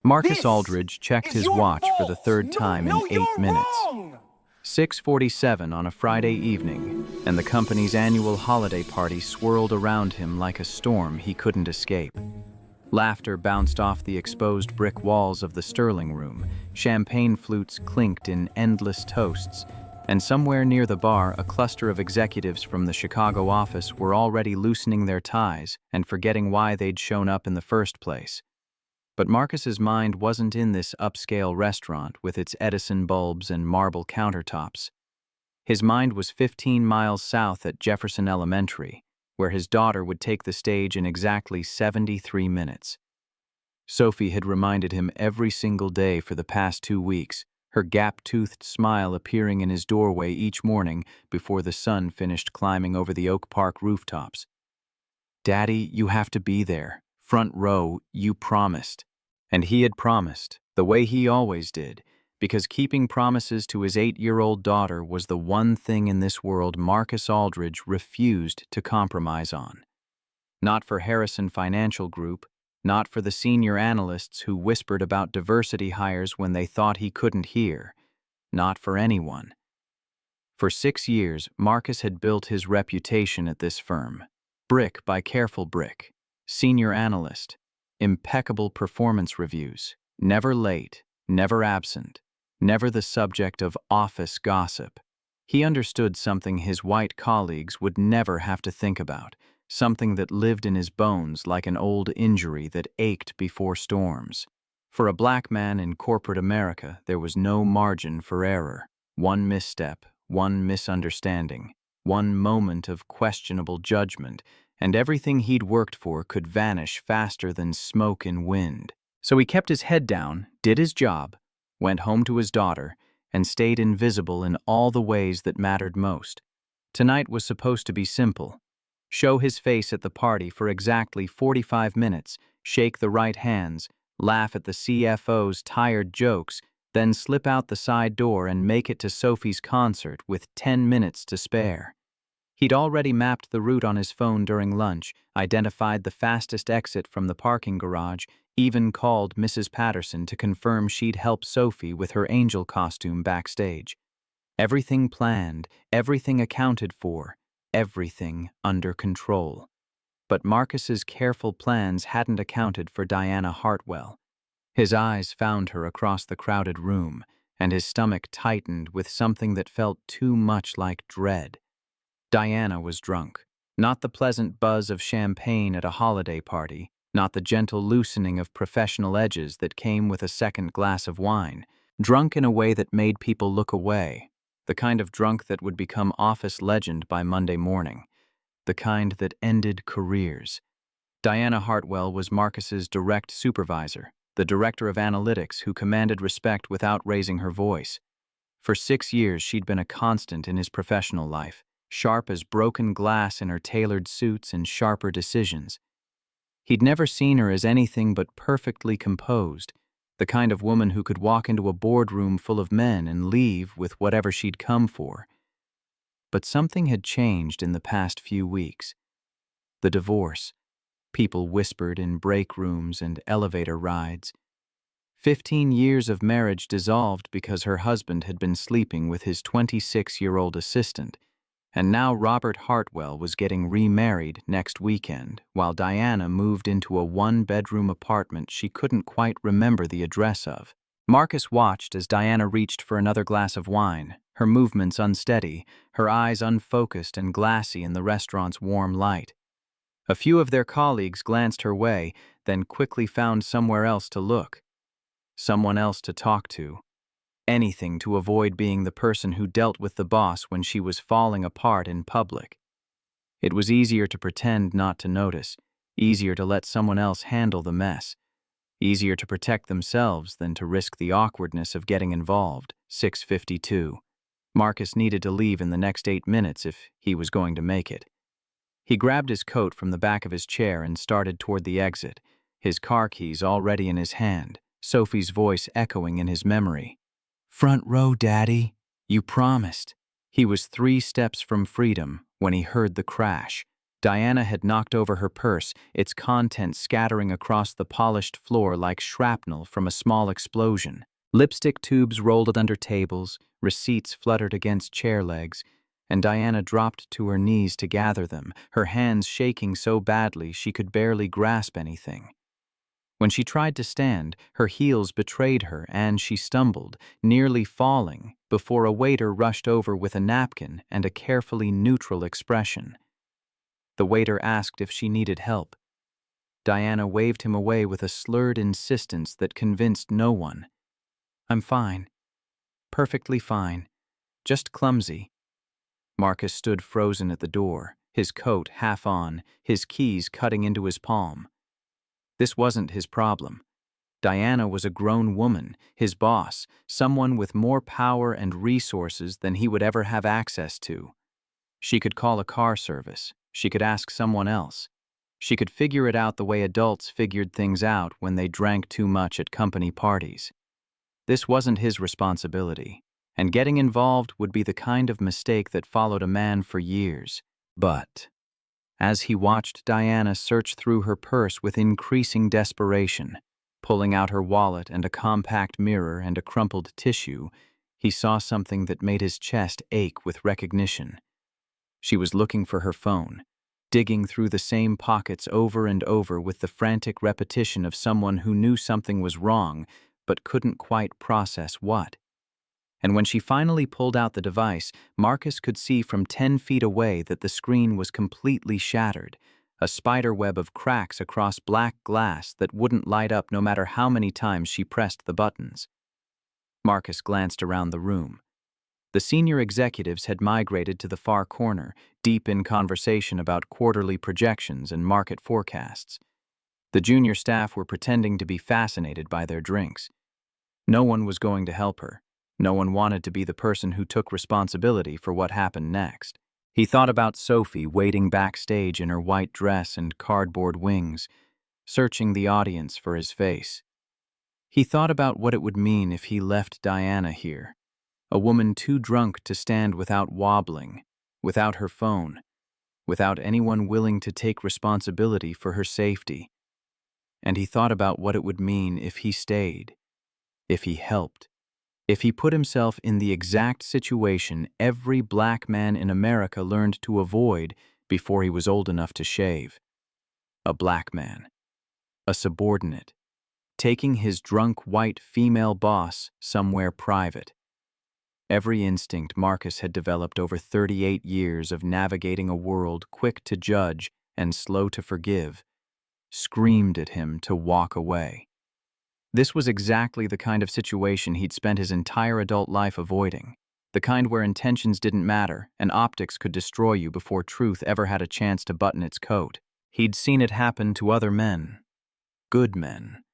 Marcus This Aldridge checked is his your watch for the fault. third No, time in no, 8 you're minutes. wrong. 6:47 on a Friday evening, and the company's annual holiday party swirled around him like a storm he couldn't escape. Laughter bounced off the exposed brick walls of the Sterling Room, champagne flutes clinked in endless toasts, and somewhere near the bar, a cluster of executives from the Chicago office were already loosening their ties and forgetting why they'd shown up in the first place. But Marcus's mind wasn't in this upscale restaurant with its Edison bulbs and marble countertops. His mind was 15 miles south at Jefferson Elementary, where his daughter would take the stage in exactly 73 minutes. Sophie had reminded him every single day for the past 2 weeks, her gap-toothed smile appearing in his doorway each morning before the sun finished climbing over the Oak Park rooftops. "Daddy, you have to be there. Front row, you promised." And he had promised, the way he always did, because keeping promises to his 8-year-old daughter was the one thing in this world Marcus Aldridge refused to compromise on. Not for Harrison Financial Group, not for the senior analysts who whispered about diversity hires when they thought he couldn't hear, not for anyone. For 6 years, Marcus had built his reputation at this firm, brick by careful brick, senior analyst, impeccable performance reviews, never late, never absent, never the subject of office gossip. He understood something his white colleagues would never have to think about, something that lived in his bones like an old injury that ached before storms. For a black man in corporate America, there was no margin for error. One misstep, one misunderstanding, one moment of questionable judgment, and everything he'd worked for could vanish faster than smoke in wind. So he kept his head down, did his job, went home to his daughter, and stayed invisible in all the ways that mattered most. Tonight was supposed to be simple. Show his face at the party for exactly 45 minutes, shake the right hands, laugh at the CFO's tired jokes, then slip out the side door and make it to Sophie's concert with 10 minutes to spare. He'd already mapped the route on his phone during lunch, identified the fastest exit from the parking garage, even called Mrs. Patterson to confirm she'd help Sophie with her angel costume backstage. Everything planned, everything accounted for, everything under control. But Marcus's careful plans hadn't accounted for Diana Hartwell. His eyes found her across the crowded room, and his stomach tightened with something that felt too much like dread. Diana was drunk. Not the pleasant buzz of champagne at a holiday party, not the gentle loosening of professional edges that came with a second glass of wine. Drunk in a way that made people look away. The kind of drunk that would become office legend by Monday morning. The kind that ended careers. Diana Hartwell was Marcus's direct supervisor, the director of analytics who commanded respect without raising her voice. For 6 years, she'd been a constant in his professional life, sharp as broken glass in her tailored suits and sharper decisions. He'd never seen her as anything but perfectly composed, the kind of woman who could walk into a boardroom full of men and leave with whatever she'd come for. But something had changed in the past few weeks. The divorce. People whispered in break rooms and elevator rides. 15 years of marriage dissolved because her husband had been sleeping with his 26-year-old assistant, and now Robert Hartwell was getting remarried next weekend, while Diana moved into a one-bedroom apartment she couldn't quite remember the address of. Marcus watched as Diana reached for another glass of wine, her movements unsteady, her eyes unfocused and glassy in the restaurant's warm light. A few of their colleagues glanced her way, then quickly found somewhere else to look. Someone else to talk to. Anything to avoid being the person who dealt with the boss when she was falling apart in public. It was easier to pretend not to notice, easier to let someone else handle the mess, easier to protect themselves than to risk the awkwardness of getting involved. 6:52. Marcus needed to leave in the next 8 minutes if he was going to make it. He grabbed his coat from the back of his chair and started toward the exit, his car keys already in his hand, Sophie's voice echoing in his memory. "Front row, Daddy. You promised." He was 3 steps from freedom when he heard the crash. Diana had knocked over her purse, its contents scattering across the polished floor like shrapnel from a small explosion. Lipstick tubes rolled under tables, receipts fluttered against chair legs, and Diana dropped to her knees to gather them, her hands shaking so badly she could barely grasp anything. When she tried to stand, her heels betrayed her and she stumbled, nearly falling, before a waiter rushed over with a napkin and a carefully neutral expression. The waiter asked if she needed help. Diana waved him away with a slurred insistence that convinced no one. "I'm fine. Perfectly fine. Just clumsy." Marcus stood frozen at the door, his coat half on, his keys cutting into his palm. This wasn't his problem. Diana was a grown woman, his boss, someone with more power and resources than he would ever have access to. She could call a car service. She could ask someone else. She could figure it out the way adults figured things out when they drank too much at company parties. This wasn't his responsibility, and getting involved would be the kind of mistake that followed a man for years. But as he watched Diana search through her purse with increasing desperation, pulling out her wallet and a compact mirror and a crumpled tissue, he saw something that made his chest ache with recognition. She was looking for her phone, digging through the same pockets over and over with the frantic repetition of someone who knew something was wrong but couldn't quite process what. And when she finally pulled out the device, Marcus could see from 10 feet away that the screen was completely shattered, a spider web of cracks across black glass that wouldn't light up no matter how many times she pressed the buttons. Marcus glanced around the room. The senior executives had migrated to the far corner, deep in conversation about quarterly projections and market forecasts. The junior staff were pretending to be fascinated by their drinks. No one was going to help her. No one wanted to be the person who took responsibility for what happened next. He thought about Sophie waiting backstage in her white dress and cardboard wings, searching the audience for his face. He thought about what it would mean if he left Diana here, a woman too drunk to stand without wobbling, without her phone, without anyone willing to take responsibility for her safety. And he thought about what it would mean if he stayed, if he helped. If he put himself in the exact situation every black man in America learned to avoid before he was old enough to shave. A black man. A subordinate. Taking his drunk white female boss somewhere private. Every instinct Marcus had developed over 38 years of navigating a world quick to judge and slow to forgive screamed at him to walk away. This was exactly the kind of situation he'd spent his entire adult life avoiding, the kind where intentions didn't matter and optics could destroy you before truth ever had a chance to button its coat. He'd seen it happen to other men, good men,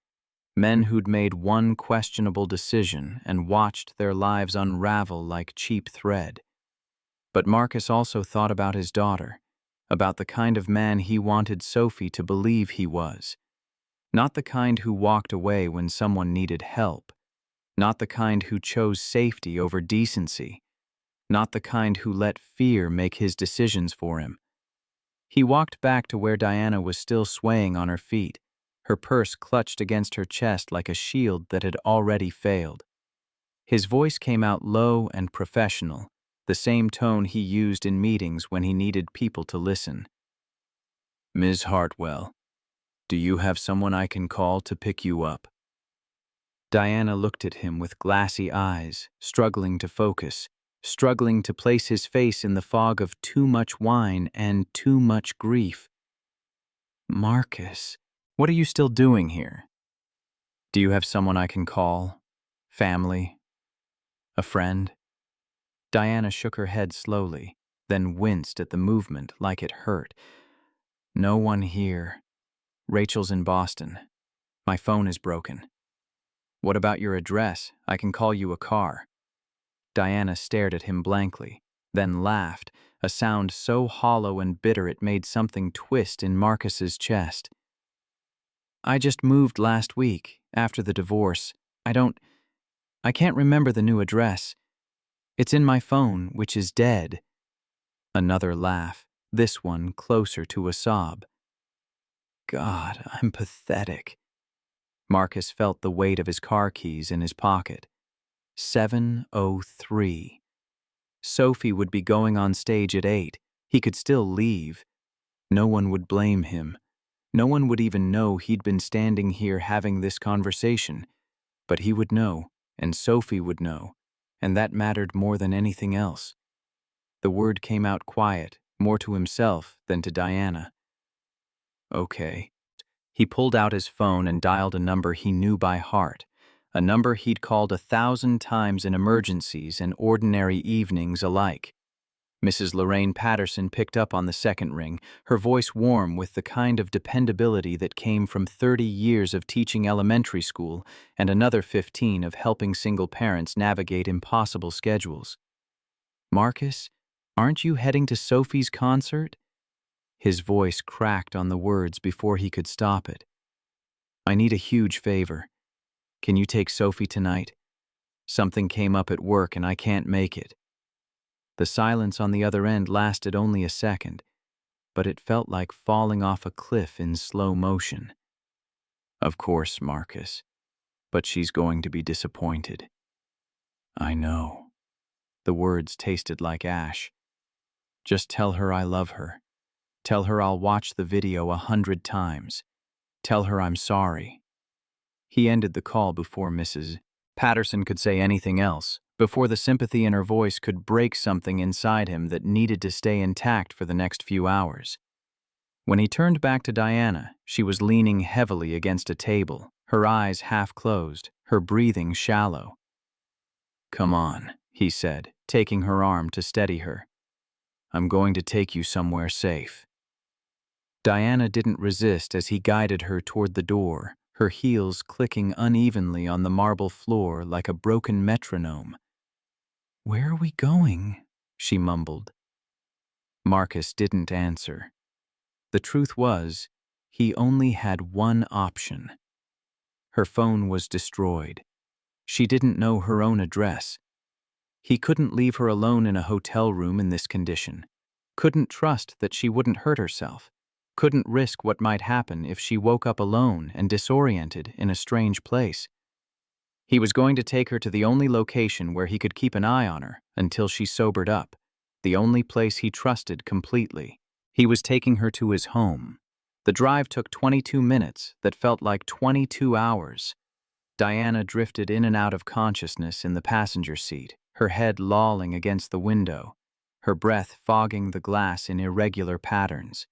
men who'd made one questionable decision and watched their lives unravel like cheap thread. But Marcus also thought about his daughter, about the kind of man he wanted Sophie to believe he was. Not the kind who walked away when someone needed help. Not the kind who chose safety over decency. Not the kind who let fear make his decisions for him. He walked back to where Diana was still swaying on her feet, her purse clutched against her chest like a shield that had already failed. His voice came out low and professional, the same tone he used in meetings when he needed people to listen. "Ms. Hartwell, do you have someone I can call to pick you up?" Diana looked at him with glassy eyes, struggling to focus, struggling to place his face in the fog of too much wine and too much grief. "Marcus, what are you still doing here? Do you have someone I can call? Family? A friend?" Diana shook her head slowly, then winced at the movement like it hurt. "No one here. Rachel's in Boston. My phone is broken." "What about your address? I can call you a car." Diana stared at him blankly, then laughed, a sound so hollow and bitter it made something twist in Marcus's chest. "I just moved last week, after the divorce. I can't remember the new address. It's in my phone, which is dead." Another laugh. this one closer to a sob. God, I'm pathetic. Marcus felt the weight of his car keys in his pocket. 7:03. Sophie would be going on stage at 8. He could still leave. No one would blame him. No one would even know he'd been standing here having this conversation. But he would know, and Sophie would know, and that mattered more than anything else. The word came out quiet, more to himself than to Diana. Okay. He pulled out his phone and dialed a number he knew by heart, a number he'd called 1,000 times in emergencies and ordinary evenings alike. Mrs. Lorraine Patterson picked up on the second ring, her voice warm with the kind of dependability that came from 30 years of teaching elementary school and another 15 of helping single parents navigate impossible schedules. "Marcus, aren't you heading to Sophie's concert?" His voice cracked on the words before he could stop it. "I need a huge favor. Can you take Sophie tonight? Something came up at work and I can't make it." The silence on the other end lasted only a second, but it felt like falling off a cliff in slow motion. "Of course, Marcus, but she's going to be disappointed." "I know." The words tasted like ash. "Just tell her I love her. Tell her I'll watch the video 100 times. Tell her I'm sorry." He ended the call before Mrs. Patterson could say anything else, before the sympathy in her voice could break something inside him that needed to stay intact for the next few hours. When he turned back to Diana, she was leaning heavily against a table, her eyes half closed, her breathing shallow. "Come on," he said, taking her arm to steady her. "I'm going to take you somewhere safe." Diana didn't resist as he guided her toward the door, her heels clicking unevenly on the marble floor like a broken metronome. "Where are we going?" she mumbled. Marcus didn't answer. The truth was, he only had one option. Her phone was destroyed. She didn't know her own address. He couldn't leave her alone in a hotel room in this condition. Couldn't trust that she wouldn't hurt herself. Couldn't risk what might happen if she woke up alone and disoriented in a strange place. He was going to take her to the only location where he could keep an eye on her until she sobered up, the only place he trusted completely. He was taking her to his home. The drive took 22 minutes that felt like 22 hours. Diana drifted in and out of consciousness in the passenger seat, her head lolling against the window, her breath fogging the glass in irregular patterns.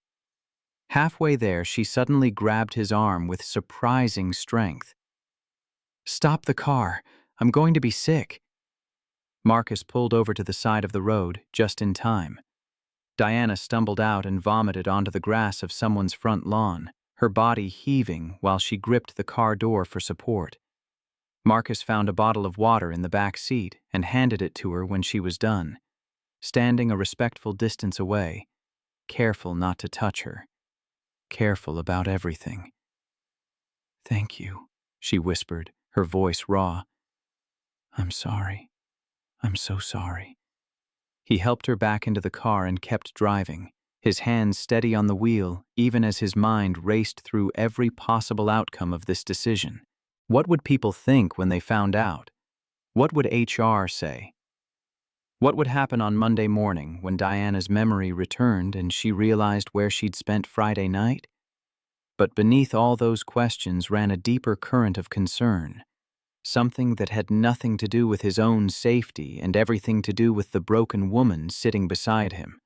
Halfway there, she suddenly grabbed his arm with surprising strength. "Stop the car. I'm going to be sick." Marcus pulled over to the side of the road, just in time. Diana stumbled out and vomited onto the grass of someone's front lawn, her body heaving while she gripped the car door for support. Marcus found a bottle of water in the back seat and handed it to her when she was done, standing a respectful distance away, careful not to touch her. Careful about everything. "Thank you," she whispered, her voice raw. "I'm sorry. I'm so sorry." He helped her back into the car and kept driving, his hands steady on the wheel even as his mind raced through every possible outcome of this decision. What would people think when they found out? What would HR say? What would happen on Monday morning when Diana's memory returned and she realized where she'd spent Friday night? But beneath all those questions ran a deeper current of concern, something that had nothing to do with his own safety and everything to do with the broken woman sitting beside him.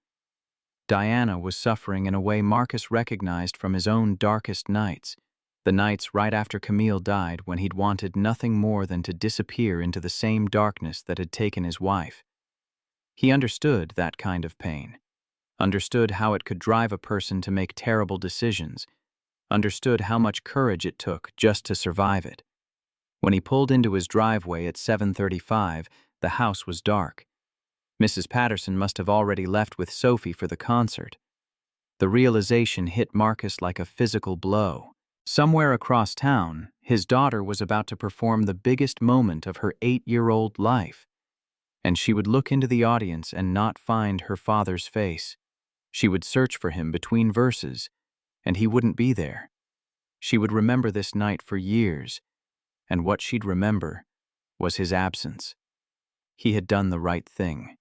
Diana was suffering in a way Marcus recognized from his own darkest nights, the nights right after Camille died when he'd wanted nothing more than to disappear into the same darkness that had taken his wife. He understood that kind of pain, understood how it could drive a person to make terrible decisions, understood how much courage it took just to survive it. When he pulled into his driveway at 7:35, the house was dark. Mrs. Patterson must have already left with Sophie for the concert. The realization hit Marcus like a physical blow. Somewhere across town, his daughter was about to perform the biggest moment of her 8-year-old life, and she would look into the audience and not find her father's face. She would search for him between verses, and he wouldn't be there. She would remember this night for years, and what she'd remember was his absence. He had done the right thing.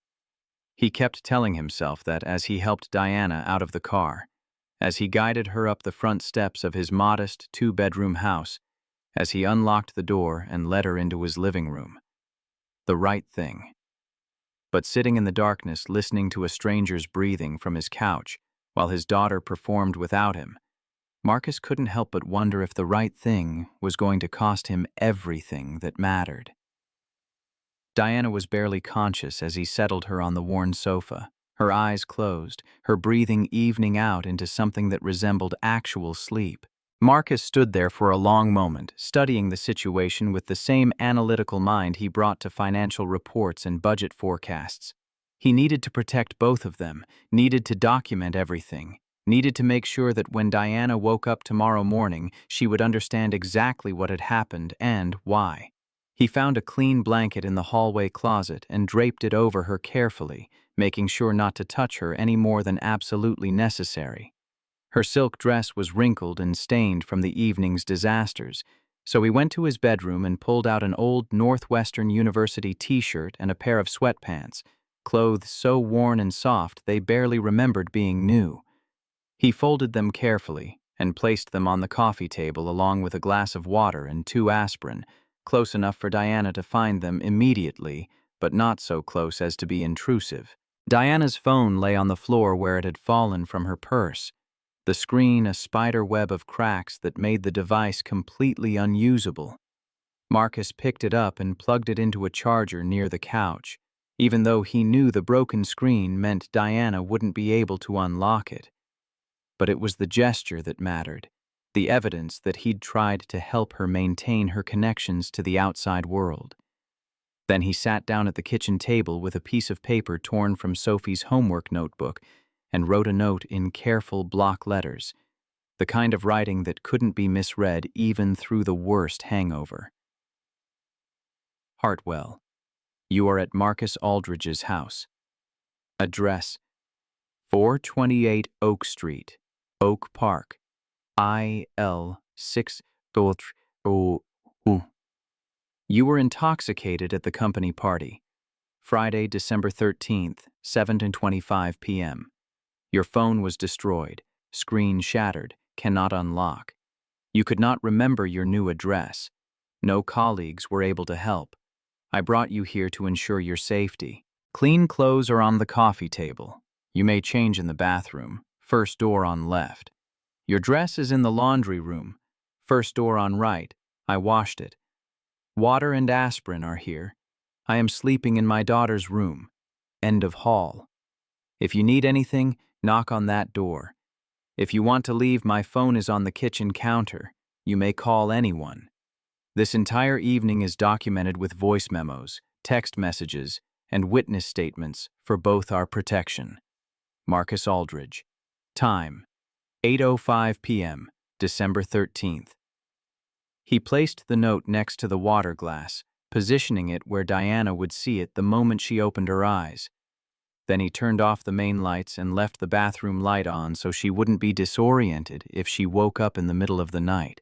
He kept telling himself that as he helped Diana out of the car, as he guided her up the front steps of his modest two-bedroom house, as he unlocked the door and led her into his living room. The right thing. But sitting in the darkness listening to a stranger's breathing from his couch while his daughter performed without him, Marcus couldn't help but wonder if the right thing was going to cost him everything that mattered. Diana was barely conscious as he settled her on the worn sofa, her eyes closed, her breathing evening out into something that resembled actual sleep. Marcus stood there for a long moment, studying the situation with the same analytical mind he brought to financial reports and budget forecasts. He needed to protect both of them, needed to document everything, needed to make sure that when Diana woke up tomorrow morning, she would understand exactly what had happened and why. He found a clean blanket in the hallway closet and draped it over her carefully, making sure not to touch her any more than absolutely necessary. Her silk dress was wrinkled and stained from the evening's disasters, so he went to his bedroom and pulled out an old Northwestern University t-shirt and a pair of sweatpants, clothes so worn and soft they barely remembered being new. He folded them carefully and placed them on the coffee table along with a glass of water and 2 aspirin, close enough for Diana to find them immediately, but not so close as to be intrusive. Diana's phone lay on the floor where it had fallen from her purse, the screen a spider web of cracks that made the device completely unusable. Marcus picked it up and plugged it into a charger near the couch, even though he knew the broken screen meant Diana wouldn't be able to unlock it. But it was the gesture that mattered, the evidence that he'd tried to help her maintain her connections to the outside world. Then he sat down at the kitchen table with a piece of paper torn from Sophie's homework notebook and wrote a note in careful block letters, the kind of writing that couldn't be misread even through the worst hangover. Hartwell, you are at Marcus Aldridge's house. Address: 428 Oak Street, Oak Park, IL 6. You were intoxicated at the company party. Friday, December 13th, 7:25 p.m. Your phone was destroyed, screen shattered, cannot unlock. You could not remember your new address. No colleagues were able to help. I brought you here to ensure your safety. Clean clothes are on the coffee table. You may change in the bathroom, first door on left. Your dress is in the laundry room, first door on right. I washed it. Water and aspirin are here. I am sleeping in my daughter's room. End of hall. If you need anything, knock on that door. If you want to leave, my phone is on the kitchen counter. You may call anyone. This entire evening is documented with voice memos, text messages, and witness statements for both our protection. Marcus Aldridge. Time: 8:05 p.m., December 13th. He placed the note next to the water glass, positioning it where Diana would see it the moment she opened her eyes. Then he turned off the main lights and left the bathroom light on so she wouldn't be disoriented if she woke up in the middle of the night.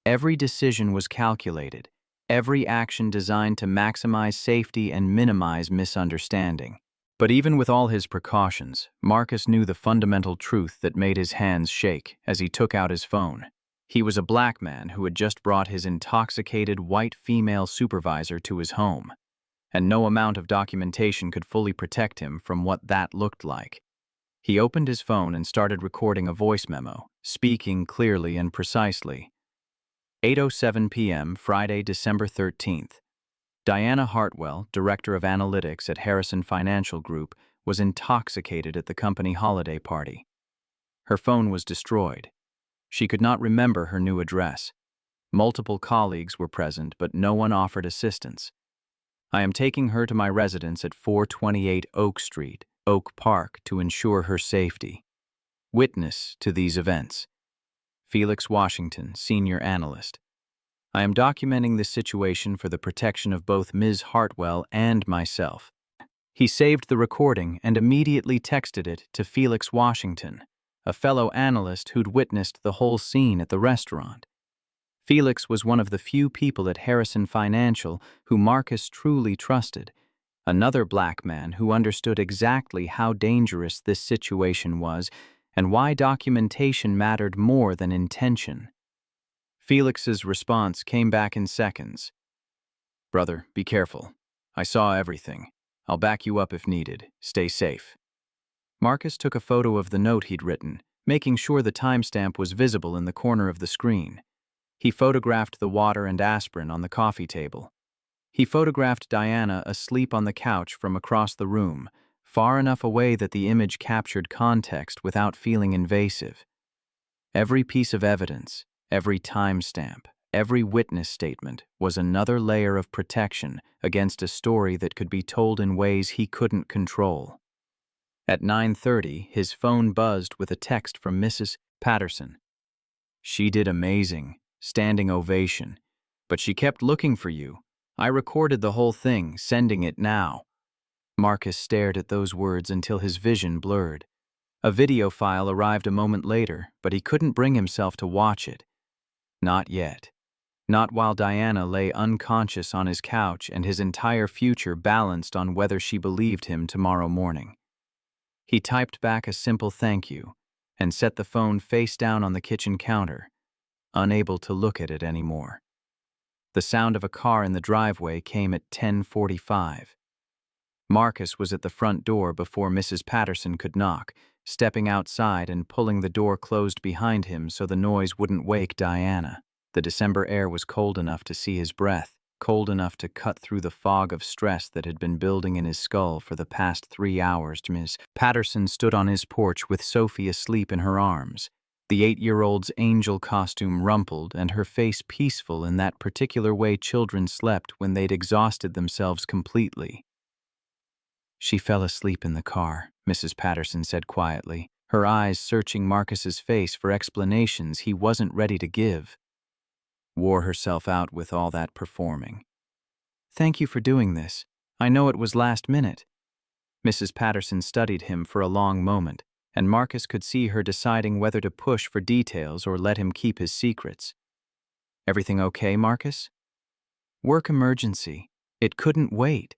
Every decision was calculated, every action designed to maximize safety and minimize misunderstanding. But even with all his precautions, Marcus knew the fundamental truth that made his hands shake as he took out his phone. He was a black man who had just brought his intoxicated white female supervisor to his home, and no amount of documentation could fully protect him from what that looked like. He opened his phone and started recording a voice memo, speaking clearly and precisely. 8:07 p.m., Friday, December 13th. Diana Hartwell, Director of Analytics at Harrison Financial Group, was intoxicated at the company holiday party. Her phone was destroyed. She could not remember her new address. Multiple colleagues were present, but no one offered assistance. I am taking her to my residence at 428 Oak Street, Oak Park, to ensure her safety. Witness to these events: Felix Washington, Senior Analyst. I am documenting this situation for the protection of both Ms. Hartwell and myself. He saved the recording and immediately texted it to Felix Washington, a fellow analyst who'd witnessed the whole scene at the restaurant. Felix was one of the few people at Harrison Financial who Marcus truly trusted, another black man who understood exactly how dangerous this situation was and why documentation mattered more than intention. Felix's response came back in seconds. "Brother, be careful. I saw everything. I'll back you up if needed. Stay safe." Marcus took a photo of the note he'd written, making sure the timestamp was visible in the corner of the screen. He photographed the water and aspirin on the coffee table. He photographed Diana asleep on the couch from across the room, far enough away that the image captured context without feeling invasive. Every piece of evidence, every timestamp, every witness statement was another layer of protection against a story that could be told in ways he couldn't control. At 9:30, his phone buzzed with a text from Mrs. Patterson. "She did amazing, standing ovation, but she kept looking for you. I recorded the whole thing, sending it now." Marcus stared at those words until his vision blurred. A video file arrived a moment later, but he couldn't bring himself to watch it. Not yet. Not while Diana lay unconscious on his couch and his entire future balanced on whether she believed him tomorrow morning. He typed back a simple thank you and set the phone face down on the kitchen counter, unable to look at it anymore. The sound of a car in the driveway came at 10:45. Marcus was at the front door before Mrs. Patterson could knock, stepping outside and pulling the door closed behind him so the noise wouldn't wake Diana. The December air was cold enough to see his breath, cold enough to cut through the fog of stress that had been building in his skull for the past 3 hours. Miss Patterson stood on his porch with Sophie asleep in her arms, the 8-year-old's angel costume rumpled and her face peaceful in that particular way children slept when they'd exhausted themselves completely. "She fell asleep in the car," Mrs. Patterson said quietly, her eyes searching Marcus's face for explanations he wasn't ready to give. "Wore herself out with all that performing." "Thank you for doing this. I know it was last minute." Mrs. Patterson studied him for a long moment, and Marcus could see her deciding whether to push for details or let him keep his secrets. "Everything okay, Marcus?" "Work emergency. It couldn't wait."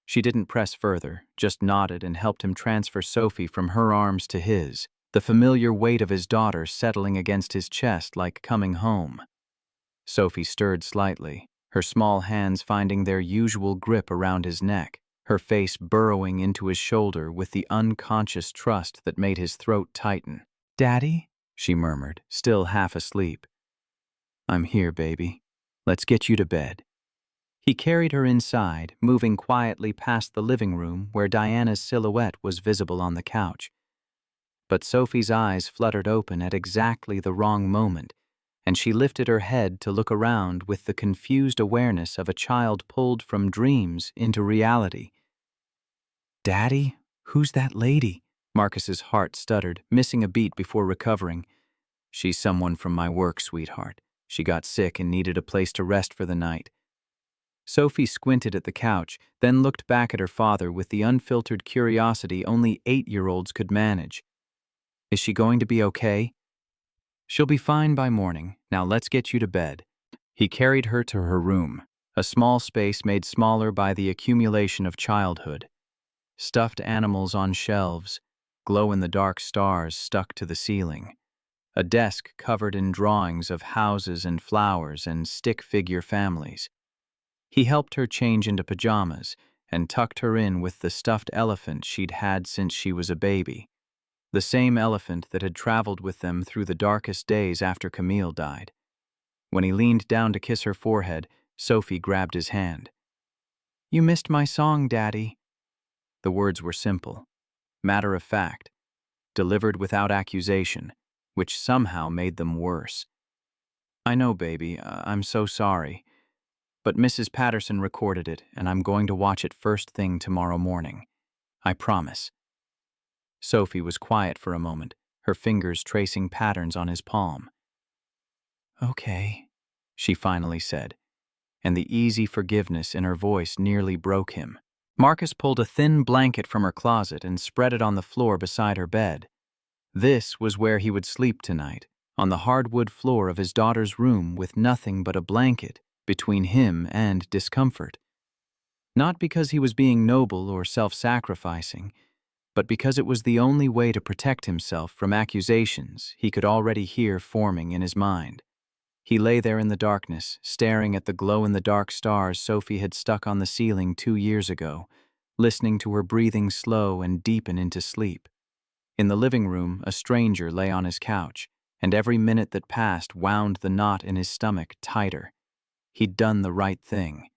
She didn't press further, just nodded and helped him transfer Sophie from her arms to his, the familiar weight of his daughter settling against his chest like coming home. Sophie stirred slightly, her small hands finding their usual grip around his neck, her face burrowing into his shoulder with the unconscious trust that made his throat tighten. "Daddy?" she murmured, still half asleep. "I'm here, baby. Let's get you to bed." He carried her inside, moving quietly past the living room where Diana's silhouette was visible on the couch. But Sophie's eyes fluttered open at exactly the wrong moment, and she lifted her head to look around with the confused awareness of a child pulled from dreams into reality. "Daddy? Who's that lady?" Marcus's heart stuttered, missing a beat before recovering. "She's someone from my work, sweetheart. She got sick and needed a place to rest for the night." Sophie squinted at the couch, then looked back at her father with the unfiltered curiosity only 8-year-olds could manage. "Is she going to be okay?" "She'll be fine by morning. Now let's get you to bed." He carried her to her room, a small space made smaller by the accumulation of childhood. Stuffed animals on shelves, glow-in-the-dark stars stuck to the ceiling. A desk covered in drawings of houses and flowers and stick-figure families. He helped her change into pajamas and tucked her in with the stuffed elephant she'd had since she was a baby. The same elephant that had traveled with them through the darkest days after Camille died. When he leaned down to kiss her forehead, Sophie grabbed his hand. "You missed my song, Daddy." The words were simple, matter of fact, delivered without accusation, which somehow made them worse. "I know, baby. I'm so sorry. But Mrs. Patterson recorded it, and I'm going to watch it first thing tomorrow morning. I promise." Sophie was quiet for a moment, her fingers tracing patterns on his palm. "Okay," she finally said, and the easy forgiveness in her voice nearly broke him. Marcus pulled a thin blanket from her closet and spread it on the floor beside her bed. This was where he would sleep tonight, on the hardwood floor of his daughter's room with nothing but a blanket between him and discomfort. Not because he was being noble or self-sacrificing, but because it was the only way to protect himself from accusations he could already hear forming in his mind. He lay there in the darkness, staring at the glow-in-the-dark stars Sophie had stuck on the ceiling 2 years ago, listening to her breathing slow and deepen into sleep. In the living room, a stranger lay on his couch, and every minute that passed wound the knot in his stomach tighter. He'd done the right thing.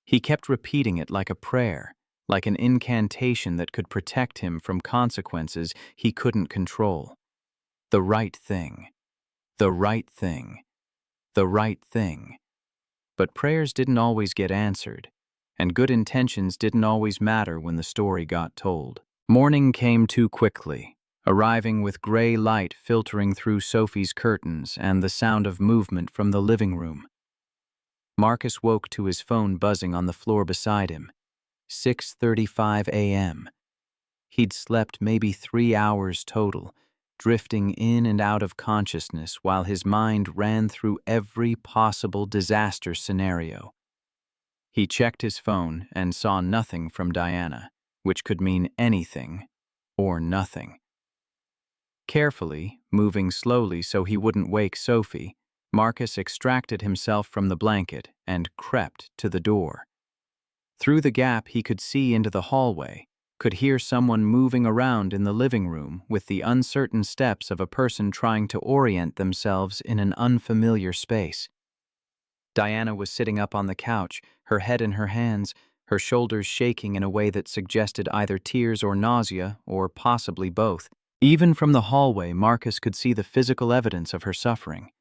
He kept repeating it like a prayer, like an incantation that could protect him from consequences he couldn't control. The right thing. The right thing. The right thing. But prayers didn't always get answered, and good intentions didn't always matter when the story got told. Morning came too quickly, arriving with gray light filtering through Sophie's curtains and the sound of movement from the living room. Marcus woke to his phone buzzing on the floor beside him. 6:35 a.m. He'd slept maybe 3 hours total, drifting in and out of consciousness while his mind ran through every possible disaster scenario. He checked his phone and saw nothing from Diana, which could mean anything or nothing. Carefully, moving slowly so he wouldn't wake Sophie, Marcus extracted himself from the blanket and crept to the door. Through the gap he could see into the hallway, could hear someone moving around in the living room with the uncertain steps of a person trying to orient themselves in an unfamiliar space. Diana was sitting up on the couch, her head in her hands, her shoulders shaking in a way that suggested either tears or nausea, or possibly both. Even from the hallway, Marcus could see the physical evidence of her suffering.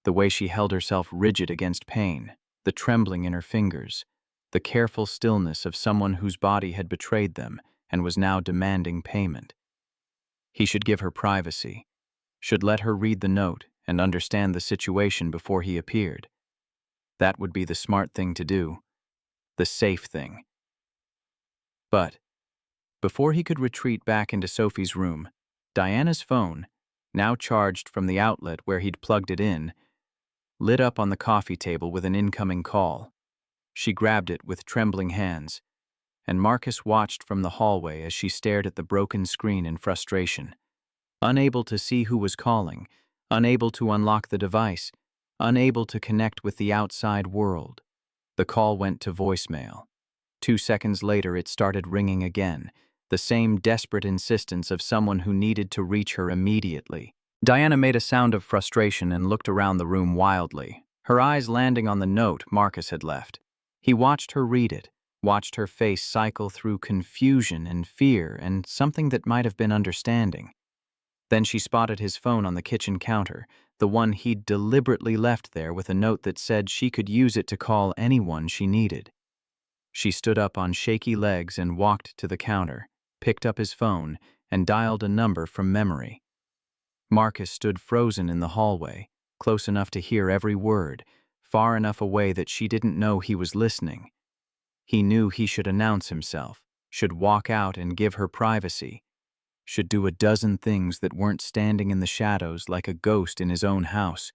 The way she held herself rigid against pain, the trembling in her fingers, the careful stillness of someone whose body had betrayed them and was now demanding payment. He should give her privacy, should let her read the note and understand the situation before he appeared. That would be the smart thing to do, the safe thing. But before he could retreat back into Sophie's room, Diana's phone, now charged from the outlet where he'd plugged it in, lit up on the coffee table with an incoming call. She grabbed it with trembling hands, and Marcus watched from the hallway as she stared at the broken screen in frustration. Unable to see who was calling, unable to unlock the device, unable to connect with the outside world. The call went to voicemail. 2 seconds later, it started ringing again, the same desperate insistence of someone who needed to reach her immediately. Diana made a sound of frustration and looked around the room wildly, her eyes landing on the note Marcus had left. He watched her read it, watched her face cycle through confusion and fear and something that might have been understanding. Then she spotted his phone on the kitchen counter, the one he'd deliberately left there with a note that said she could use it to call anyone she needed. She stood up on shaky legs and walked to the counter, picked up his phone, and dialed a number from memory. Marcus stood frozen in the hallway, close enough to hear every word, far enough away that she didn't know he was listening. He knew he should announce himself, should walk out and give her privacy, should do a dozen things that weren't standing in the shadows like a ghost in his own house.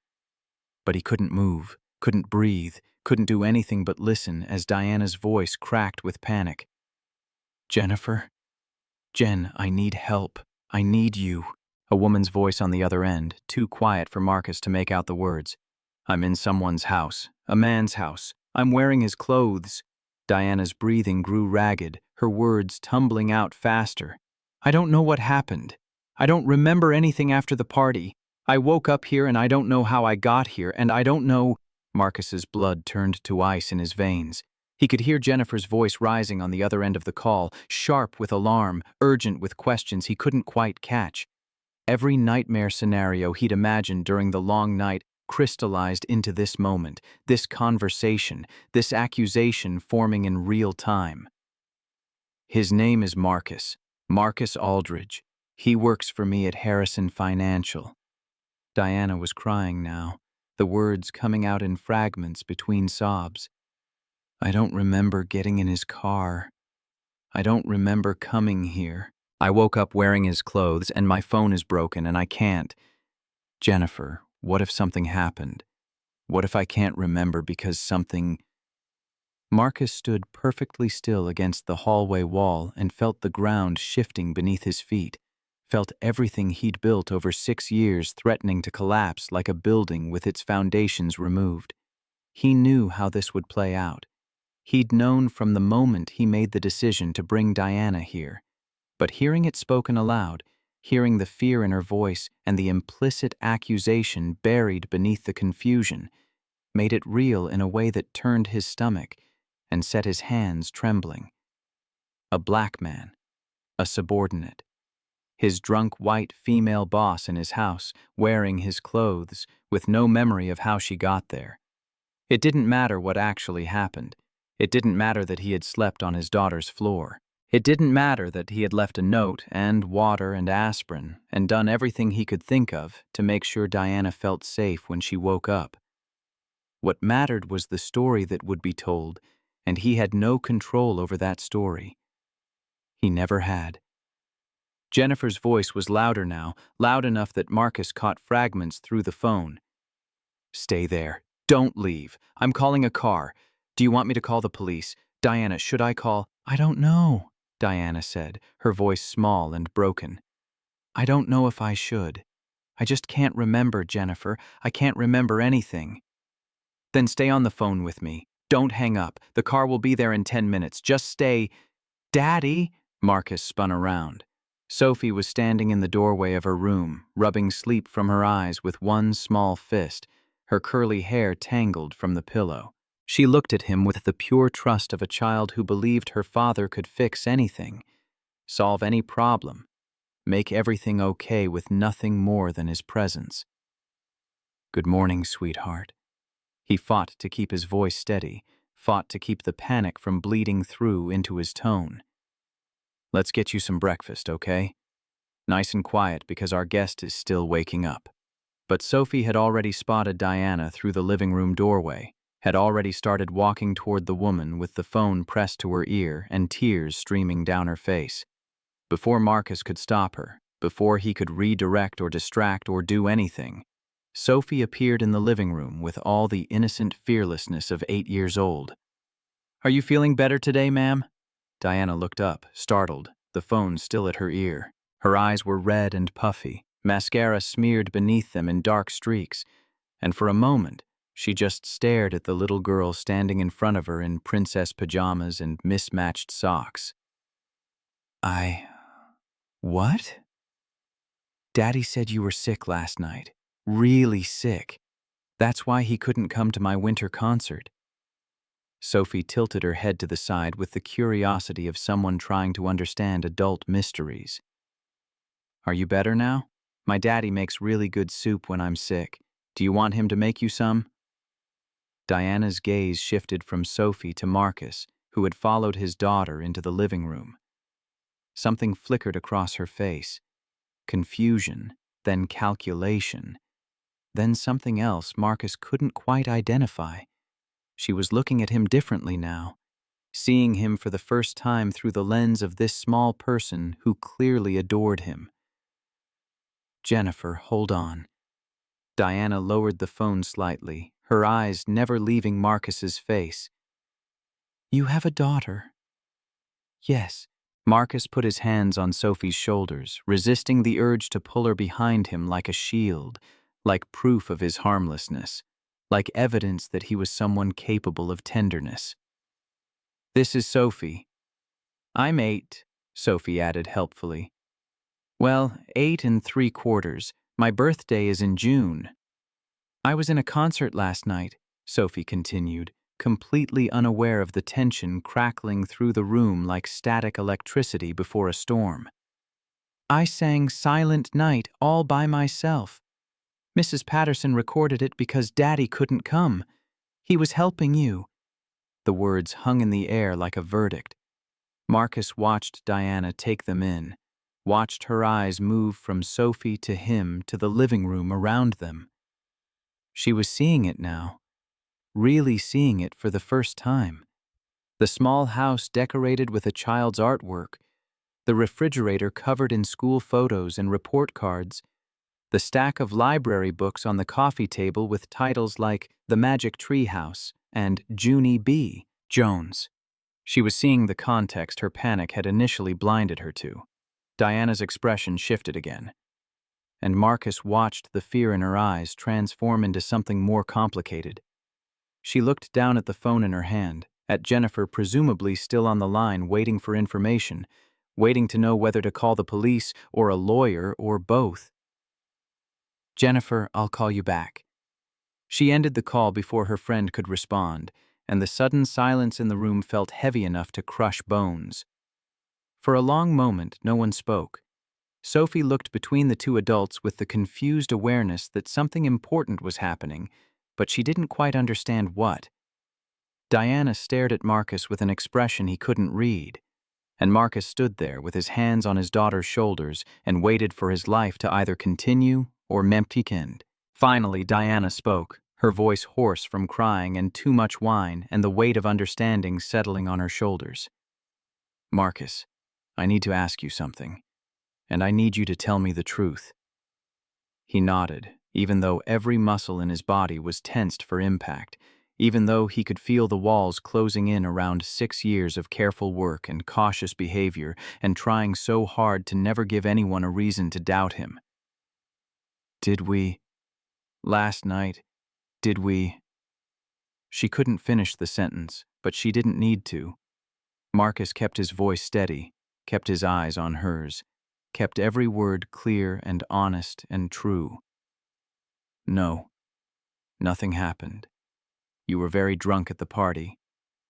But he couldn't move, couldn't breathe, couldn't do anything but listen as Diana's voice cracked with panic. "Jennifer? Jen, I need help. I need you." A woman's voice on the other end, too quiet for Marcus to make out the words. "I'm in someone's house, a man's house. I'm wearing his clothes." Diana's breathing grew ragged, her words tumbling out faster. "I don't know what happened. I don't remember anything after the party. I woke up here and I don't know how I got here, and I don't know—" Marcus's blood turned to ice in his veins. He could hear Jennifer's voice rising on the other end of the call, sharp with alarm, urgent with questions he couldn't quite catch. Every nightmare scenario he'd imagined during the long night crystallized into this moment, this conversation, this accusation forming in real time. "His name is Marcus. Marcus Aldridge. He works for me at Harrison Financial." Diana was crying now, the words coming out in fragments between sobs. "I don't remember getting in his car. I don't remember coming here. I woke up wearing his clothes and my phone is broken and I can't. Jennifer, what if something happened? What if I can't remember because something... Marcus stood perfectly still against the hallway wall and felt the ground shifting beneath his feet, felt everything he'd built over 6 years threatening to collapse like a building with its foundations removed. He knew how this would play out. He'd known from the moment he made the decision to bring Diana here. But hearing it spoken aloud, hearing the fear in her voice and the implicit accusation buried beneath the confusion, made it real in a way that turned his stomach and set his hands trembling. A black man, a subordinate, his drunk white female boss in his house, wearing his clothes, with no memory of how she got there. It didn't matter what actually happened. It didn't matter that he had slept on his daughter's floor. It didn't matter that he had left a note and water and aspirin and done everything he could think of to make sure Diana felt safe when she woke up. What mattered was the story that would be told, and he had no control over that story. He never had. Jennifer's voice was louder now, loud enough that Marcus caught fragments through the phone. Stay there. Don't leave. I'm calling a car. Do you want me to call the police? Diana, should I call? I don't know, Diana said, her voice small and broken. I don't know if I should. I just can't remember, Jennifer. I can't remember anything. Then stay on the phone with me. Don't hang up. The car will be there in 10 minutes. Just stay. Daddy! Marcus spun around. Sophie was standing in the doorway of her room, rubbing sleep from her eyes with one small fist, her curly hair tangled from the pillow. She looked at him with the pure trust of a child who believed her father could fix anything, solve any problem, make everything okay with nothing more than his presence. Good morning, sweetheart. He fought to keep his voice steady, fought to keep the panic from bleeding through into his tone. Let's get you some breakfast, okay? Nice and quiet because our guest is still waking up. But Sophie had already spotted Diana through the living room doorway, had already started walking toward the woman with the phone pressed to her ear and tears streaming down her face. Before Marcus could stop her, before he could redirect or distract or do anything, Sophie appeared in the living room with all the innocent fearlessness of 8 years old. Are you feeling better today, ma'am? Diana looked up, startled, the phone still at her ear. Her eyes were red and puffy, mascara smeared beneath them in dark streaks, and for a moment, she just stared at the little girl standing in front of her in princess pajamas and mismatched socks. What? Daddy said you were sick last night. Really sick. That's why he couldn't come to my winter concert. Sophie tilted her head to the side with the curiosity of someone trying to understand adult mysteries. Are you better now? My daddy makes really good soup when I'm sick. Do you want him to make you some? Diana's gaze shifted from Sophie to Marcus, who had followed his daughter into the living room. Something flickered across her face. Confusion, then calculation, then something else Marcus couldn't quite identify. She was looking at him differently now, seeing him for the first time through the lens of this small person who clearly adored him. Jennifer, hold on. Diana lowered the phone slightly, her eyes never leaving Marcus's face. You have a daughter? Yes. Marcus put his hands on Sophie's shoulders, resisting the urge to pull her behind him like a shield, like proof of his harmlessness, like evidence that he was someone capable of tenderness. This is Sophie. I'm 8, Sophie added helpfully. Well, 8 3/4. My birthday is in June. I was in a concert last night, Sophie continued, completely unaware of the tension crackling through the room like static electricity before a storm. I sang Silent Night all by myself. Mrs. Patterson recorded it because Daddy couldn't come. He was helping you. The words hung in the air like a verdict. Marcus watched Diana take them in, watched her eyes move from Sophie to him to the living room around them. She was seeing it now, really seeing it for the first time. The small house decorated with a child's artwork, the refrigerator covered in school photos and report cards, the stack of library books on the coffee table with titles like The Magic Tree House and Junie B. Jones. She was seeing the context her panic had initially blinded her to. Diana's expression shifted again, and Marcus watched the fear in her eyes transform into something more complicated. She looked down at the phone in her hand, at Jennifer presumably still on the line waiting for information, waiting to know whether to call the police or a lawyer or both. "Jennifer, I'll call you back." She ended the call before her friend could respond, and the sudden silence in the room felt heavy enough to crush bones. For a long moment, no one spoke. Sophie looked between the two adults with the confused awareness that something important was happening, but she didn't quite understand what. Diana stared at Marcus with an expression he couldn't read, and Marcus stood there with his hands on his daughter's shoulders and waited for his life to either continue or end. Finally, Diana spoke, her voice hoarse from crying and too much wine and the weight of understanding settling on her shoulders. "Marcus, I need to ask you something, and I need you to tell me the truth." He nodded, even though every muscle in his body was tensed for impact, even though he could feel the walls closing in around 6 years of careful work and cautious behavior and trying so hard to never give anyone a reason to doubt him. "Did we... last night, did we..." She couldn't finish the sentence, but she didn't need to. Marcus kept his voice steady, kept his eyes on hers, kept every word clear and honest and true. "No, nothing happened. You were very drunk at the party.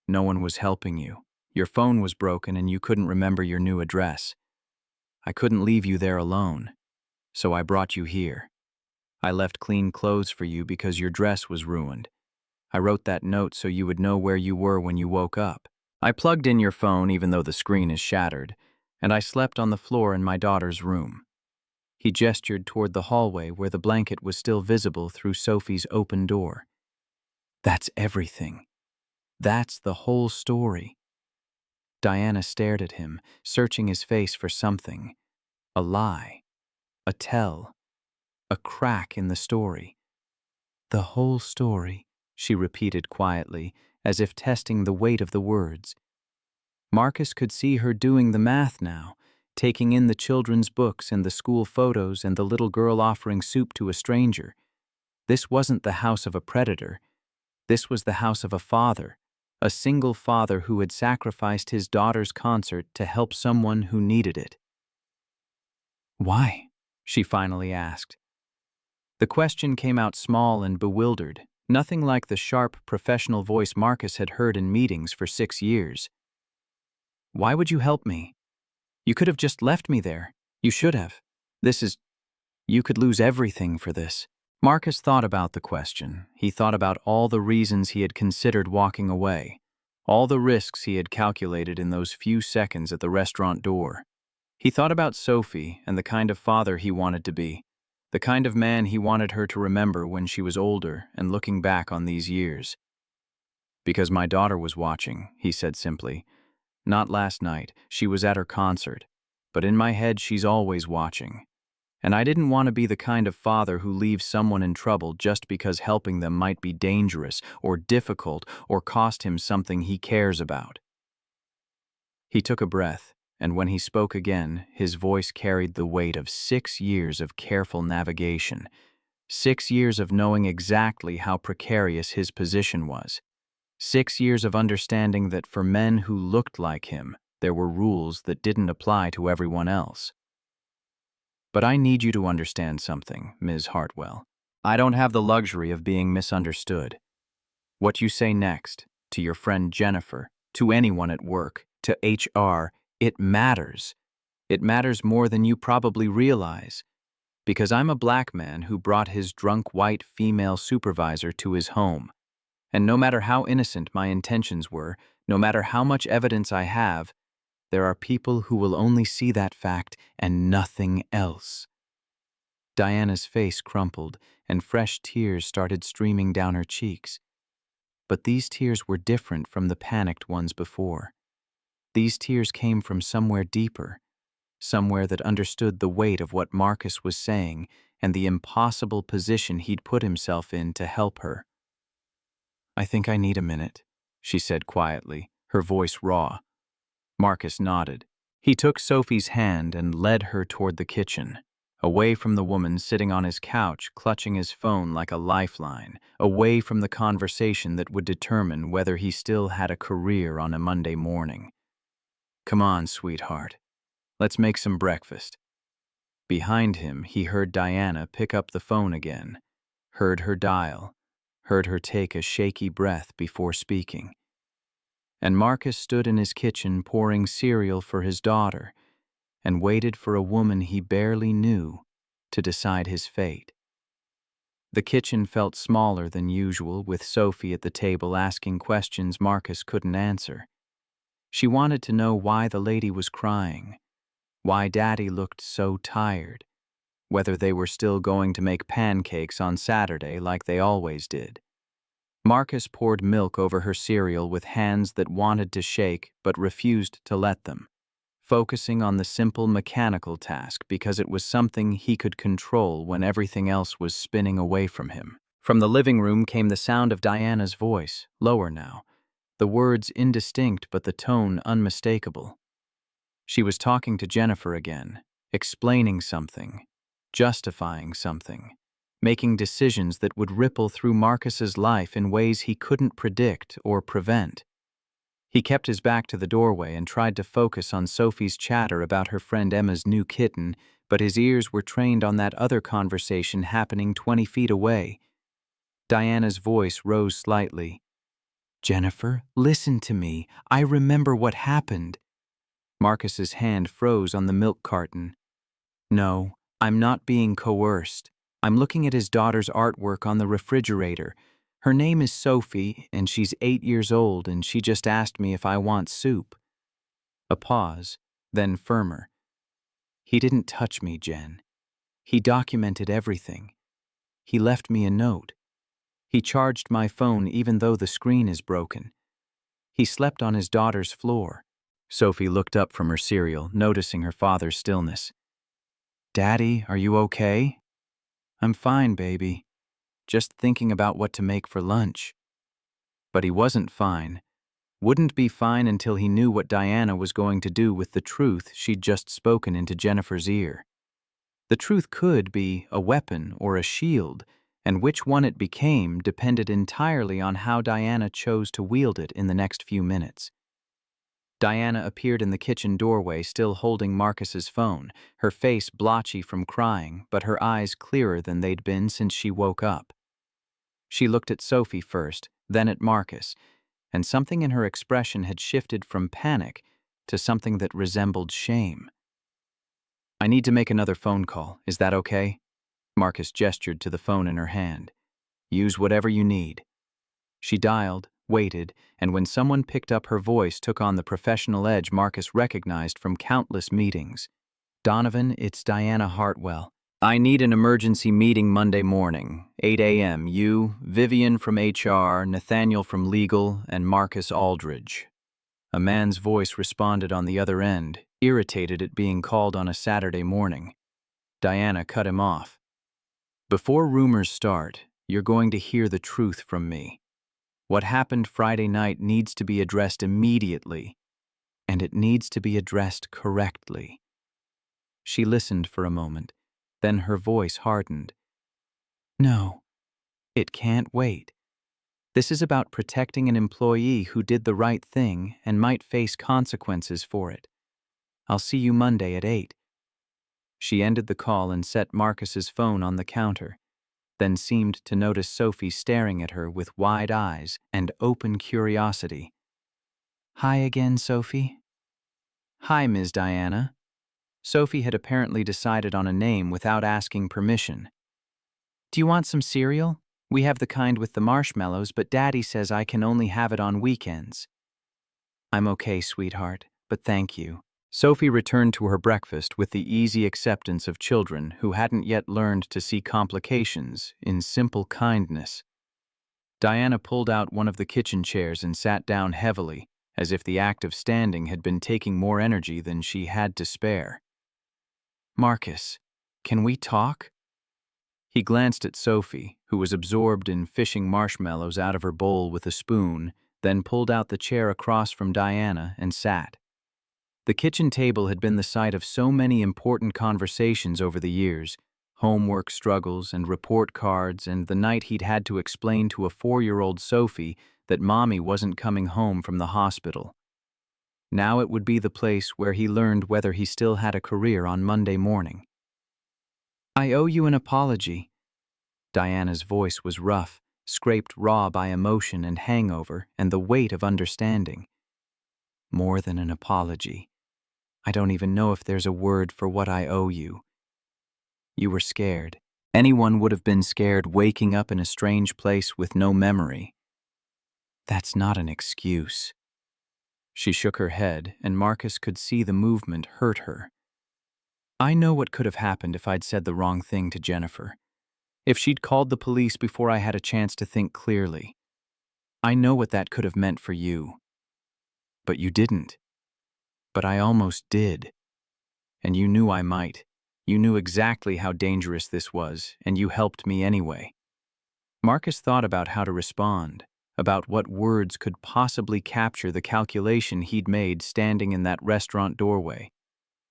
No one was helping you. Your phone was broken and you couldn't remember your new address. I couldn't leave you there alone, so I brought you here. I left clean clothes for you because your dress was ruined. I wrote that note so you would know where you were when you woke up. I plugged in your phone even though the screen is shattered, and I slept on the floor in my daughter's room." He gestured toward the hallway where the blanket was still visible through Sophie's open door. "That's everything. That's the whole story." Diana stared at him, searching his face for something. A lie. A tell. A crack in the story. "The whole story," she repeated quietly, as if testing the weight of the words. Marcus could see her doing the math now, taking in the children's books and the school photos and the little girl offering soup to a stranger. This wasn't the house of a predator. This was the house of a father, a single father who had sacrificed his daughter's concert to help someone who needed it. "Why?" she finally asked. The question came out small and bewildered, nothing like the sharp, professional voice Marcus had heard in meetings for 6 years. "Why would you help me? You could have just left me there. You should have. You could lose everything for this." Marcus thought about the question. He thought about all the reasons he had considered walking away, all the risks he had calculated in those few seconds at the restaurant door. He thought about Sophie and the kind of father he wanted to be, the kind of man he wanted her to remember when she was older and looking back on these years. "Because my daughter was watching," he said simply. "Not last night, she was at her concert, but in my head she's always watching. And I didn't want to be the kind of father who leaves someone in trouble just because helping them might be dangerous or difficult or cost him something he cares about." He took a breath, and when he spoke again, his voice carried the weight of 6 years of careful navigation, 6 years of knowing exactly how precarious his position was, 6 years of understanding that for men who looked like him, there were rules that didn't apply to everyone else. "But I need you to understand something, Ms. Hartwell. I don't have the luxury of being misunderstood. What you say next, to your friend Jennifer, to anyone at work, to HR, it matters. It matters more than you probably realize. Because I'm a black man who brought his drunk white female supervisor to his home. And no matter how innocent my intentions were, no matter how much evidence I have, there are people who will only see that fact and nothing else." Diana's face crumpled, and fresh tears started streaming down her cheeks. But these tears were different from the panicked ones before. These tears came from somewhere deeper, somewhere that understood the weight of what Marcus was saying and the impossible position he'd put himself in to help her. "I think I need a minute," she said quietly, her voice raw. Marcus nodded. He took Sophie's hand and led her toward the kitchen, away from the woman sitting on his couch clutching his phone like a lifeline, away from the conversation that would determine whether he still had a career on a Monday morning. "Come on, sweetheart. Let's make some breakfast." Behind him, he heard Diana pick up the phone again, heard her dial, heard her take a shaky breath before speaking. And Marcus stood in his kitchen pouring cereal for his daughter and waited for a woman he barely knew to decide his fate. The kitchen felt smaller than usual, with Sophie at the table asking questions Marcus couldn't answer. She wanted to know why the lady was crying, why Daddy looked so tired, whether they were still going to make pancakes on Saturday like they always did. Marcus poured milk over her cereal with hands that wanted to shake but refused to let them, focusing on the simple mechanical task because it was something he could control when everything else was spinning away from him. From the living room came the sound of Diana's voice, lower now, the words indistinct but the tone unmistakable. She was talking to Jennifer again, explaining something, justifying something, making decisions that would ripple through Marcus's life in ways he couldn't predict or prevent. He kept his back to the doorway and tried to focus on Sophie's chatter about her friend Emma's new kitten, but his ears were trained on that other conversation happening 20 feet away. Diana's voice rose slightly. "Jennifer, listen to me. I remember what happened." Marcus's hand froze on the milk carton. "No, I'm not being coerced. I'm looking at his daughter's artwork on the refrigerator. Her name is Sophie, and she's 8 years old, and she just asked me if I want soup." A pause, then firmer. "He didn't touch me, Jen. He documented everything. He left me a note. He charged my phone even though the screen is broken. He slept on his daughter's floor." Sophie looked up from her cereal, noticing her father's stillness. "Daddy, are you okay?" "I'm fine, baby. Just thinking about what to make for lunch." But he wasn't fine. Wouldn't be fine until he knew what Diana was going to do with the truth she'd just spoken into Jennifer's ear. The truth could be a weapon or a shield, and which one it became depended entirely on how Diana chose to wield it in the next few minutes. Diana appeared in the kitchen doorway, still holding Marcus's phone, her face blotchy from crying, but her eyes clearer than they'd been since she woke up. She looked at Sophie first, then at Marcus, and something in her expression had shifted from panic to something that resembled shame. "I need to make another phone call. Is that okay?" Marcus gestured to the phone in her hand. "Use whatever you need." She dialed, waited, and when someone picked up, her voice took on the professional edge Marcus recognized from countless meetings. "Donovan, it's Diana Hartwell. I need an emergency meeting Monday morning, 8 a.m. You, Vivian from HR, Nathaniel from Legal, and Marcus Aldridge." A man's voice responded on the other end, irritated at being called on a Saturday morning. Diana cut him off. "Before rumors start, you're going to hear the truth from me. What happened Friday night needs to be addressed immediately, and it needs to be addressed correctly." She listened for a moment, then her voice hardened. "No, it can't wait. This is about protecting an employee who did the right thing and might face consequences for it. I'll see you Monday at 8. She ended the call and set Marcus's phone on the counter, then seemed to notice Sophie staring at her with wide eyes and open curiosity. "Hi again, Sophie." "Hi, Ms. Diana." Sophie had apparently decided on a name without asking permission. "Do you want some cereal? We have the kind with the marshmallows, but Daddy says I can only have it on weekends." "I'm okay, sweetheart, but thank you." Sophie returned to her breakfast with the easy acceptance of children who hadn't yet learned to see complications in simple kindness. Diana pulled out one of the kitchen chairs and sat down heavily, as if the act of standing had been taking more energy than she had to spare. Marcus, can we talk? He glanced at Sophie, who was absorbed in fishing marshmallows out of her bowl with a spoon, then pulled out the chair across from Diana and sat. The kitchen table had been the site of so many important conversations over the years, homework struggles and report cards, and the night he'd had to explain to a 4-year-old Sophie that Mommy wasn't coming home from the hospital. Now it would be the place where he learned whether he still had a career on Monday morning. I owe you an apology. Diana's voice was rough, scraped raw by emotion and hangover and the weight of understanding. More than an apology. I don't even know if there's a word for what I owe you. You were scared. Anyone would have been scared waking up in a strange place with no memory. That's not an excuse. She shook her head, and Marcus could see the movement hurt her. I know what could have happened if I'd said the wrong thing to Jennifer. If she'd called the police before I had a chance to think clearly. I know what that could have meant for you. But you didn't. But I almost did. And you knew I might. You knew exactly how dangerous this was, and you helped me anyway. Marcus thought about how to respond, about what words could possibly capture the calculation he'd made standing in that restaurant doorway.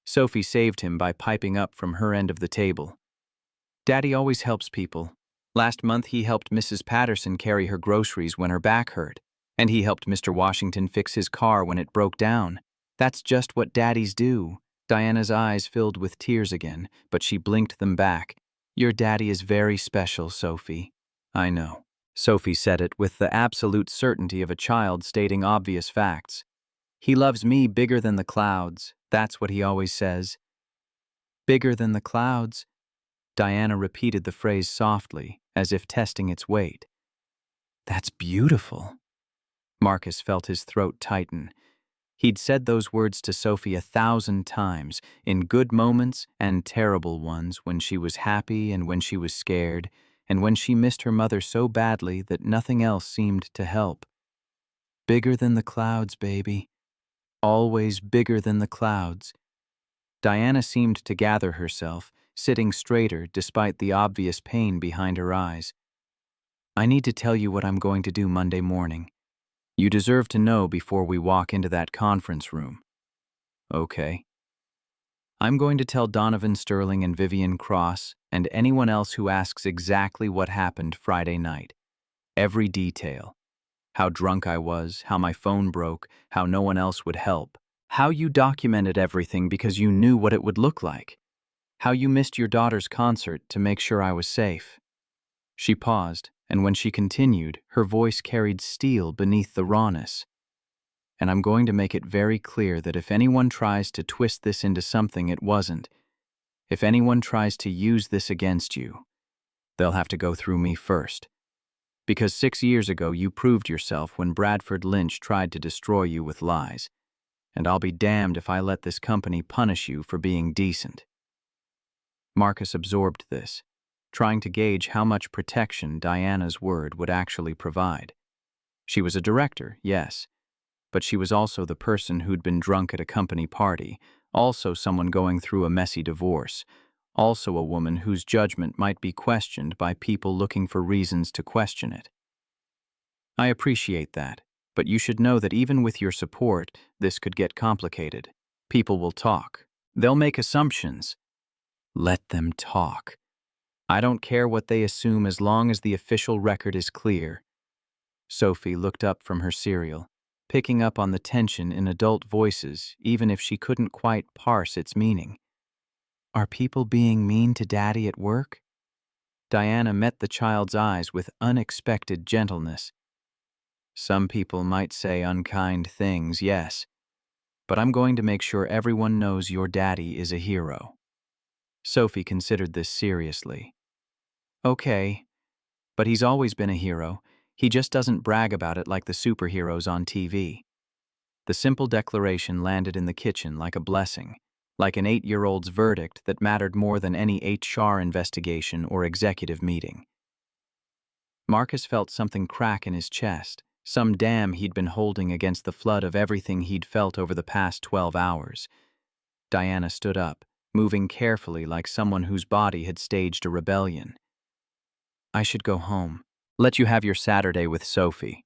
Sophie saved him by piping up from her end of the table. Daddy always helps people. Last month he helped Mrs. Patterson carry her groceries when her back hurt, and he helped Mr. Washington fix his car when it broke down. That's just what daddies do. Diana's eyes filled with tears again, but she blinked them back. Your daddy is very special, Sophie. I know. Sophie said it with the absolute certainty of a child stating obvious facts. He loves me bigger than the clouds. That's what he always says. Bigger than the clouds? Diana repeated the phrase softly, as if testing its weight. That's beautiful. Marcus felt his throat tighten. He'd said those words to Sophie 1,000 times, in good moments and terrible ones, when she was happy and when she was scared, and when she missed her mother so badly that nothing else seemed to help. Bigger than the clouds, baby. Always bigger than the clouds. Diana seemed to gather herself, sitting straighter despite the obvious pain behind her eyes. I need to tell you what I'm going to do Monday morning. You deserve to know before we walk into that conference room. Okay. I'm going to tell Donovan Sterling and Vivian Cross and anyone else who asks exactly what happened Friday night. Every detail. How drunk I was, how my phone broke, how no one else would help. How you documented everything because you knew what it would look like. How you missed your daughter's concert to make sure I was safe. She paused, and when she continued, her voice carried steel beneath the rawness. And I'm going to make it very clear that if anyone tries to twist this into something it wasn't, if anyone tries to use this against you, they'll have to go through me first. Because 6 years ago you proved yourself when Bradford Lynch tried to destroy you with lies, and I'll be damned if I let this company punish you for being decent. Marcus absorbed this, trying to gauge how much protection Diana's word would actually provide. She was a director, yes, but she was also the person who'd been drunk at a company party, also someone going through a messy divorce, also a woman whose judgment might be questioned by people looking for reasons to question it. I appreciate that, but you should know that even with your support, this could get complicated. People will talk. They'll make assumptions. Let them talk. I don't care what they assume as long as the official record is clear. Sophie looked up from her cereal, picking up on the tension in adult voices, even if she couldn't quite parse its meaning. Are people being mean to Daddy at work? Diana met the child's eyes with unexpected gentleness. Some people might say unkind things, yes, but I'm going to make sure everyone knows your daddy is a hero. Sophie considered this seriously. Okay, but he's always been a hero. He just doesn't brag about it like the superheroes on TV. The simple declaration landed in the kitchen like a blessing, like an 8-year-old's verdict that mattered more than any HR investigation or executive meeting. Marcus felt something crack in his chest, some dam he'd been holding against the flood of everything he'd felt over the past 12 hours. Diana stood up, moving carefully like someone whose body had staged a rebellion. I should go home. Let you have your Saturday with Sophie.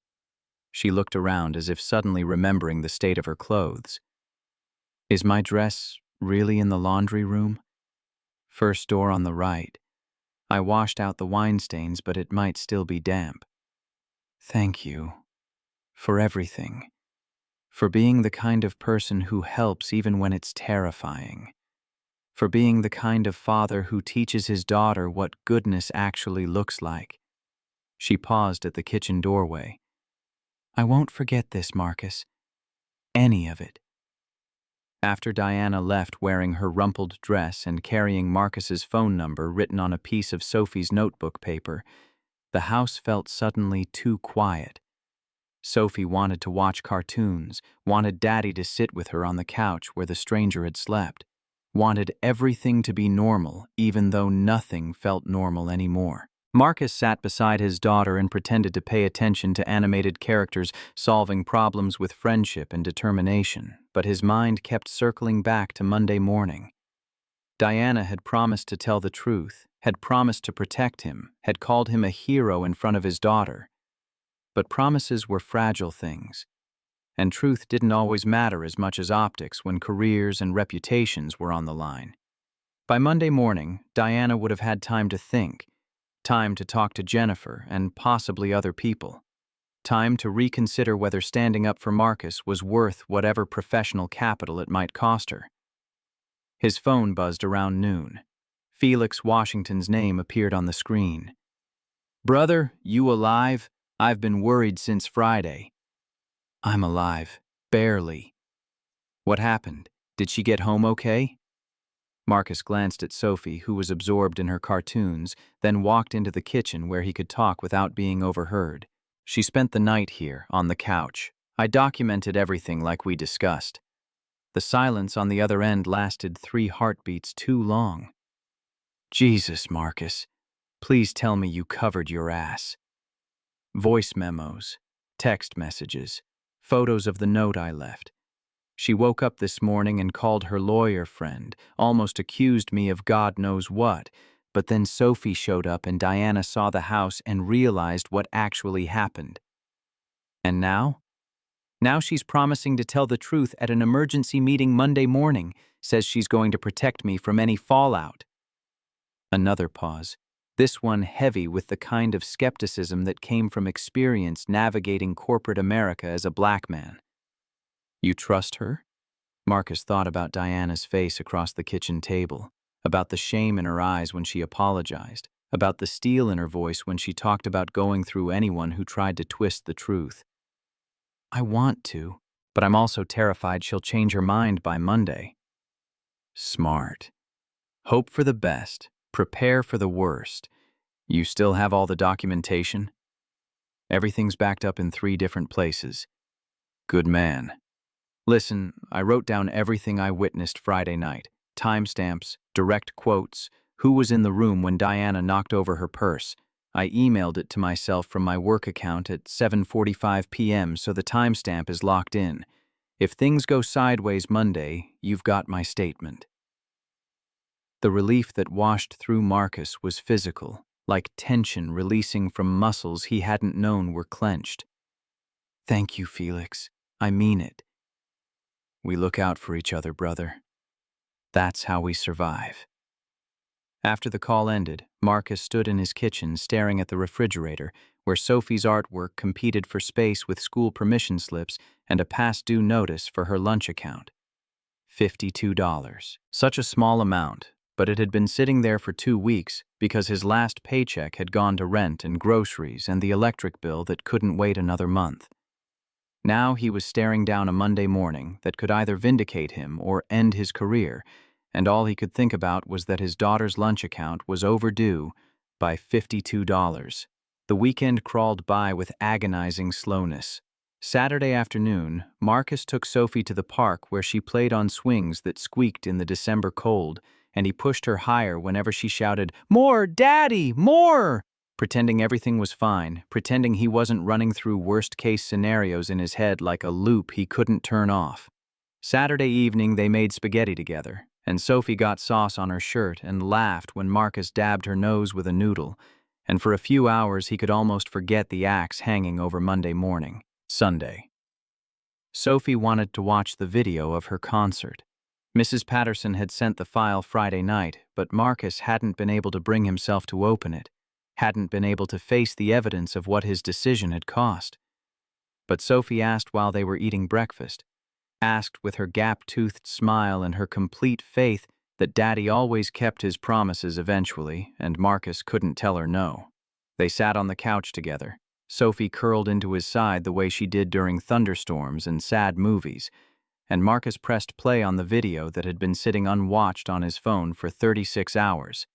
She looked around as if suddenly remembering the state of her clothes. Is my dress really in the laundry room? First door on the right. I washed out the wine stains, but it might still be damp. Thank you. For everything. For being the kind of person who helps even when it's terrifying. For being the kind of father who teaches his daughter what goodness actually looks like. She paused at the kitchen doorway. I won't forget this, Marcus. Any of it. After Diana left wearing her rumpled dress and carrying Marcus's phone number written on a piece of Sophie's notebook paper, the house felt suddenly too quiet. Sophie wanted to watch cartoons, wanted Daddy to sit with her on the couch where the stranger had slept, wanted everything to be normal, even though nothing felt normal anymore. Marcus sat beside his daughter and pretended to pay attention to animated characters solving problems with friendship and determination, but his mind kept circling back to Monday morning. Diana had promised to tell the truth, had promised to protect him, had called him a hero in front of his daughter. But promises were fragile things, and truth didn't always matter as much as optics when careers and reputations were on the line. By Monday morning, Diana would have had time to think, time to talk to Jennifer and possibly other people, time to reconsider whether standing up for Marcus was worth whatever professional capital it might cost her. His phone buzzed around noon. Felix Washington's name appeared on the screen. Brother, you alive? I've been worried since Friday. I'm alive. Barely. What happened? Did she get home okay? Marcus glanced at Sophie, who was absorbed in her cartoons, then walked into the kitchen where he could talk without being overheard. She spent the night here, on the couch. I documented everything like we discussed. The silence on the other end lasted 3 heartbeats too long. Jesus, Marcus. Please tell me you covered your ass. Voice memos, text messages, photos of the note I left. She woke up this morning and called her lawyer friend, almost accused me of God knows what, but then Sophie showed up and Diana saw the house and realized what actually happened. And now? Now she's promising to tell the truth at an emergency meeting Monday morning, says she's going to protect me from any fallout. Another pause, this one heavy with the kind of skepticism that came from experience navigating corporate America as a black man. You trust her? Marcus thought about Diana's face across the kitchen table, about the shame in her eyes when she apologized, about the steel in her voice when she talked about going through anyone who tried to twist the truth. I want to, but I'm also terrified she'll change her mind by Monday. Smart. Hope for the best. Prepare for the worst. You still have all the documentation? Everything's backed up in 3 different places. Good man. Listen, I wrote down everything I witnessed Friday night. Timestamps, direct quotes, who was in the room when Diana knocked over her purse. I emailed it to myself from my work account at 7:45 p.m. so the timestamp is locked in. If things go sideways Monday, you've got my statement. The relief that washed through Marcus was physical, like tension releasing from muscles he hadn't known were clenched. Thank you, Felix. I mean it. We look out for each other, brother. That's how we survive. After the call ended, Marcus stood in his kitchen staring at the refrigerator where Sophie's artwork competed for space with school permission slips and a past due notice for her lunch account. $52. Such a small amount, but it had been sitting there for 2 weeks because his last paycheck had gone to rent and groceries and the electric bill that couldn't wait another month. Now he was staring down a Monday morning that could either vindicate him or end his career, and all he could think about was that his daughter's lunch account was overdue by $52. The weekend crawled by with agonizing slowness. Saturday afternoon, Marcus took Sophie to the park where she played on swings that squeaked in the December cold, and he pushed her higher whenever she shouted, "More, Daddy, more!" pretending everything was fine, pretending he wasn't running through worst-case scenarios in his head like a loop he couldn't turn off. Saturday evening, they made spaghetti together, and Sophie got sauce on her shirt and laughed when Marcus dabbed her nose with a noodle, and for a few hours he could almost forget the axe hanging over Monday morning. Sunday. Sophie wanted to watch the video of her concert. Mrs. Patterson had sent the file Friday night, but Marcus hadn't been able to bring himself to open it, hadn't been able to face the evidence of what his decision had cost. But Sophie asked while they were eating breakfast, asked with her gap-toothed smile and her complete faith that Daddy always kept his promises eventually, and Marcus couldn't tell her no. They sat on the couch together, Sophie curled into his side the way she did during thunderstorms and sad movies, and Marcus pressed play on the video that had been sitting unwatched on his phone for 36 hours.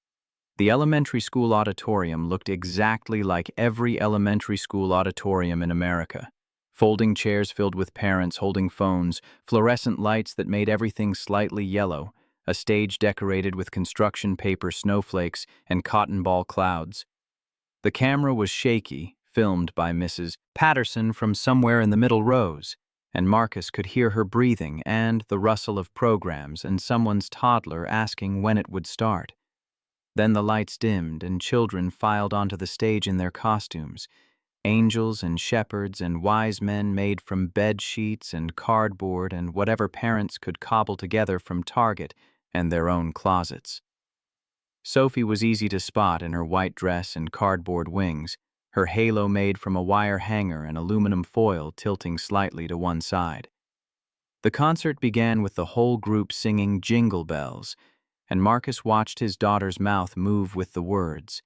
The elementary school auditorium looked exactly like every elementary school auditorium in America. Folding chairs filled with parents holding phones, fluorescent lights that made everything slightly yellow, a stage decorated with construction paper snowflakes and cotton ball clouds. The camera was shaky, filmed by Mrs. Patterson from somewhere in the middle rows, and Marcus could hear her breathing and the rustle of programs and someone's toddler asking when it would start. Then the lights dimmed and children filed onto the stage in their costumes, angels and shepherds and wise men made from bed sheets and cardboard and whatever parents could cobble together from Target and their own closets. Sophie was easy to spot in her white dress and cardboard wings, her halo made from a wire hanger and aluminum foil tilting slightly to one side. The concert began with the whole group singing Jingle Bells, and Marcus watched his daughter's mouth move with the words,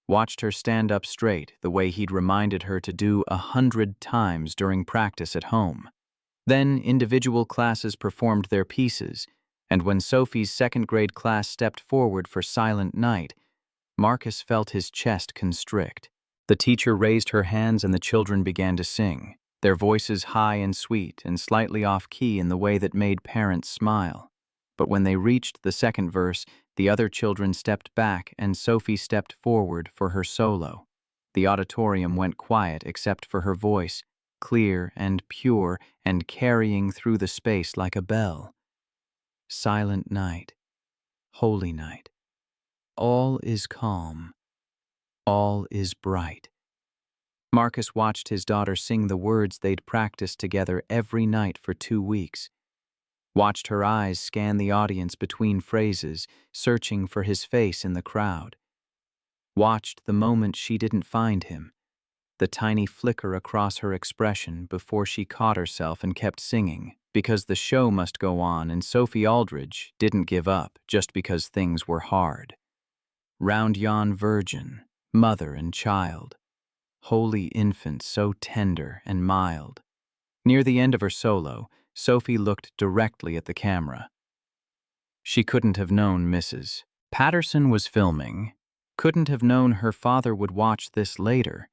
watched her stand up straight the way he'd reminded her to do 100 times during practice at home. Then individual classes performed their pieces, and when Sophie's second-grade class stepped forward for Silent Night, Marcus felt his chest constrict. The teacher raised her hands and the children began to sing, their voices high and sweet and slightly off-key in the way that made parents smile. But when they reached the second verse, the other children stepped back and Sophie stepped forward for her solo. The auditorium went quiet except for her voice, clear and pure and carrying through the space like a bell. Silent night, holy night. All is calm. All is bright. Marcus watched his daughter sing the words they'd practiced together every night for 2 weeks. Watched her eyes scan the audience between phrases, searching for his face in the crowd. Watched the moment she didn't find him, the tiny flicker across her expression before she caught herself and kept singing, because the show must go on and Sophie Aldridge didn't give up just because things were hard. Round yon virgin, mother and child, holy infant so tender and mild. Near the end of her solo, Sophie looked directly at the camera. She couldn't have known Mrs. Patterson was filming, couldn't have known her father would watch this later,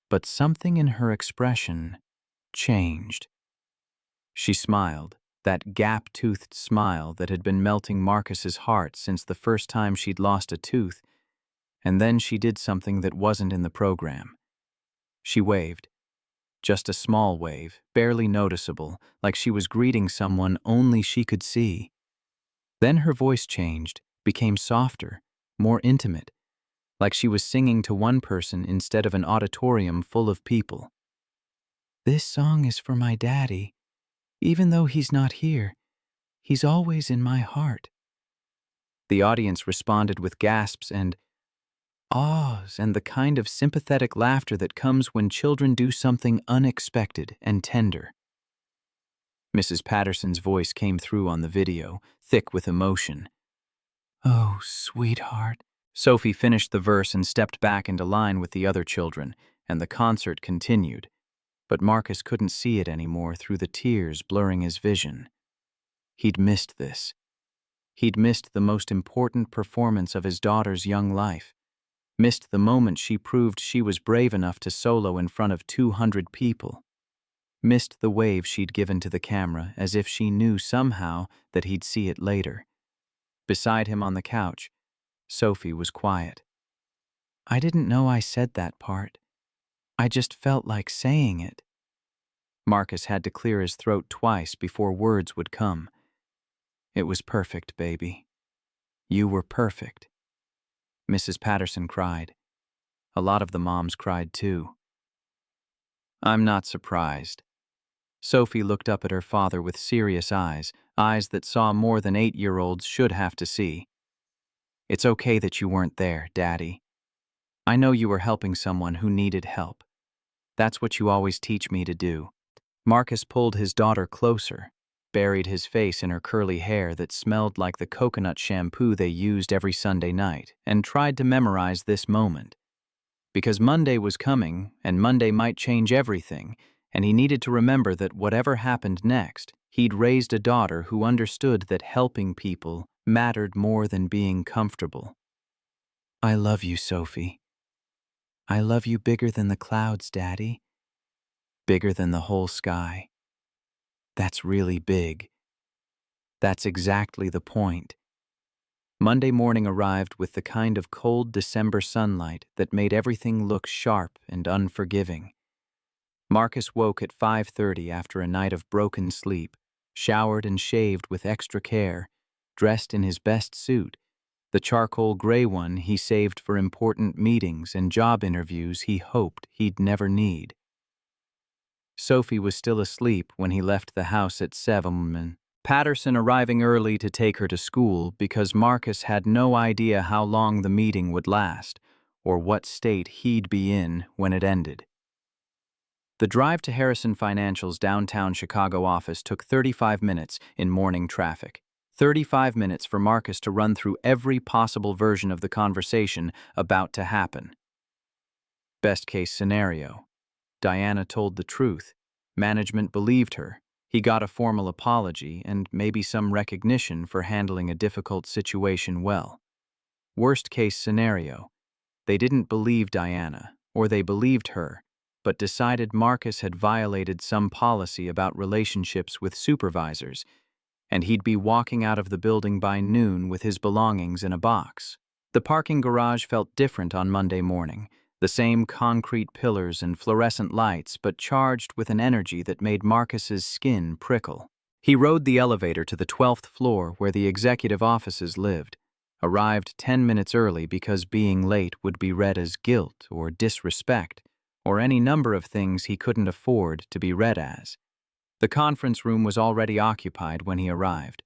but something in her expression changed. She smiled, that gap-toothed smile that had been melting Marcus's heart since the first time she'd lost a tooth, and then she did something that wasn't in the program. She waved. Just a small wave, barely noticeable, like she was greeting someone only she could see. Then her voice changed, became softer, more intimate, like she was singing to one person instead of an auditorium full of people. This song is for my daddy. Even though he's not here, he's always in my heart. The audience responded with gasps and ahs and the kind of sympathetic laughter that comes when children do something unexpected and tender. Mrs. Patterson's voice came through on the video, thick with emotion. Oh, sweetheart. Sophie finished the verse and stepped back into line with the other children, and the concert continued. But Marcus couldn't see it anymore through the tears blurring his vision. He'd missed this. He'd missed the most important performance of his daughter's young life. Missed the moment she proved she was brave enough to solo in front of 200 people. Missed the wave she'd given to the camera as if she knew somehow that he'd see it later. Beside him on the couch, Sophie was quiet. I didn't know I said that part. I just felt like saying it. Marcus had to clear his throat twice before words would come. It was perfect, baby. You were perfect. Mrs. Patterson cried. A lot of the moms cried too. I'm not surprised. Sophie looked up at her father with serious eyes, eyes that saw more than 8-year-olds should have to see. It's okay that you weren't there, Daddy. I know you were helping someone who needed help. That's what you always teach me to do. Marcus pulled his daughter closer, buried his face in her curly hair that smelled like the coconut shampoo they used every Sunday night, and tried to memorize this moment. Because Monday was coming, and Monday might change everything, and he needed to remember that whatever happened next, he'd raised a daughter who understood that helping people mattered more than being comfortable. I love you, Sophie. I love you bigger than the clouds, Daddy. Bigger than the whole sky. That's really big. That's exactly the point. Monday morning arrived with the kind of cold December sunlight that made everything look sharp and unforgiving. Marcus woke at 5:30 after a night of broken sleep, showered and shaved with extra care, dressed in his best suit, the charcoal gray one he saved for important meetings and job interviews he hoped he'd never need. Sophie was still asleep when he left the house at 7, Patterson arriving early to take her to school because Marcus had no idea how long the meeting would last or what state he'd be in when it ended. The drive to Harrison Financial's downtown Chicago office took 35 minutes in morning traffic. 35 minutes for Marcus to run through every possible version of the conversation about to happen. Best case scenario. Diana told the truth. Management believed her. He got a formal apology and maybe some recognition for handling a difficult situation well. Worst case scenario. They didn't believe Diana, or they believed her, but decided Marcus had violated some policy about relationships with supervisors, and he'd be walking out of the building by noon with his belongings in a box. The parking garage felt different on Monday morning. The same concrete pillars and fluorescent lights, but charged with an energy that made Marcus's skin prickle. He rode the elevator to the 12th floor where the executive offices lived, arrived 10 minutes early because being late would be read as guilt or disrespect, or any number of things he couldn't afford to be read as. The conference room was already occupied when he arrived.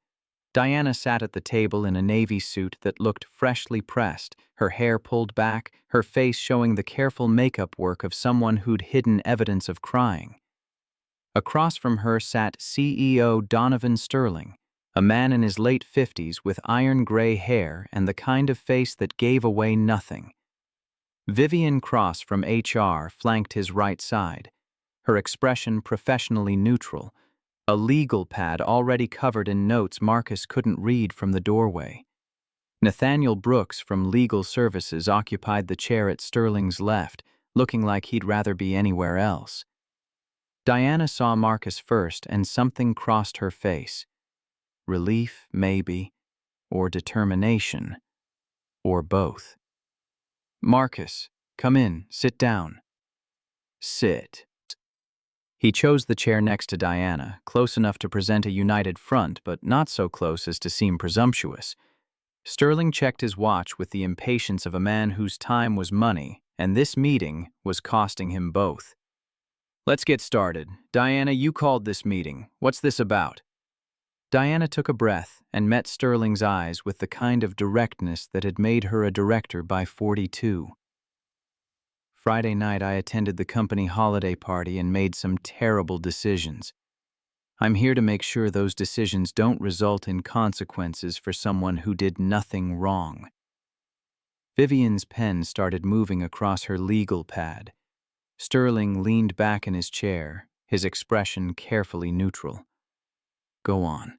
Diana sat at the table in a navy suit that looked freshly pressed, her hair pulled back, her face showing the careful makeup work of someone who'd hidden evidence of crying. Across from her sat CEO Donovan Sterling, a man in his late 50s with iron gray hair and the kind of face that gave away nothing. Vivian Cross from HR flanked his right side, her expression professionally neutral, a legal pad already covered in notes Marcus couldn't read from the doorway. Nathaniel Brooks from Legal Services occupied the chair at Sterling's left, looking like he'd rather be anywhere else. Diana saw Marcus first and something crossed her face. Relief, maybe, or determination, or both. Marcus, come in, sit down. Sit. He chose the chair next to Diana, close enough to present a united front, but not so close as to seem presumptuous. Sterling checked his watch with the impatience of a man whose time was money, and this meeting was costing him both. Let's get started. Diana, you called this meeting. What's this about? Diana took a breath and met Sterling's eyes with the kind of directness that had made her a director by 42. Friday night, I attended the company holiday party and made some terrible decisions. I'm here to make sure those decisions don't result in consequences for someone who did nothing wrong. Vivian's pen started moving across her legal pad. Sterling leaned back in his chair, his expression carefully neutral. Go on.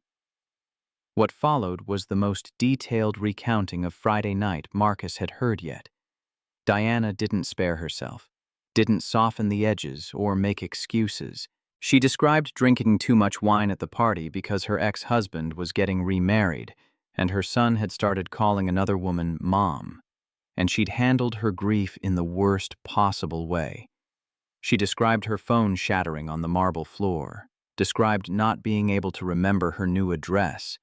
What followed was the most detailed recounting of Friday night Marcus had heard yet. Diana didn't spare herself, didn't soften the edges or make excuses. She described drinking too much wine at the party because her ex-husband was getting remarried, and her son had started calling another woman Mom. and she'd handled her grief in the worst possible way. She described her phone shattering on the marble floor, described not being able to remember her new address,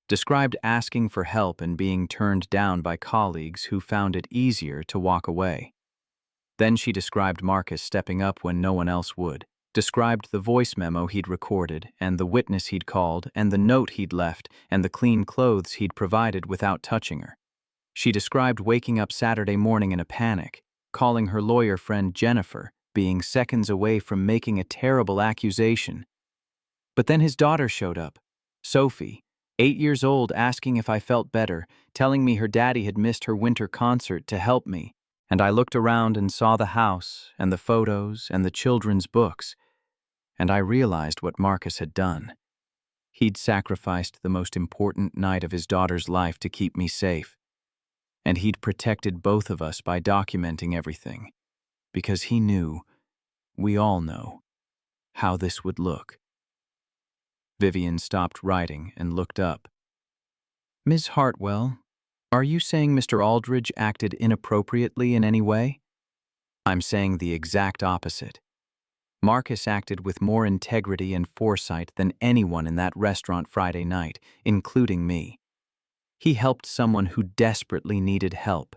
described asking for help and being turned down by colleagues who found it easier to walk away. Then she described Marcus stepping up when no one else would, described the voice memo he'd recorded, and the witness he'd called, and the note he'd left, and the clean clothes he'd provided without touching her. She described waking up Saturday morning in a panic, calling her lawyer friend Jennifer, being seconds away from making a terrible accusation. But then his daughter showed up, Sophie, 8 years old, asking if I felt better, telling me her daddy had missed her winter concert to help me. And I looked around and saw the house and the photos and the children's books, and I realized what Marcus had done. He'd sacrificed the most important night of his daughter's life to keep me safe, and he'd protected both of us by documenting everything, because he knew, we all know, how this would look. Vivian stopped writing and looked up. Ms. Hartwell, are you saying Mr. Aldridge acted inappropriately in any way? I'm saying the exact opposite. Marcus acted with more integrity and foresight than anyone in that restaurant Friday night, including me. He helped someone who desperately needed help,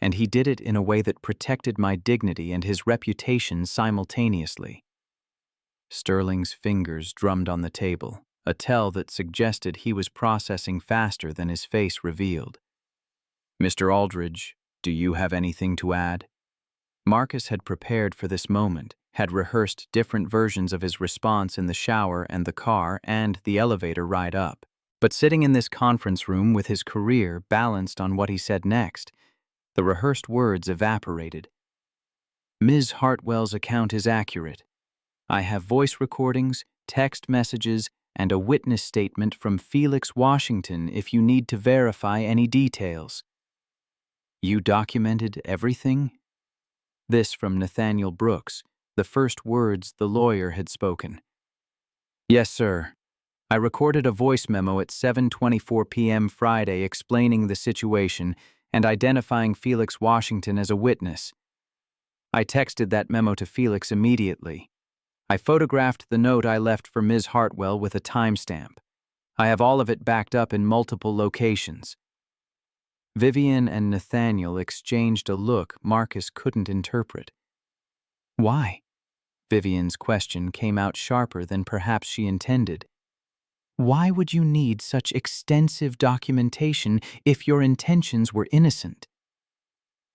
and he did it in a way that protected my dignity and his reputation simultaneously. Sterling's fingers drummed on the table, a tell that suggested he was processing faster than his face revealed. Mr. Aldridge, do you have anything to add? Marcus had prepared for this moment, had rehearsed different versions of his response in the shower and the car and the elevator ride up. But sitting in this conference room with his career balanced on what he said next, the rehearsed words evaporated. Ms. Hartwell's account is accurate. I have voice recordings, text messages, and a witness statement from Felix Washington if you need to verify any details. You documented everything? This from Nathaniel Brooks, the first words the lawyer had spoken. Yes, sir. I recorded a voice memo at 7:24 p.m. Friday explaining the situation and identifying Felix Washington as a witness. I texted that memo to Felix immediately. I photographed the note I left for Ms. Hartwell with a timestamp. I have all of it backed up in multiple locations. Vivian and Nathaniel exchanged a look Marcus couldn't interpret. Why? Vivian's question came out sharper than perhaps she intended. Why would you need such extensive documentation if your intentions were innocent?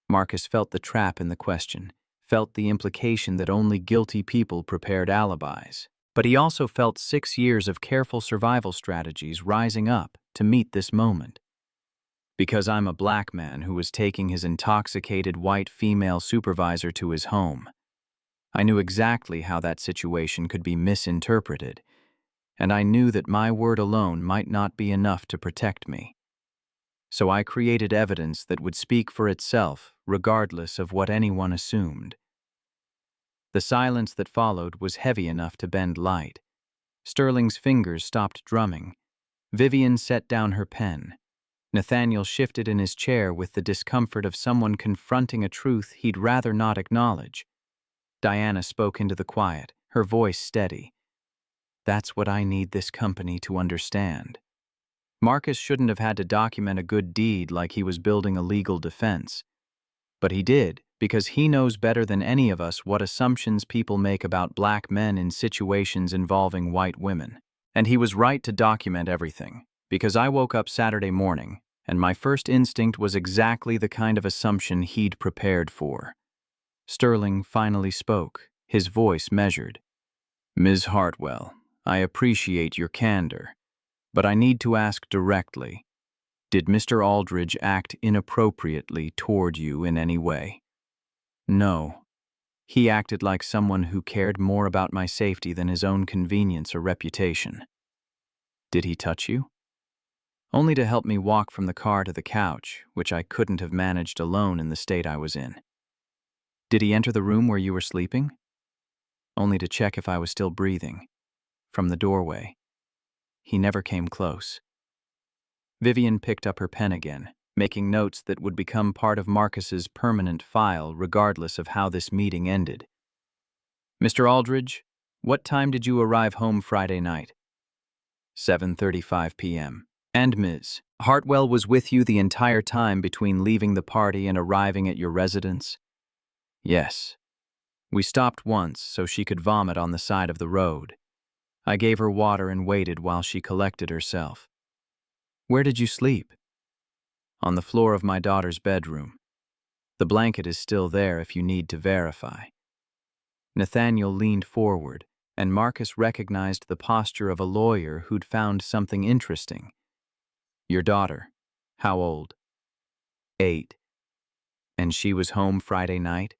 Marcus felt the trap in the question, felt the implication that only guilty people prepared alibis. But he also felt 6 years of careful survival strategies rising up to meet this moment. Because I'm a black man who was taking his intoxicated white female supervisor to his home. I knew exactly how that situation could be misinterpreted, and I knew that my word alone might not be enough to protect me. So I created evidence that would speak for itself, regardless of what anyone assumed. The silence that followed was heavy enough to bend light. Sterling's fingers stopped drumming. Vivian set down her pen. Nathaniel shifted in his chair with the discomfort of someone confronting a truth he'd rather not acknowledge. Diana spoke into the quiet, her voice steady. That's what I need this company to understand. Marcus shouldn't have had to document a good deed like he was building a legal defense. But he did, because he knows better than any of us what assumptions people make about black men in situations involving white women. And he was right to document everything, because I woke up Saturday morning, and my first instinct was exactly the kind of assumption he'd prepared for. Sterling finally spoke, his voice measured. Ms. Hartwell, I appreciate your candor, but I need to ask directly, did Mr. Aldridge act inappropriately toward you in any way? No. He acted like someone who cared more about my safety than his own convenience or reputation. Did he touch you? Only to help me walk from the car to the couch, which I couldn't have managed alone in the state I was in. Did he enter the room where you were sleeping? Only to check if I was still breathing. From the doorway. He never came close. Vivian picked up her pen again, making notes that would become part of Marcus's permanent file regardless of how this meeting ended. "Mr. Aldridge, what time did you arrive home Friday night?" 7:35 p.m. "And Ms. Hartwell was with you the entire time between leaving the party and arriving at your residence?" "Yes. We stopped once so she could vomit on the side of the road. I gave her water and waited while she collected herself." "Where did you sleep?" "On the floor of my daughter's bedroom. The blanket is still there if you need to verify." Nathaniel leaned forward, and Marcus recognized the posture of a lawyer who'd found something interesting. "Your daughter, how old?" 8. "And she was home Friday night?"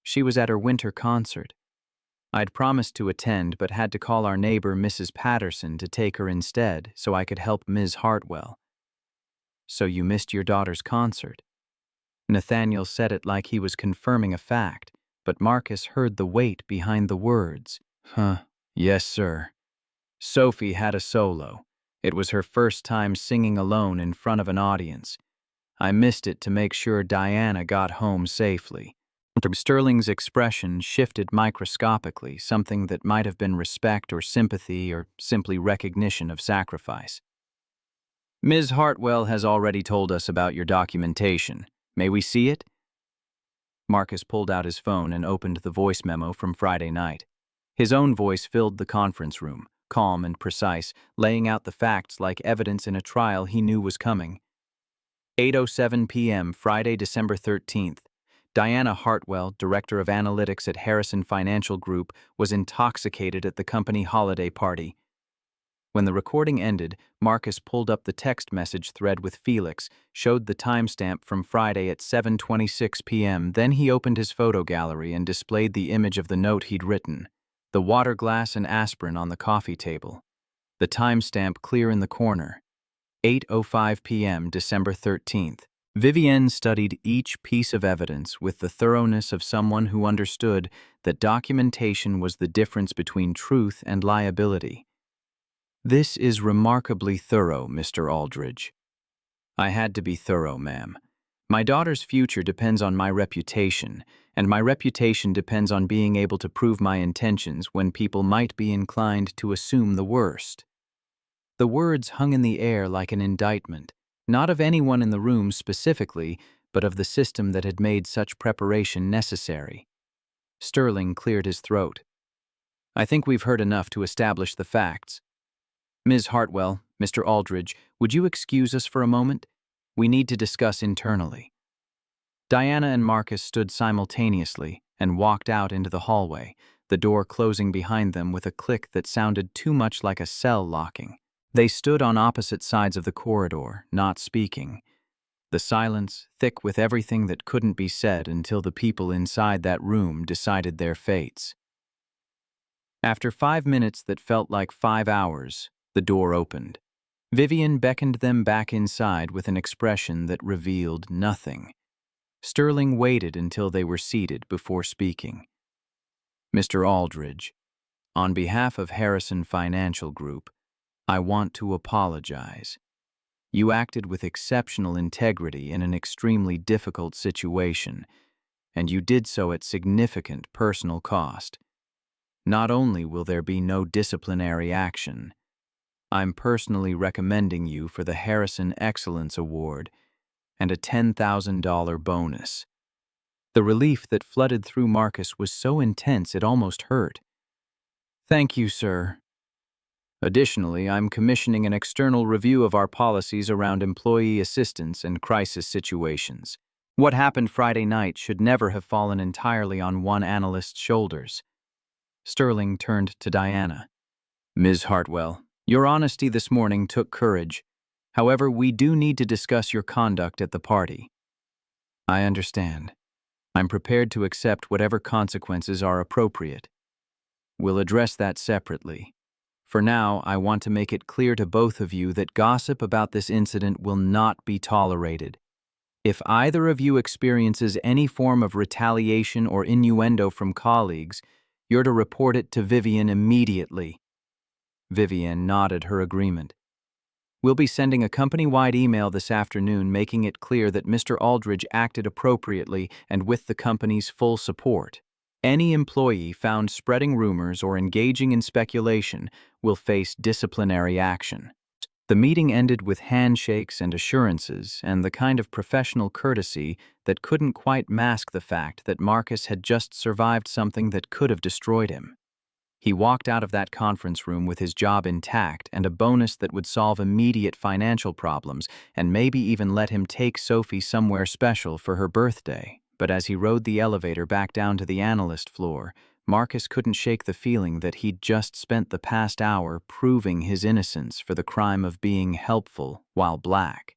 "She was at her winter concert. I'd promised to attend but had to call our neighbor Mrs. Patterson to take her instead so I could help Ms. Hartwell." "So you missed your daughter's concert?" Nathaniel said it like he was confirming a fact, but Marcus heard the weight behind the words. Yes, sir. Sophie had a solo. It was her first time singing alone in front of an audience. I missed it to make sure Diana got home safely." Sterling's expression shifted microscopically, something that might have been respect or sympathy or simply recognition of sacrifice. "Ms. Hartwell has already told us about your documentation. May we see it?" Marcus pulled out his phone and opened the voice memo from Friday night. His own voice filled the conference room, calm and precise, laying out the facts like evidence in a trial he knew was coming. 8:07 p.m., Friday, December 13th. Diana Hartwell, Director of Analytics at Harrison Financial Group, was intoxicated at the company holiday party. When the recording ended, Marcus pulled up the text message thread with Felix, showed the timestamp from Friday at 7:26 p.m. Then he opened his photo gallery and displayed the image of the note he'd written, the water glass and aspirin on the coffee table, the timestamp clear in the corner. 8:05 p.m., December 13th. Vivienne studied each piece of evidence with the thoroughness of someone who understood that documentation was the difference between truth and liability. "This is remarkably thorough, Mr. Aldridge." "I had to be thorough, ma'am. My daughter's future depends on my reputation, and my reputation depends on being able to prove my intentions when people might be inclined to assume the worst." The words hung in the air like an indictment, not of anyone in the room specifically, but of the system that had made such preparation necessary. Sterling cleared his throat. "I think we've heard enough to establish the facts. Ms. Hartwell, Mr. Aldridge, would you excuse us for a moment? We need to discuss internally." Diana and Marcus stood simultaneously and walked out into the hallway, the door closing behind them with a click that sounded too much like a cell locking. They stood on opposite sides of the corridor, not speaking. The silence, thick with everything that couldn't be said until the people inside that room decided their fates. After 5 minutes that felt like 5 hours, the door opened. Vivienne beckoned them back inside with an expression that revealed nothing. Sterling waited until they were seated before speaking. "Mr. Aldridge, on behalf of Harrison Financial Group, I want to apologize. You acted with exceptional integrity in an extremely difficult situation, and you did so at significant personal cost. Not only will there be no disciplinary action, I'm personally recommending you for the Harrison Excellence Award and a $10,000 bonus." The relief that flooded through Marcus was so intense it almost hurt. "Thank you, sir. Additionally, I'm commissioning an external review of our policies around employee assistance and crisis situations. What happened Friday night should never have fallen entirely on one analyst's shoulders." Sterling turned to Diana. "Ms. Hartwell, your honesty this morning took courage. However, we do need to discuss your conduct at the party." "I understand. I'm prepared to accept whatever consequences are appropriate. We'll address that separately. For now, I want to make it clear to both of you that gossip about this incident will not be tolerated. If either of you experiences any form of retaliation or innuendo from colleagues, you're to report it to Vivienne immediately." Vivienne nodded her agreement. We'll be sending a company-wide email this afternoon making it clear that Mr. Aldridge acted appropriately and with the company's full support. Any employee found spreading rumors or engaging in speculation will face disciplinary action. The meeting ended with handshakes and assurances and the kind of professional courtesy that couldn't quite mask the fact that Marcus had just survived something that could have destroyed him. He walked out of that conference room with his job intact and a bonus that would solve immediate financial problems and maybe even let him take Sophie somewhere special for her birthday. But as he rode the elevator back down to the analyst floor, Marcus couldn't shake the feeling that he'd just spent the past hour proving his innocence for the crime of being helpful while black.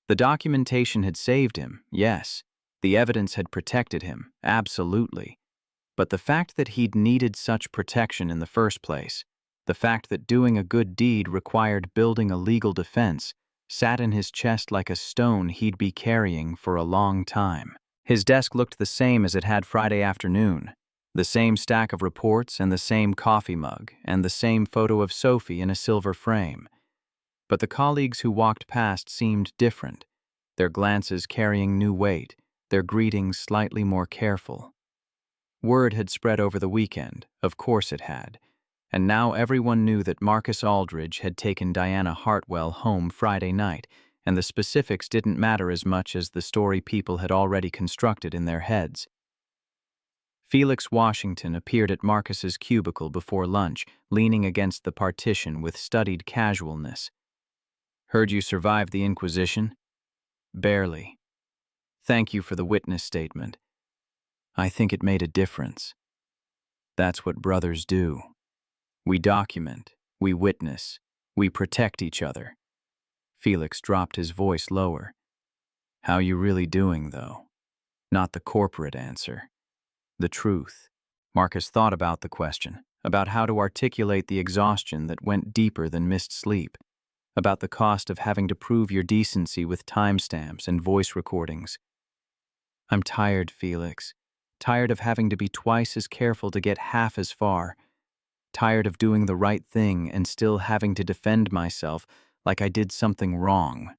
The documentation had saved him, yes. The evidence had protected him, absolutely. But the fact that he'd needed such protection in the first place, the fact that doing a good deed required building a legal defense, sat in his chest like a stone he'd be carrying for a long time. His desk looked the same as it had Friday afternoon. The same stack of reports and the same coffee mug and the same photo of Sophie in a silver frame. But the colleagues who walked past seemed different, their glances carrying new weight, their greetings slightly more careful. Word had spread over the weekend, of course it had, and now everyone knew that Marcus Aldridge had taken Diana Hartwell home Friday night, and the specifics didn't matter as much as the story people had already constructed in their heads. Felix Washington appeared at Marcus's cubicle before lunch, leaning against the partition with studied casualness. "Heard you survived the Inquisition?" "Barely. Thank you for the witness statement. I think it made a difference. That's what brothers do. We document, we witness, we protect each other." Felix dropped his voice lower. "How you really doing, though? Not the corporate answer. The truth." Marcus thought about the question, about how to articulate the exhaustion that went deeper than missed sleep, about the cost of having to prove your decency with timestamps and voice recordings. "I'm tired, Felix. Tired of having to be twice as careful to get half as far. Tired of doing the right thing and still having to defend myself like I did something wrong."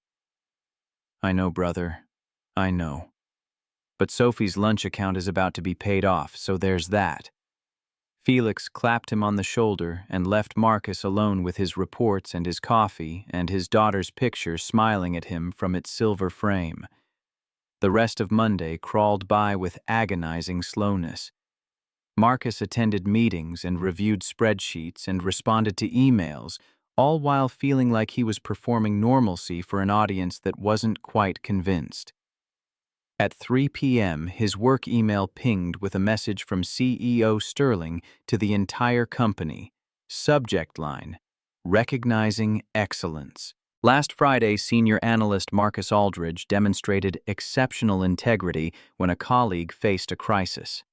"I know, brother. I know. But Sophie's lunch account is about to be paid off, so there's that." Felix clapped him on the shoulder and left Marcus alone with his reports and his coffee and his daughter's picture smiling at him from its silver frame. The rest of Monday crawled by with agonizing slowness. Marcus attended meetings and reviewed spreadsheets and responded to emails, all while feeling like he was performing normalcy for an audience that wasn't quite convinced. At 3 p.m., his work email pinged with a message from CEO Sterling to the entire company. Subject line: "Recognizing excellence." Last Friday, senior analyst Marcus Aldridge demonstrated exceptional integrity when a colleague faced a crisis.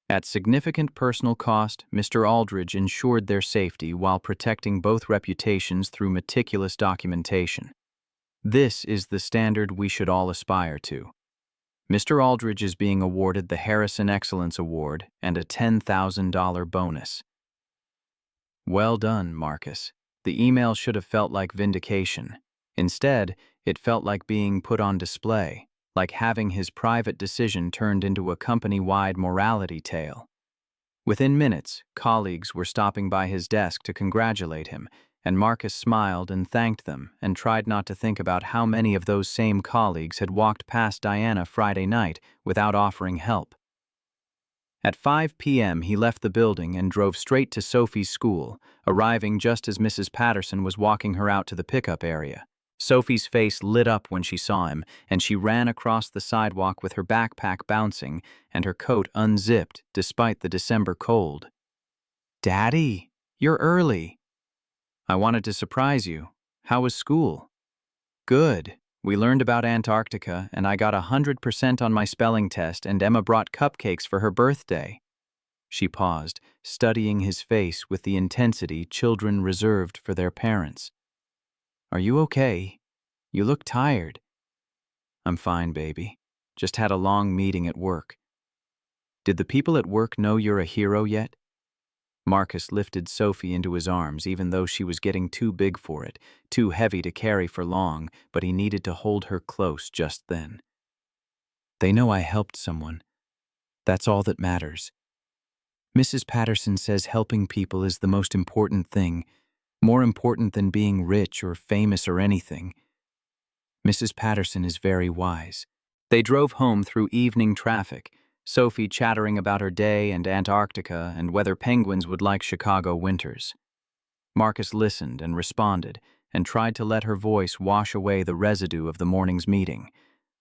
At significant personal cost, Mr. Aldridge ensured their safety while protecting both reputations through meticulous documentation. This is the standard we should all aspire to. Mr. Aldridge is being awarded the Harrison Excellence Award and a $10,000 bonus. Well done, Marcus. The email should have felt like vindication. Instead, it felt like being put on display, like having his private decision turned into a company-wide morality tale. Within minutes, colleagues were stopping by his desk to congratulate him, and Marcus smiled and thanked them and tried not to think about how many of those same colleagues had walked past Diana Friday night without offering help. At 5 p.m., he left the building and drove straight to Sophie's school, arriving just as Mrs. Patterson was walking her out to the pickup area. Sophie's face lit up when she saw him, and she ran across the sidewalk with her backpack bouncing and her coat unzipped despite the December cold. "Daddy, you're early." "I wanted to surprise you. How was school?" "Good. We learned about Antarctica, and I got 100% on my spelling test, and Emma brought cupcakes for her birthday." She paused, studying his face with the intensity children reserved for their parents. "Are you okay? You look tired." "I'm fine, baby. Just had a long meeting at work." "Did the people at work know you're a hero yet?" Marcus lifted Sophie into his arms even though she was getting too big for it, too heavy to carry for long, but he needed to hold her close just then. They know I helped someone. That's all that matters. Mrs. Patterson says helping people is the most important thing, more important than being rich or famous or anything. Mrs. Patterson is very wise. They drove home through evening traffic, Sophie chattering about her day and Antarctica and whether penguins would like Chicago winters. Marcus listened and responded and tried to let her voice wash away the residue of the morning's meeting,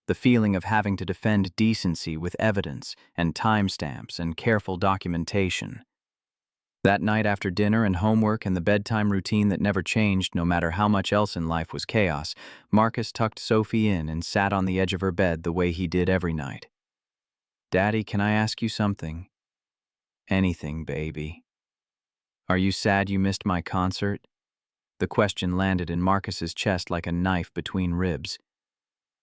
the feeling of having to defend decency with evidence and timestamps and careful documentation. That night after dinner and homework and the bedtime routine that never changed no matter how much else in life was chaos, Marcus tucked Sophie in and sat on the edge of her bed the way he did every night. "Daddy, can I ask you something?" "Anything, baby." "Are you sad you missed my concert?" The question landed in Marcus's chest like a knife between ribs.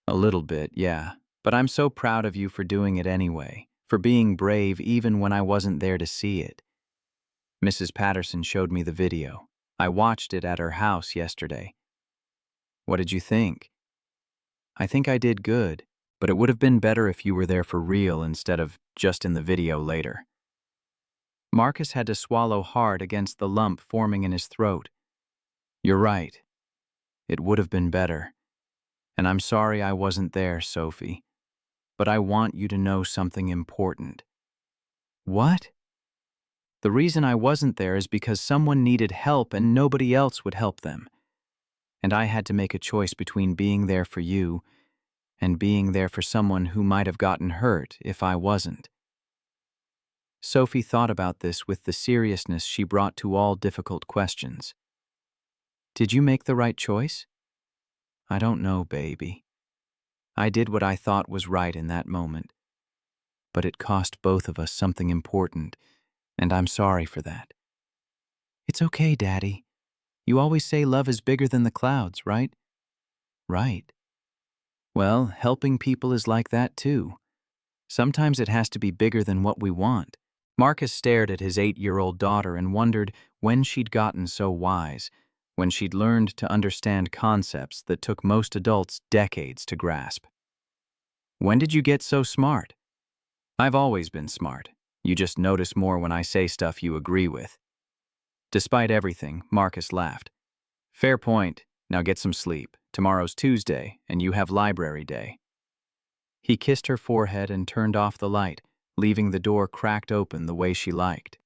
"A little bit, yeah. But I'm so proud of you for doing it anyway, for being brave even when I wasn't there to see it." Mrs. Patterson showed me the video. I watched it at her house yesterday. "What did you think?" "I think I did good, but it would have been better if you were there for real instead of just in the video later." Marcus had to swallow hard against the lump forming in his throat. "You're right. It would have been better. And I'm sorry I wasn't there, Sophie. But I want you to know something important." "What?" "The reason I wasn't there is because someone needed help and nobody else would help them. And I had to make a choice between being there for you and being there for someone who might have gotten hurt if I wasn't." Sophie thought about this with the seriousness she brought to all difficult questions. "Did you make the right choice?" "I don't know, baby. I did what I thought was right in that moment. But it cost both of us something important, and I'm sorry for that." "It's okay, Daddy. You always say love is bigger than the clouds, right?" "Right. Well, helping people is like that too. Sometimes it has to be bigger than what we want." Marcus stared at his 8-year-old daughter and wondered when she'd gotten so wise, when she'd learned to understand concepts that took most adults decades to grasp. "When did you get so smart?" "I've always been smart. You just notice more when I say stuff you agree with." Despite everything, Marcus laughed. "Fair point. Now get some sleep. Tomorrow's Tuesday, and you have library day." He kissed her forehead and turned off the light, leaving the door cracked open the way she liked.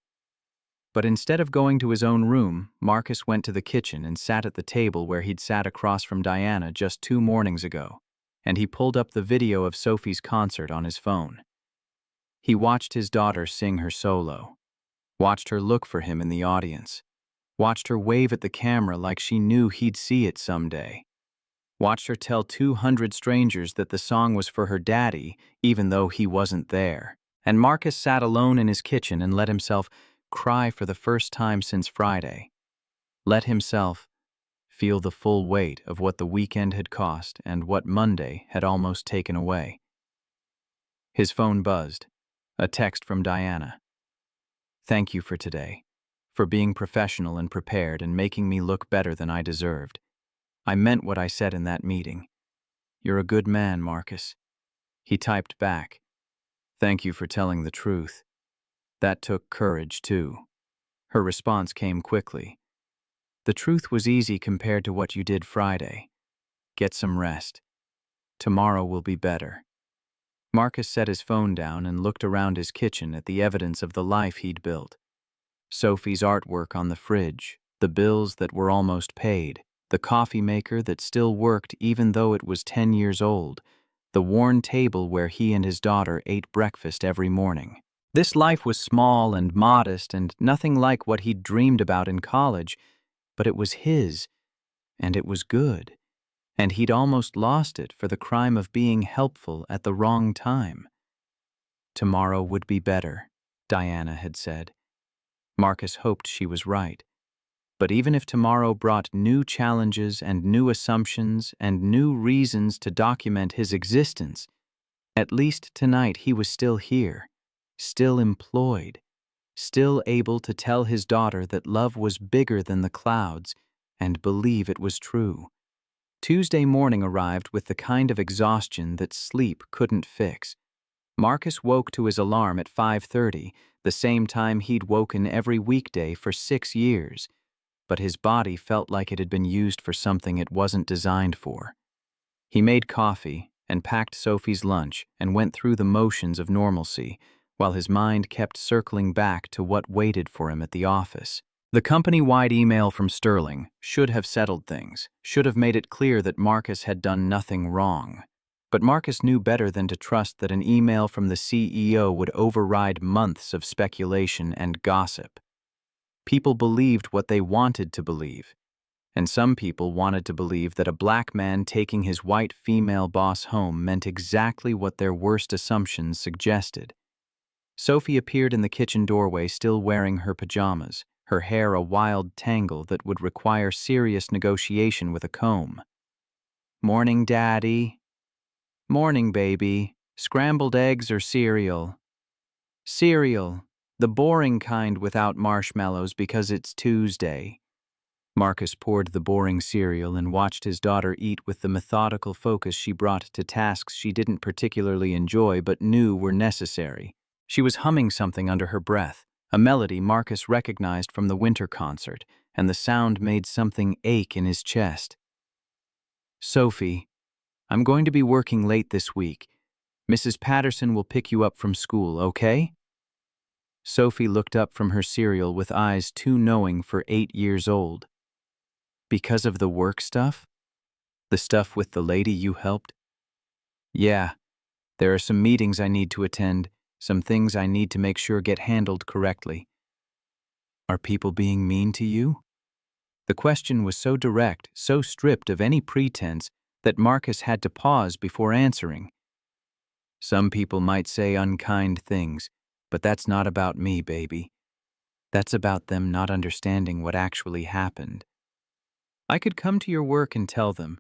But instead of going to his own room, Marcus went to the kitchen and sat at the table where he'd sat across from Diana just 2 mornings ago, and he pulled up the video of Sophie's concert on his phone. He watched his daughter sing her solo, watched her look for him in the audience, watched her wave at the camera like she knew he'd see it someday, watched her tell 200 strangers that the song was for her daddy even though he wasn't there. And Marcus sat alone in his kitchen and let himself cry for the first time since Friday. Let himself feel the full weight of what the weekend had cost and what Monday had almost taken away. His phone buzzed. A text from Diana. "Thank you for today, for being professional and prepared and making me look better than I deserved. I meant what I said in that meeting. You're a good man, Marcus." He typed back, "Thank you for telling the truth. That took courage, too." Her response came quickly. "The truth was easy compared to what you did Friday. Get some rest. Tomorrow will be better." Marcus set his phone down and looked around his kitchen at the evidence of the life he'd built. Sophie's artwork on the fridge, the bills that were almost paid, the coffee maker that still worked even though it was 10 years old, the worn table where he and his daughter ate breakfast every morning. This life was small and modest and nothing like what he'd dreamed about in college, but it was his, and it was good, and he'd almost lost it for the crime of being helpful at the wrong time. Tomorrow would be better, Diana had said. Marcus hoped she was right. But even if tomorrow brought new challenges and new assumptions and new reasons to document his existence, at least tonight he was still here, still employed, still able to tell his daughter that love was bigger than the clouds and believe it was true. Tuesday morning arrived with the kind of exhaustion that sleep couldn't fix. Marcus woke to his alarm at 5:30, the same time he'd woken every weekday for 6 years, but his body felt like it had been used for something it wasn't designed for. He made coffee and packed Sophie's lunch and went through the motions of normalcy, while his mind kept circling back to what waited for him at the office. The company-wide email from Sterling should have settled things, should have made it clear that Marcus had done nothing wrong. But Marcus knew better than to trust that an email from the CEO would override months of speculation and gossip. People believed what they wanted to believe, and some people wanted to believe that a black man taking his white female boss home meant exactly what their worst assumptions suggested. Sophie appeared in the kitchen doorway still wearing her pajamas, her hair a wild tangle that would require serious negotiation with a comb. "Morning, Daddy." "Morning, baby. Scrambled eggs or cereal?" "Cereal. The boring kind without marshmallows because it's Tuesday." Marcus poured the boring cereal and watched his daughter eat with the methodical focus she brought to tasks she didn't particularly enjoy but knew were necessary. She was humming something under her breath, a melody Marcus recognized from the winter concert, and the sound made something ache in his chest. "Sophie, I'm going to be working late this week. Mrs. Patterson will pick you up from school, okay?" Sophie looked up from her cereal with eyes too knowing for 8 years old. "Because of the work stuff? The stuff with the lady you helped?" "Yeah, there are some meetings I need to attend, some things I need to make sure get handled correctly." "Are people being mean to you?" The question was so direct, so stripped of any pretense, that Marcus had to pause before answering. "Some people might say unkind things, but that's not about me, baby. That's about them not understanding what actually happened. I could come to your work and tell them.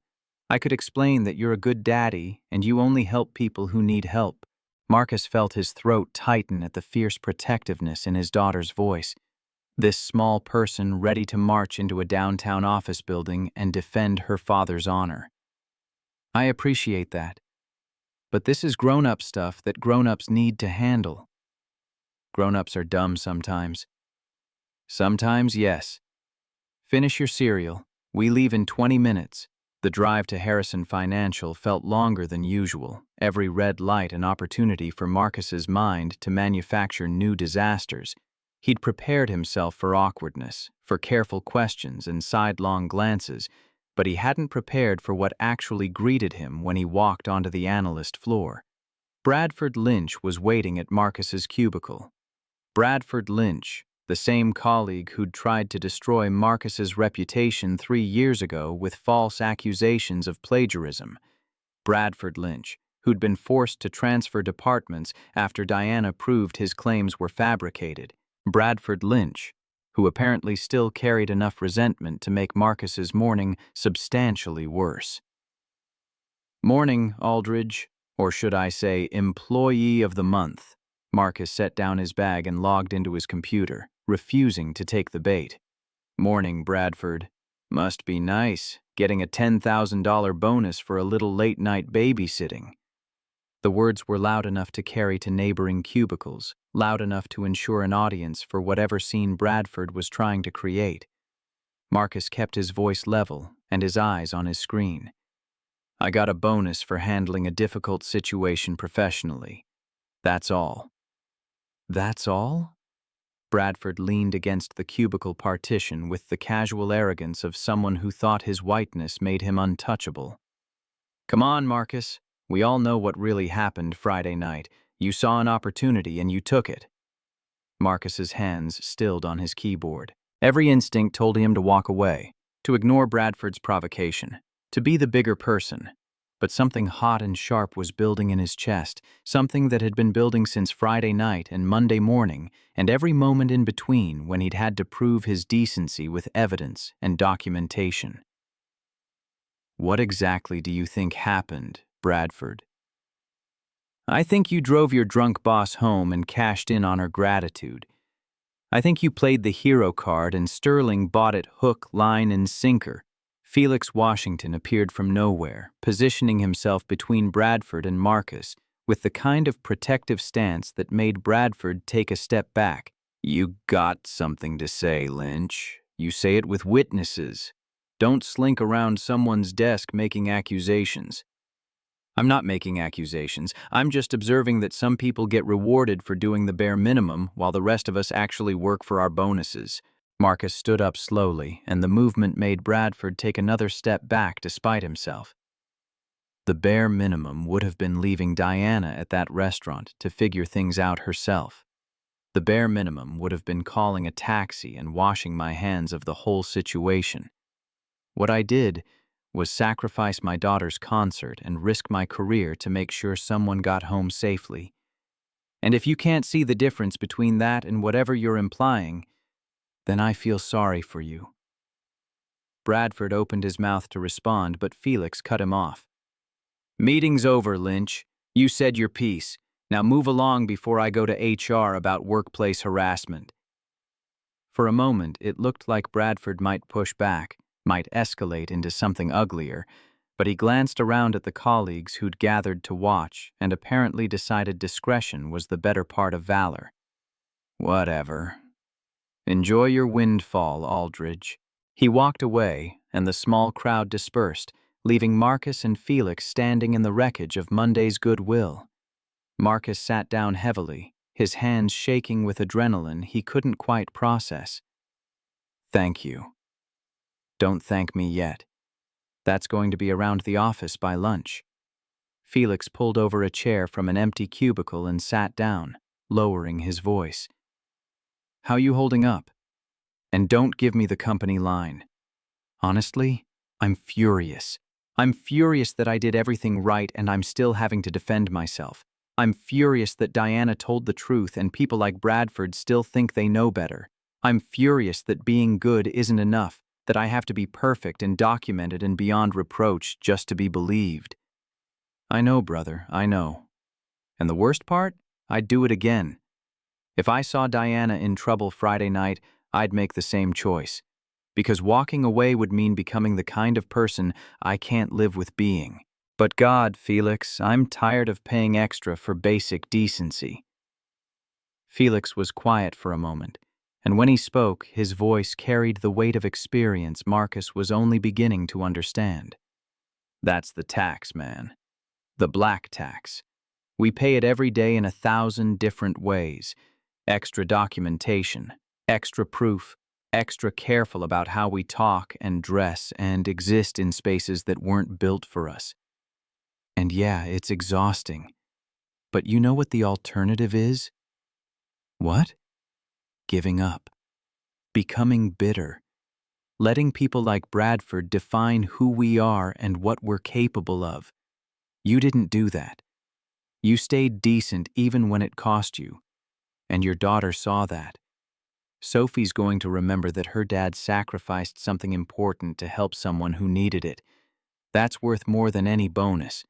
I could explain that you're a good daddy and you only help people who need help." Marcus felt his throat tighten at the fierce protectiveness in his daughter's voice. This small person ready to march into a downtown office building and defend her father's honor. "I appreciate that. But this is grown-up stuff that grown-ups need to handle." "Grown-ups are dumb sometimes." "Sometimes, yes. Finish your cereal. We leave in 20 minutes. The drive to Harrison Financial felt longer than usual, every red light an opportunity for Marcus's mind to manufacture new disasters. He'd prepared himself for awkwardness, for careful questions and sidelong glances, but he hadn't prepared for what actually greeted him when he walked onto the analyst floor. Bradford Lynch was waiting at Marcus's cubicle. Bradford Lynch, the same colleague who'd tried to destroy Marcus's reputation 3 years ago with false accusations of plagiarism. Bradford Lynch, who'd been forced to transfer departments after Diana proved his claims were fabricated. Bradford Lynch, who apparently still carried enough resentment to make Marcus's morning substantially worse. "Morning, Aldridge, or should I say Employee of the Month." Marcus set down his bag and logged into his computer, refusing to take the bait. "Morning, Bradford. Must be nice, getting a $10,000 bonus for a little late-night babysitting." The words were loud enough to carry to neighboring cubicles, loud enough to ensure an audience for whatever scene Bradford was trying to create. Marcus kept his voice level and his eyes on his screen. "I got a bonus for handling a difficult situation professionally. That's all." "That's all?" Bradford leaned against the cubicle partition with the casual arrogance of someone who thought his whiteness made him untouchable. "Come on, Marcus. We all know what really happened Friday night. You saw an opportunity and you took it." Marcus's hands stilled on his keyboard. Every instinct told him to walk away, to ignore Bradford's provocation, to be the bigger person. But something hot and sharp was building in his chest, something that had been building since Friday night and Monday morning, and every moment in between when he'd had to prove his decency with evidence and documentation. "What exactly do you think happened, Bradford?" "I think you drove your drunk boss home and cashed in on her gratitude. I think you played the hero card and Sterling bought it hook, line, and sinker. Felix Washington appeared from nowhere, positioning himself between Bradford and Marcus, with the kind of protective stance that made Bradford take a step back. You got something to say, Lynch. You say it with witnesses. Don't slink around someone's desk making accusations. I'm not making accusations. I'm just observing that some people get rewarded for doing the bare minimum while the rest of us actually work for our bonuses. Marcus stood up slowly, and the movement made Bradford take another step back despite himself. The bare minimum would have been leaving Diana at that restaurant to figure things out herself. The bare minimum would have been calling a taxi and washing my hands of the whole situation. What I did was sacrifice my daughter's concert and risk my career to make sure someone got home safely. And if you can't see the difference between that and whatever you're implying, then I feel sorry for you. Bradford opened his mouth to respond, but Felix cut him off. Meeting's over, Lynch. You said your piece. Now move along before I go to HR about workplace harassment. For a moment, it looked like Bradford might push back, might escalate into something uglier, but he glanced around at the colleagues who'd gathered to watch and apparently decided discretion was the better part of valor. Whatever. Enjoy your windfall, Aldridge. He walked away, and the small crowd dispersed, leaving Marcus and Felix standing in the wreckage of Monday's goodwill. Marcus sat down heavily, his hands shaking with adrenaline he couldn't quite process. Thank you. Don't thank me yet. That's going to be around the office by lunch. Felix pulled over a chair from an empty cubicle and sat down, lowering his voice. How you holding up? And don't give me the company line. Honestly, I'm furious. I'm furious that I did everything right and I'm still having to defend myself. I'm furious that Diana told the truth and people like Bradford still think they know better. I'm furious that being good isn't enough, that I have to be perfect and documented and beyond reproach just to be believed. I know, brother, I know. And the worst part? I'd do it again. If I saw Diana in trouble Friday night, I'd make the same choice. Because walking away would mean becoming the kind of person I can't live with being. But God, Felix, I'm tired of paying extra for basic decency. Felix was quiet for a moment, and when he spoke, his voice carried the weight of experience Marcus was only beginning to understand. That's the tax, man. The black tax. We pay it every day in 1,000 different ways. Extra documentation, extra proof, extra careful about how we talk and dress and exist in spaces that weren't built for us. And yeah, it's exhausting. But you know what the alternative is? What? Giving up. Becoming bitter. Letting people like Bradford define who we are and what we're capable of. You didn't do that. You stayed decent even when it cost you. And your daughter saw that. Sophie's going to remember that her dad sacrificed something important to help someone who needed it. That's worth more than any bonus.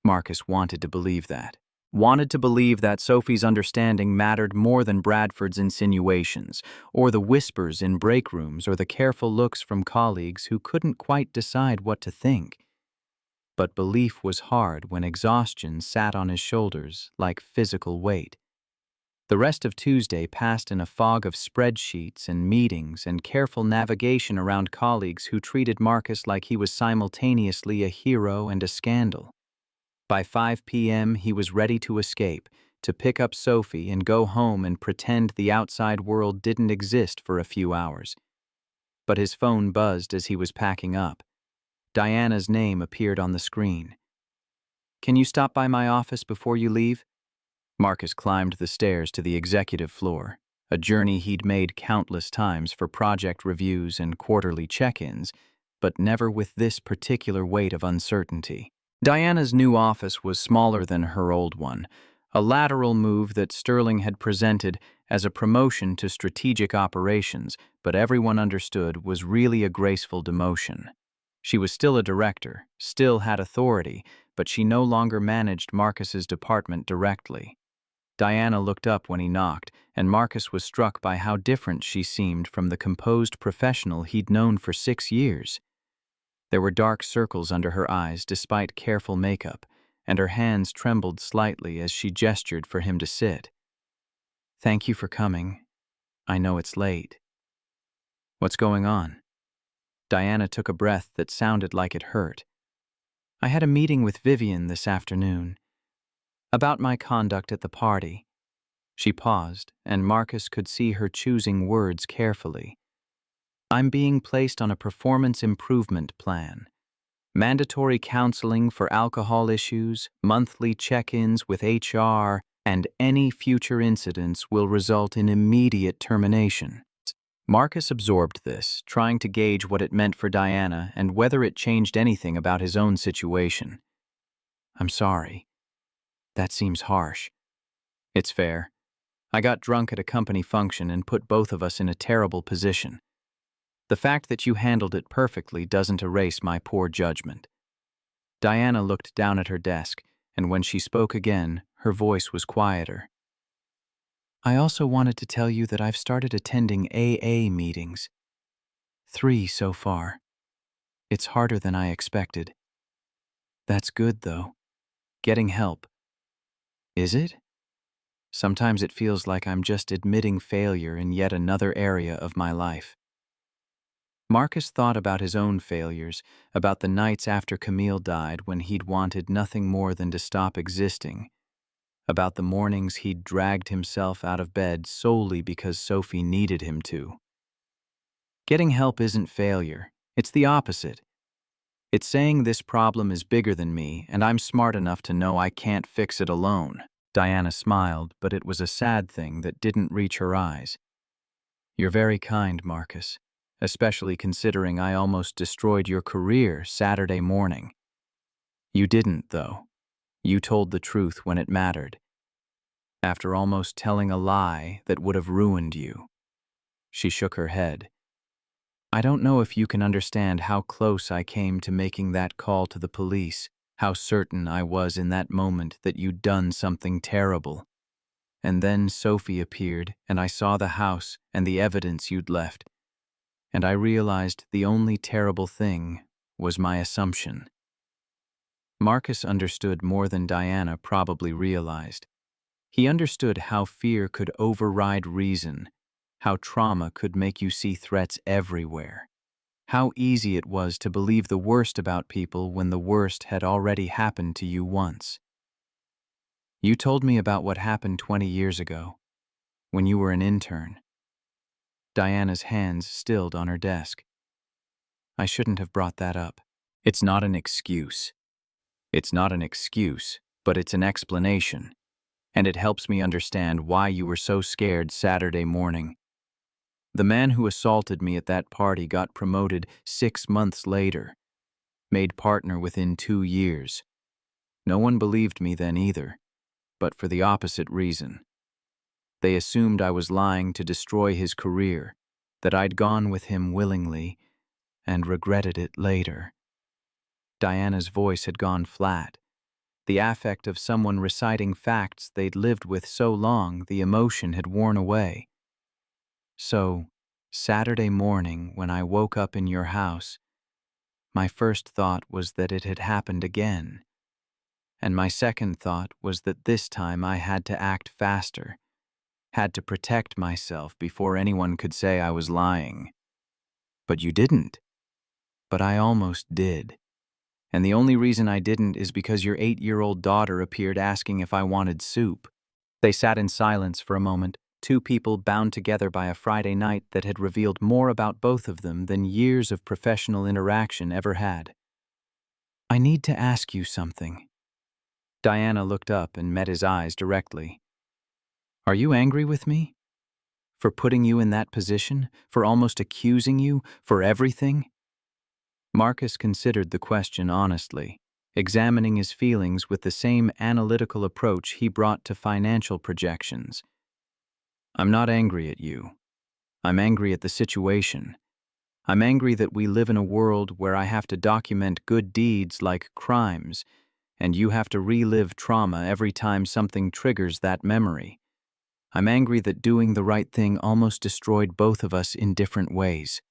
Marcus wanted to believe that. Wanted to believe that Sophie's understanding mattered more than Bradford's insinuations, or the whispers in break rooms, or the careful looks from colleagues who couldn't quite decide what to think. But belief was hard when exhaustion sat on his shoulders like physical weight. The rest of Tuesday passed in a fog of spreadsheets and meetings and careful navigation around colleagues who treated Marcus like he was simultaneously a hero and a scandal. By 5 p.m., he was ready to escape, to pick up Sophie and go home and pretend the outside world didn't exist for a few hours. But his phone buzzed as he was packing up. Diana's name appeared on the screen. Can you stop by my office before you leave? Marcus climbed the stairs to the executive floor, a journey he'd made countless times for project reviews and quarterly check-ins, but never with this particular weight of uncertainty. Diana's new office was smaller than her old one, a lateral move that Sterling had presented as a promotion to strategic operations, but everyone understood was really a graceful demotion. She was still a director, still had authority, but she no longer managed Marcus's department directly. Diana looked up when he knocked, and Marcus was struck by how different she seemed from the composed professional he'd known for 6 years. There were dark circles under her eyes despite careful makeup, and her hands trembled slightly as she gestured for him to sit. "Thank you for coming. I know it's late." "What's going on?" Diana took a breath that sounded like it hurt. "I had a meeting with Vivian this afternoon. About my conduct at the party." She paused, and Marcus could see her choosing words carefully. "I'm being placed on a performance improvement plan. Mandatory counseling for alcohol issues, monthly check-ins with HR, and any future incidents will result in immediate termination." Marcus absorbed this, trying to gauge what it meant for Diana and whether it changed anything about his own situation. "I'm sorry. That seems harsh." "It's fair. I got drunk at a company function and put both of us in a terrible position. The fact that you handled it perfectly doesn't erase my poor judgment." Diana looked down at her desk, and when she spoke again, her voice was quieter. "I also wanted to tell you that I've started attending AA meetings. 3 so far. It's harder than I expected." "That's good, though. Getting help." "Is it? Sometimes it feels like I'm just admitting failure in yet another area of my life." Marcus thought about his own failures, about the nights after Camille died when he'd wanted nothing more than to stop existing, about the mornings he'd dragged himself out of bed solely because Sophie needed him to. Getting help isn't failure. It's the opposite. It's saying this problem is bigger than me, and I'm smart enough to know I can't fix it alone. Diana smiled, but it was a sad thing that didn't reach her eyes. "You're very kind, Marcus, especially considering I almost destroyed your career Saturday morning." "You didn't, though. You told the truth when it mattered. After almost telling a lie that would have ruined you." She shook her head. "I don't know if you can understand how close I came to making that call to the police, how certain I was in that moment that you'd done something terrible. And then Sophie appeared, and I saw the house and the evidence you'd left, and I realized the only terrible thing was my assumption." Marcus understood more than Diana probably realized. He understood how fear could override reason, how trauma could make you see threats everywhere, how easy it was to believe the worst about people when the worst had already happened to you once. "You told me about what happened 20 years ago, when you were an intern." Diana's hands stilled on her desk. "I shouldn't have brought that up." "It's not an excuse. It's not an excuse, but it's an explanation. And it helps me understand why you were so scared Saturday morning. The man who assaulted me at that party got promoted 6 months later, made partner within 2 years. No one believed me then either, but for the opposite reason. They assumed I was lying to destroy his career, that I'd gone with him willingly, and regretted it later." Diana's voice had gone flat. The affect of someone reciting facts they'd lived with so long the emotion had worn away. "So, Saturday morning when I woke up in your house, my first thought was that it had happened again. And my second thought was that this time I had to act faster, had to protect myself before anyone could say I was lying. But you didn't." "But I almost did. And the only reason I didn't is because your 8-year-old daughter appeared asking if I wanted soup." They sat in silence for a moment, two people bound together by a Friday night that had revealed more about both of them than years of professional interaction ever had. "I need to ask you something." Diana looked up and met his eyes directly. "Are you angry with me? For putting you in that position? For almost accusing you? For everything?" Marcus considered the question honestly, examining his feelings with the same analytical approach he brought to financial projections. "I'm not angry at you. I'm angry at the situation. I'm angry that we live in a world where I have to document good deeds like crimes, and you have to relive trauma every time something triggers that memory. I'm angry that doing the right thing almost destroyed both of us in different ways.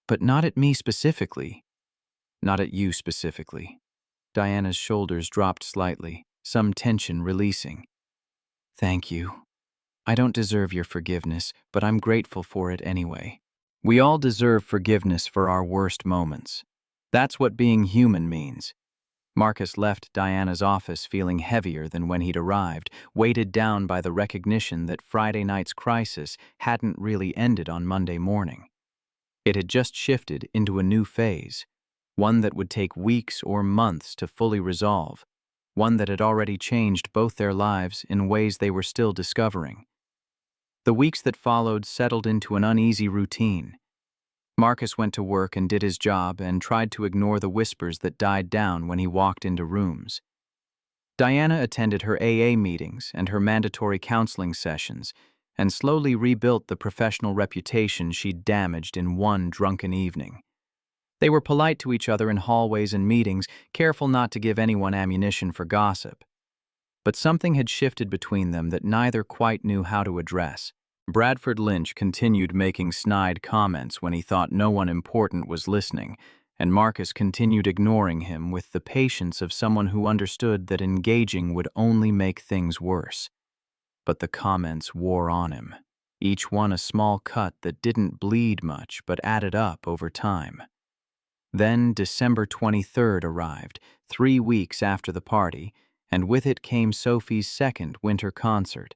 But not at me specifically. Not at you specifically. Diana's shoulders dropped slightly, some tension releasing. Thank you. I don't deserve your forgiveness, but I'm grateful for it anyway. We all deserve forgiveness for our worst moments. That's what being human means. Marcus left Diana's office feeling heavier than when he'd arrived, weighted down by the recognition that Friday night's crisis hadn't really ended on Monday morning. It had just shifted into a new phase, one that would take weeks or months to fully resolve, one that had already changed both their lives in ways they were still discovering. The weeks that followed settled into an uneasy routine. Marcus went to work and did his job and tried to ignore the whispers that died down when he walked into rooms. Diana attended her AA meetings and her mandatory counseling sessions and slowly rebuilt the professional reputation she'd damaged in one drunken evening. They were polite to each other in hallways and meetings, careful not to give anyone ammunition for gossip. But something had shifted between them that neither quite knew how to address. Bradford Lynch continued making snide comments when he thought no one important was listening, and Marcus continued ignoring him with the patience of someone who understood that engaging would only make things worse. But the comments wore on him, each one a small cut that didn't bleed much but added up over time. Then December 23rd arrived, 3 weeks after the party, and with it came Sophie's second winter concert.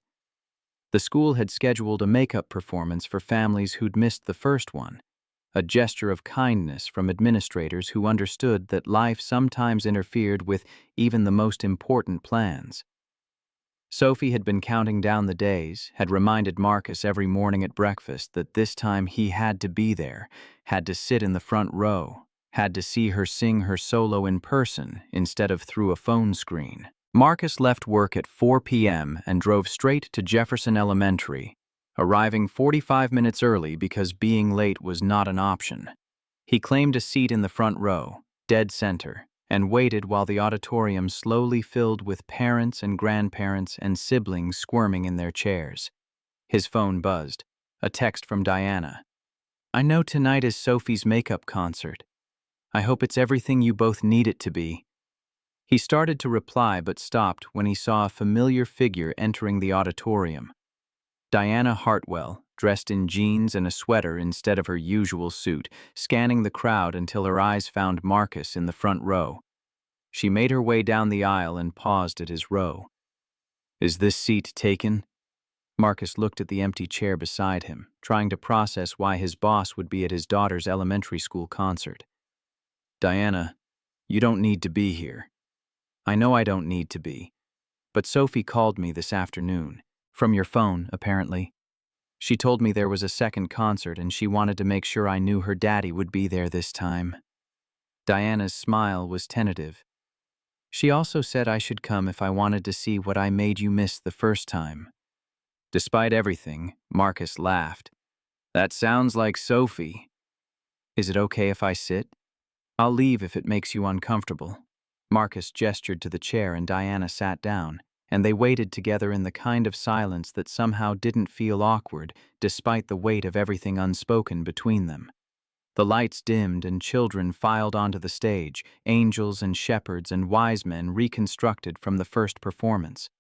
The school had scheduled a makeup performance for families who'd missed the first one, a gesture of kindness from administrators who understood that life sometimes interfered with even the most important plans. Sophie had been counting down the days, had reminded Marcus every morning at breakfast that this time he had to be there, had to sit in the front row, had to see her sing her solo in person instead of through a phone screen. Marcus left work at 4 p.m. and drove straight to Jefferson Elementary, arriving 45 minutes early because being late was not an option. He claimed a seat in the front row, dead center, and waited while the auditorium slowly filled with parents and grandparents and siblings squirming in their chairs. His phone buzzed, a text from Diana. I know tonight is Sophie's makeup concert. I hope it's everything you both need it to be. He started to reply but stopped when he saw a familiar figure entering the auditorium. Diana Hartwell, dressed in jeans and a sweater instead of her usual suit, scanning the crowd until her eyes found Marcus in the front row. She made her way down the aisle and paused at his row. Is this seat taken? Marcus looked at the empty chair beside him, trying to process why his boss would be at his daughter's elementary school concert. Diana, you don't need to be here. I know I don't need to be, but Sophie called me this afternoon. From your phone, apparently. She told me there was a second concert and she wanted to make sure I knew her daddy would be there this time. Diana's smile was tentative. She also said I should come if I wanted to see what I made you miss the first time. Despite everything, Marcus laughed. That sounds like Sophie. Is it okay if I sit? I'll leave if it makes you uncomfortable. Marcus gestured to the chair and Diana sat down, and they waited together in the kind of silence that somehow didn't feel awkward despite the weight of everything unspoken between them. The lights dimmed and children filed onto the stage, angels and shepherds and wise men reconstructed from the first performance.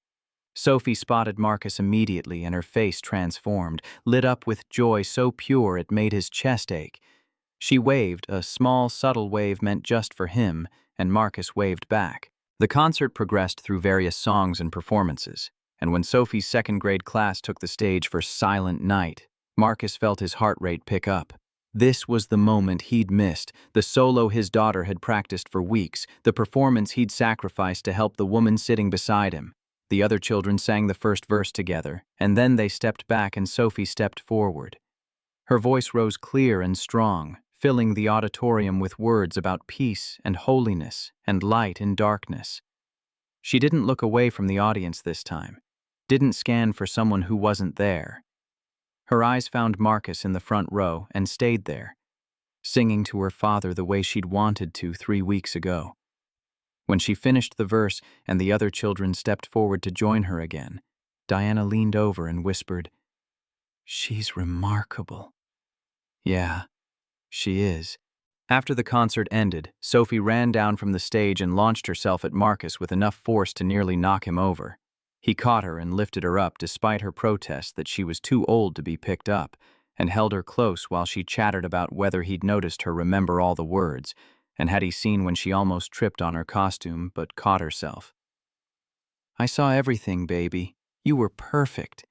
Sophie spotted Marcus immediately and her face transformed, lit up with joy so pure it made his chest ache. She waved, a small, subtle wave meant just for him, and Marcus waved back. The concert progressed through various songs and performances, and when Sophie's second-grade class took the stage for Silent Night, Marcus felt his heart rate pick up. This was the moment he'd missed, the solo his daughter had practiced for weeks, the performance he'd sacrificed to help the woman sitting beside him. The other children sang the first verse together, and then they stepped back and Sophie stepped forward. Her voice rose clear and strong, filling the auditorium with words about peace and holiness and light in darkness. She didn't look away from the audience this time, didn't scan for someone who wasn't there. Her eyes found Marcus in the front row and stayed there, singing to her father the way she'd wanted to 3 weeks ago. When she finished the verse and the other children stepped forward to join her again, Diana leaned over and whispered, "She's remarkable." "Yeah, she is." After the concert ended, Sophie ran down from the stage and launched herself at Marcus with enough force to nearly knock him over. He caught her and lifted her up despite her protest that she was too old to be picked up, and held her close while she chattered about whether he'd noticed her remember all the words, and had he seen when she almost tripped on her costume but caught herself. "I saw everything, baby. You were perfect."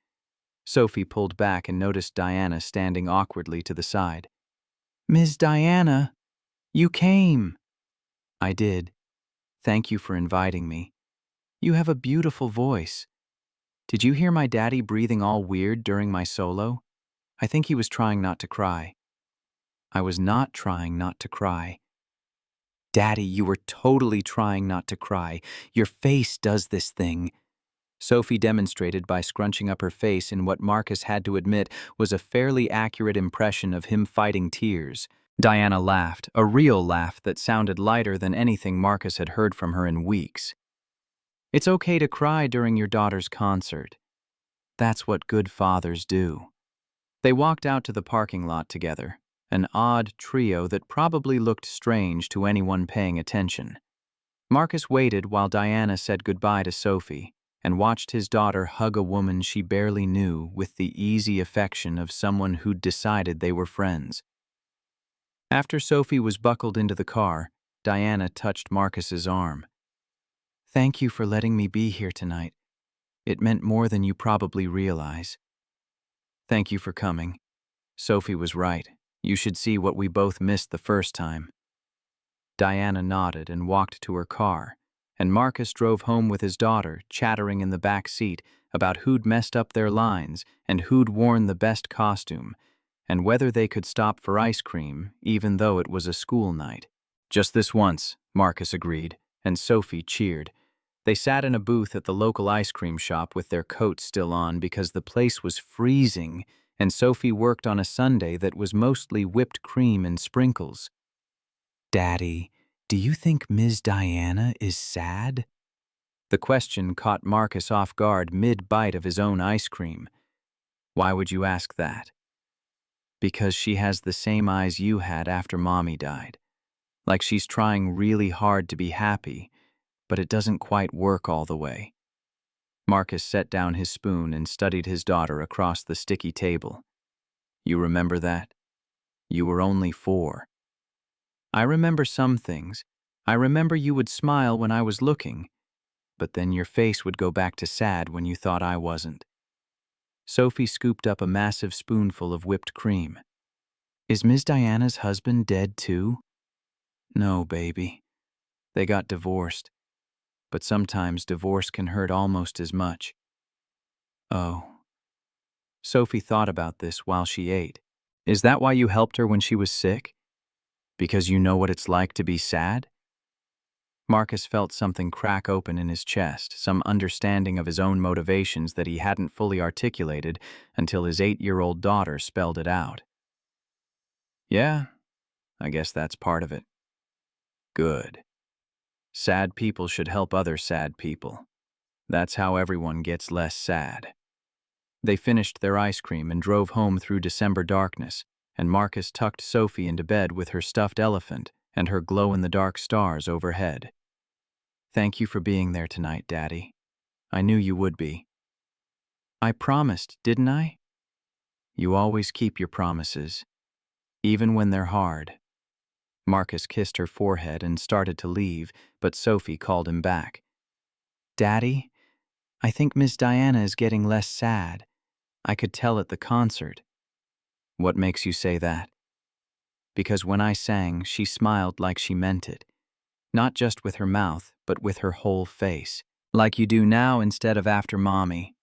Sophie pulled back and noticed Diana standing awkwardly to the side. "Ms. Diana, you came." "I did. Thank you for inviting me. You have a beautiful voice. Did you hear my daddy breathing all weird during my solo? I think he was trying not to cry." "I was not trying not to cry." "Daddy, you were totally trying not to cry. Your face does this thing." Sophie demonstrated by scrunching up her face in what Marcus had to admit was a fairly accurate impression of him fighting tears. Diana laughed, a real laugh that sounded lighter than anything Marcus had heard from her in weeks. "It's okay to cry during your daughter's concert. That's what good fathers do." They walked out to the parking lot together, an odd trio that probably looked strange to anyone paying attention. Marcus waited while Diana said goodbye to Sophie and watched his daughter hug a woman she barely knew with the easy affection of someone who'd decided they were friends. After Sophie was buckled into the car, Diana touched Marcus's arm. "Thank you for letting me be here tonight. It meant more than you probably realize." "Thank you for coming. Sophie was right. You should see what we both missed the first time." Diana nodded and walked to her car, and Marcus drove home with his daughter, chattering in the back seat about who'd messed up their lines and who'd worn the best costume, and whether they could stop for ice cream, even though it was a school night. "Just this once," Marcus agreed, and Sophie cheered. They sat in a booth at the local ice cream shop with their coats still on because the place was freezing, and Sophie worked on a sundae that was mostly whipped cream and sprinkles. "Daddy, do you think Ms. Diana is sad?" The question caught Marcus off guard mid-bite of his own ice cream. "Why would you ask that?" "Because she has the same eyes you had after Mommy died. Like she's trying really hard to be happy, but it doesn't quite work all the way." Marcus set down his spoon and studied his daughter across the sticky table. "You remember that? You were only 4. I remember some things. I remember you would smile when I was looking, but then your face would go back to sad when you thought I wasn't." Sophie scooped up a massive spoonful of whipped cream. "Is Ms. Diana's husband dead too?" "No, baby. They got divorced. But sometimes divorce can hurt almost as much." "Oh." Sophie thought about this while she ate. "Is that why you helped her when she was sick? Because you know what it's like to be sad?" Marcus felt something crack open in his chest, some understanding of his own motivations that he hadn't fully articulated until his 8-year-old daughter spelled it out. "Yeah, I guess that's part of it." "Good. Sad people should help other sad people. That's how everyone gets less sad." They finished their ice cream and drove home through December darkness, and Marcus tucked Sophie into bed with her stuffed elephant and her glow-in-the-dark stars overhead. "Thank you for being there tonight, Daddy. I knew you would be." "I promised, didn't I?" "You always keep your promises, even when they're hard." Marcus kissed her forehead and started to leave, but Sophie called him back. "Daddy, I think Miss Diana is getting less sad. I could tell at the concert." "What makes you say that?" "Because when I sang, she smiled like she meant it. Not just with her mouth, but with her whole face. Like you do now instead of after Mommy."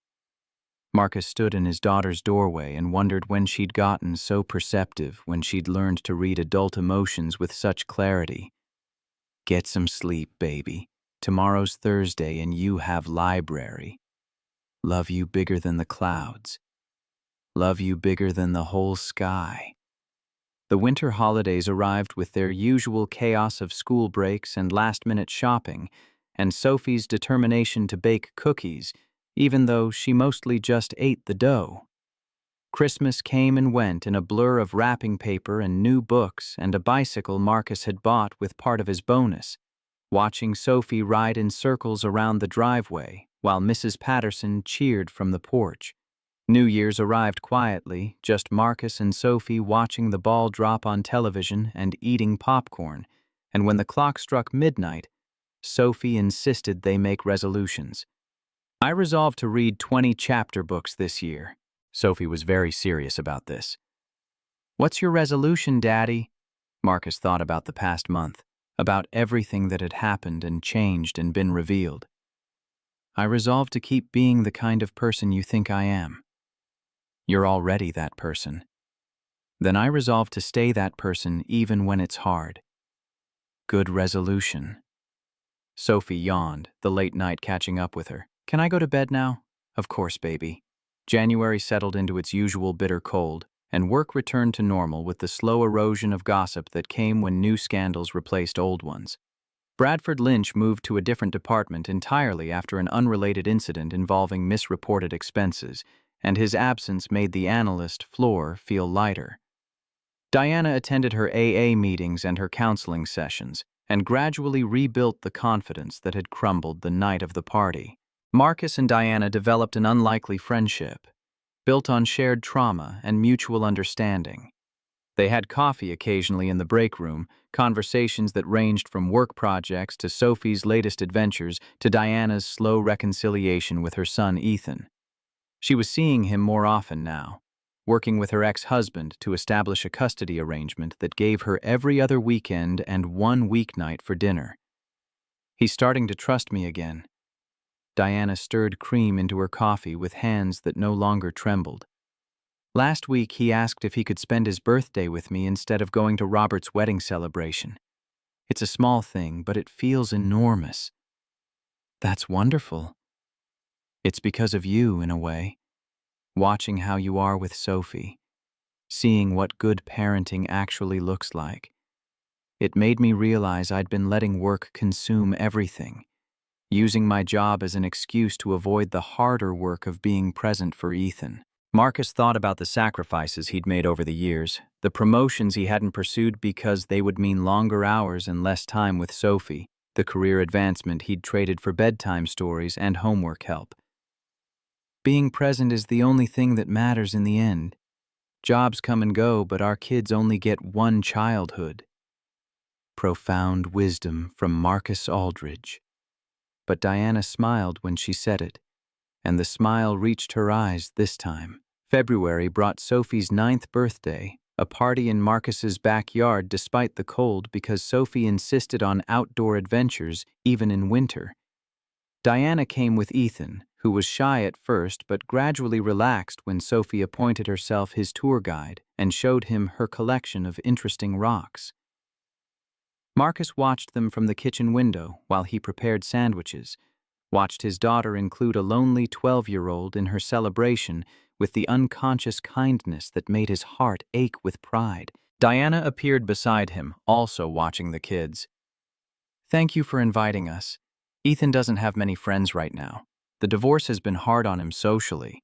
Marcus stood in his daughter's doorway and wondered when she'd gotten so perceptive, when she'd learned to read adult emotions with such clarity. "Get some sleep, baby. Tomorrow's Thursday and you have library. Love you bigger than the clouds. Love you bigger than the whole sky." The winter holidays arrived with their usual chaos of school breaks and last-minute shopping, and Sophie's determination to bake cookies, even though she mostly just ate the dough. Christmas came and went in a blur of wrapping paper and new books and a bicycle Marcus had bought with part of his bonus, watching Sophie ride in circles around the driveway while Mrs. Patterson cheered from the porch. New Year's arrived quietly, just Marcus and Sophie watching the ball drop on television and eating popcorn, and when the clock struck midnight, Sophie insisted they make resolutions. "I resolved to read 20 chapter books this year." Sophie was very serious about this. "What's your resolution, Daddy?" Marcus thought about the past month, about everything that had happened and changed and been revealed. "I resolved to keep being the kind of person you think I am." "You're already that person." "Then I resolve to stay that person even when it's hard." "Good resolution." Sophie yawned, the late night catching up with her. "Can I go to bed now?" "Of course, baby." January settled into its usual bitter cold, and work returned to normal with the slow erosion of gossip that came when new scandals replaced old ones. Bradford Lynch moved to a different department entirely after an unrelated incident involving misreported expenses, and his absence made the analyst floor feel lighter. Diana attended her AA meetings and her counseling sessions, and gradually rebuilt the confidence that had crumbled the night of the party. Marcus and Diana developed an unlikely friendship, built on shared trauma and mutual understanding. They had coffee occasionally in the break room, conversations that ranged from work projects to Sophie's latest adventures to Diana's slow reconciliation with her son Ethan. She was seeing him more often now, working with her ex-husband to establish a custody arrangement that gave her every other weekend and one weeknight for dinner. "He's starting to trust me again." Diana stirred cream into her coffee with hands that no longer trembled. "Last week he asked if he could spend his birthday with me instead of going to Robert's wedding celebration. It's a small thing, but it feels enormous." "That's wonderful." "It's because of you, in a way. Watching how you are with Sophie. Seeing what good parenting actually looks like. It made me realize I'd been letting work consume everything, using my job as an excuse to avoid the harder work of being present for Ethan." Marcus thought about the sacrifices he'd made over the years, the promotions he hadn't pursued because they would mean longer hours and less time with Sophie, the career advancement he'd traded for bedtime stories and homework help. "Being present is the only thing that matters in the end. Jobs come and go, but our kids only get one childhood." Profound wisdom from Marcus Aldridge. But Diana smiled when she said it, and the smile reached her eyes this time. February brought Sophie's 9th birthday, a party in Marcus's backyard despite the cold because Sophie insisted on outdoor adventures even in winter. Diana came with Ethan, who was shy at first but gradually relaxed when Sophie appointed herself his tour guide and showed him her collection of interesting rocks. Marcus watched them from the kitchen window while he prepared sandwiches, watched his daughter include a lonely 12-year-old in her celebration with the unconscious kindness that made his heart ache with pride. Diana appeared beside him, also watching the kids. "Thank you for inviting us. Ethan doesn't have many friends right now. The divorce has been hard on him socially."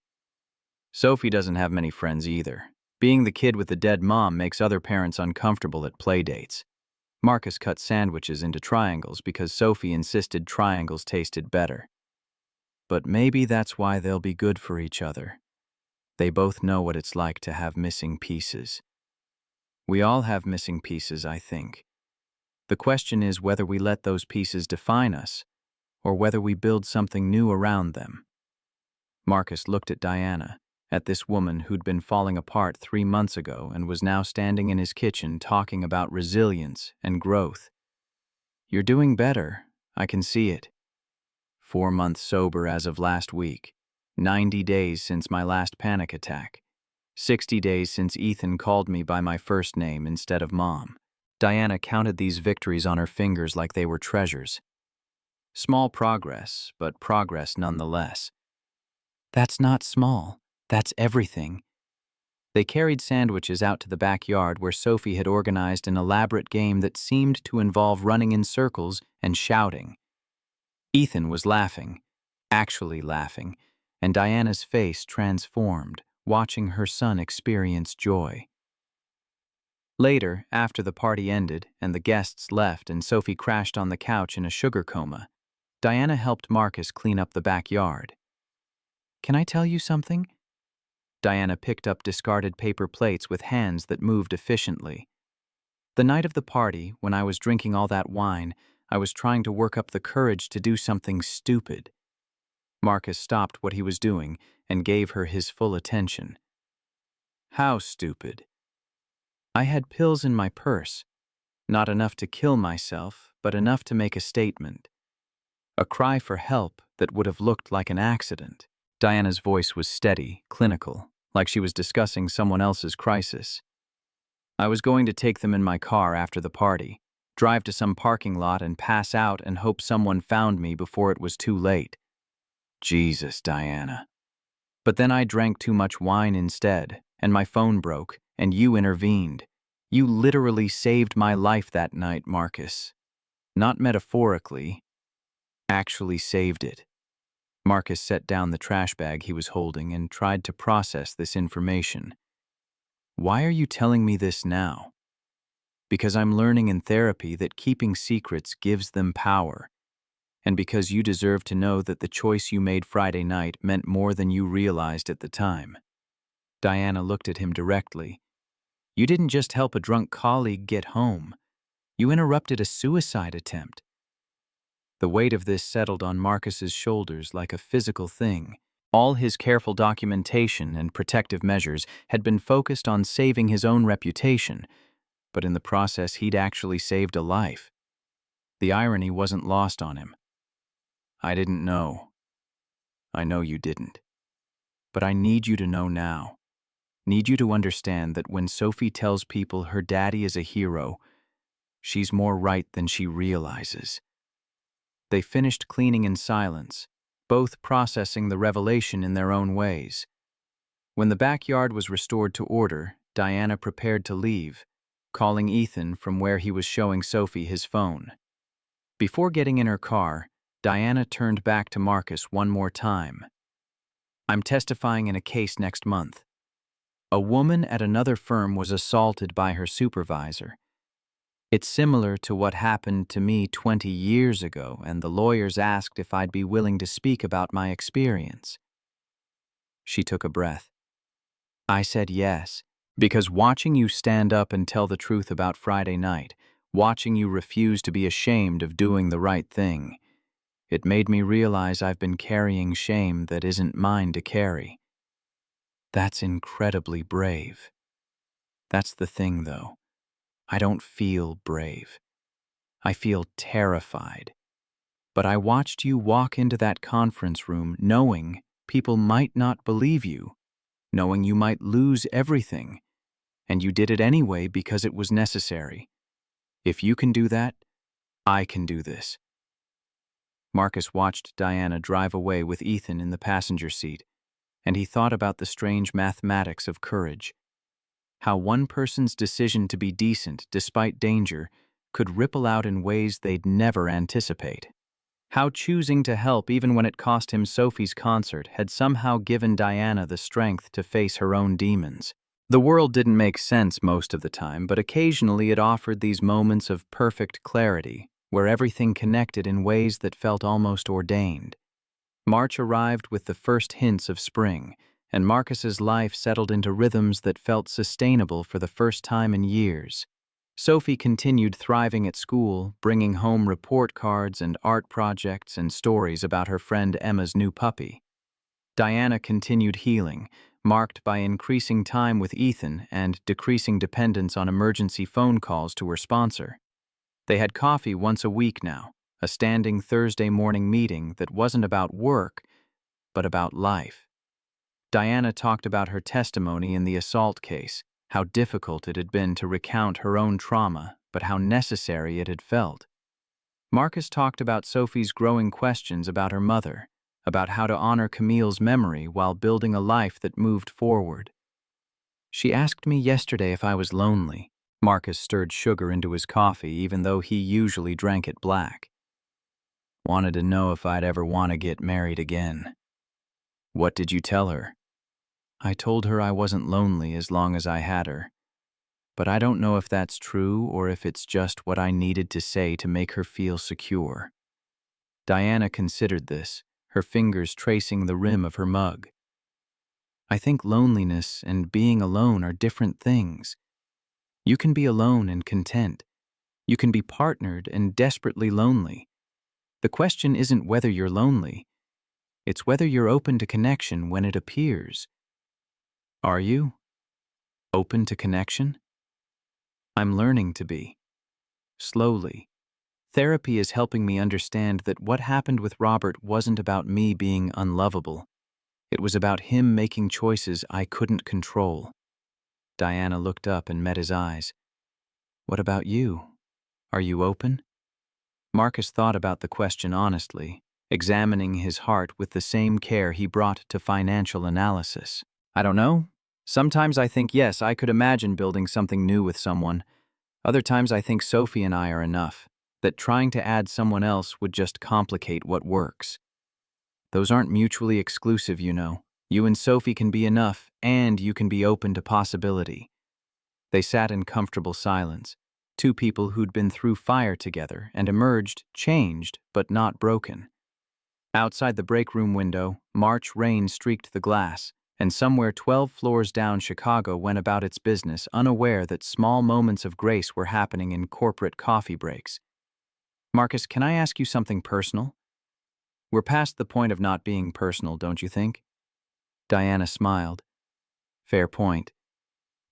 "Sophie doesn't have many friends either. Being the kid with the dead mom makes other parents uncomfortable at play dates." Marcus cut sandwiches into triangles because Sophie insisted triangles tasted better. "But maybe that's why they'll be good for each other. They both know what it's like to have missing pieces." "We all have missing pieces, I think. The question is whether we let those pieces define us, or whether we build something new around them." Marcus looked at Diana, at this woman who'd been falling apart 3 months ago and was now standing in his kitchen talking about resilience and growth. "You're doing better. I can see it. 4 months sober as of last week. 90 days since my last panic attack. 60 days since Ethan called me by my first name instead of Mom." Diana counted these victories on her fingers like they were treasures. Small progress, but progress nonetheless. "That's not small. That's everything." They carried sandwiches out to the backyard where Sophie had organized an elaborate game that seemed to involve running in circles and shouting. Ethan was laughing, actually laughing, and Diana's face transformed, watching her son experience joy. Later, after the party ended and the guests left and Sophie crashed on the couch in a sugar coma, Diana helped Marcus clean up the backyard. "Can I tell you something?" Diana picked up discarded paper plates with hands that moved efficiently. "The night of the party, when I was drinking all that wine, I was trying to work up the courage to do something stupid." Marcus stopped what he was doing and gave her his full attention. "How stupid?" "I had pills in my purse. Not enough to kill myself, but enough to make a statement. A cry for help that would have looked like an accident." Diana's voice was steady, clinical, like she was discussing someone else's crisis. "I was going to take them in my car after the party, drive to some parking lot and pass out and hope someone found me before it was too late." Jesus, Diana. "But then I drank too much wine instead, and my phone broke, and you intervened. You literally saved my life that night, Marcus. Not metaphorically, actually saved it." Marcus set down the trash bag he was holding and tried to process this information. "Why are you telling me this now?" "Because I'm learning in therapy that keeping secrets gives them power, and because you deserve to know that the choice you made Friday night meant more than you realized at the time." Diana looked at him directly. "You didn't just help a drunk colleague get home. You interrupted a suicide attempt." The weight of this settled on Marcus's shoulders like a physical thing. All his careful documentation and protective measures had been focused on saving his own reputation, but in the process he'd actually saved a life. The irony wasn't lost on him. "I didn't know. I know you didn't. But I need you to know now. Need you to understand that when Sophie tells people her daddy is a hero, she's more right than she realizes." They finished cleaning in silence, both processing the revelation in their own ways. When the backyard was restored to order, Diana prepared to leave, calling Ethan from where he was showing Sophie his phone. Before getting in her car, Diana turned back to Marcus one more time. "I'm testifying in a case next month. A woman at another firm was assaulted by her supervisor. It's similar to what happened to me 20 years ago, and the lawyers asked if I'd be willing to speak about my experience." She took a breath. "I said yes, because watching you stand up and tell the truth about Friday night, watching you refuse to be ashamed of doing the right thing, it made me realize I've been carrying shame that isn't mine to carry." "That's incredibly brave." "That's the thing, though. I don't feel brave. I feel terrified. But I watched you walk into that conference room knowing people might not believe you, knowing you might lose everything, and you did it anyway because it was necessary. If you can do that, I can do this." Marcus watched Diana drive away with Ethan in the passenger seat, and he thought about the strange mathematics of courage. How one person's decision to be decent despite danger could ripple out in ways they'd never anticipate. How choosing to help even when it cost him Sophie's concert had somehow given Diana the strength to face her own demons. The world didn't make sense most of the time, but occasionally it offered these moments of perfect clarity, where everything connected in ways that felt almost ordained. March arrived with the first hints of spring, and Marcus's life settled into rhythms that felt sustainable for the first time in years. Sophie continued thriving at school, bringing home report cards and art projects and stories about her friend Emma's new puppy. Diana continued healing, marked by increasing time with Ethan and decreasing dependence on emergency phone calls to her sponsor. They had coffee once a week now, a standing Thursday morning meeting that wasn't about work, but about life. Diana talked about her testimony in the assault case, how difficult it had been to recount her own trauma, but how necessary it had felt. Marcus talked about Sophie's growing questions about her mother, about how to honor Camille's memory while building a life that moved forward. She asked me yesterday if I was lonely. Marcus stirred sugar into his coffee even though he usually drank it black. Wanted to know if I'd ever want to get married again. What did you tell her? I told her I wasn't lonely as long as I had her. But I don't know if that's true or if it's just what I needed to say to make her feel secure. Diana considered this, her fingers tracing the rim of her mug. I think loneliness and being alone are different things. You can be alone and content. You can be partnered and desperately lonely. The question isn't whether you're lonely. It's whether you're open to connection when it appears. Are you? Open to connection? I'm learning to be. Slowly. Therapy is helping me understand that what happened with Robert wasn't about me being unlovable. It was about him making choices I couldn't control. Diana looked up and met his eyes. What about you? Are you open? Marcus thought about the question honestly, examining his heart with the same care he brought to financial analysis. I don't know. Sometimes I think, yes, I could imagine building something new with someone. Other times I think Sophie and I are enough, that trying to add someone else would just complicate what works. Those aren't mutually exclusive, you know. You and Sophie can be enough, and you can be open to possibility. They sat in comfortable silence, two people who'd been through fire together and emerged, changed, but not broken. Outside the break room window, March rain streaked the glass, and somewhere 12 floors down Chicago went about its business, unaware that small moments of grace were happening in corporate coffee breaks. Marcus, can I ask you something personal? We're past the point of not being personal, don't you think? Diana smiled. Fair point.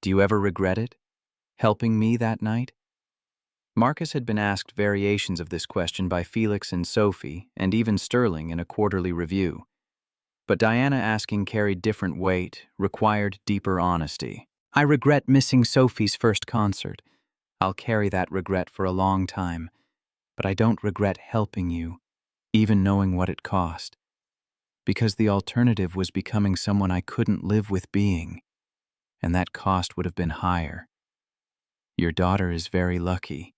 Do you ever regret it? Helping me that night? Marcus had been asked variations of this question by Felix and Sophie, and even Sterling in a quarterly review. But Diana asking carried different weight, required deeper honesty. I regret missing Sophie's first concert. I'll carry that regret for a long time. But I don't regret helping you, even knowing what it cost. Because the alternative was becoming someone I couldn't live with being, and that cost would have been higher. Your daughter is very lucky.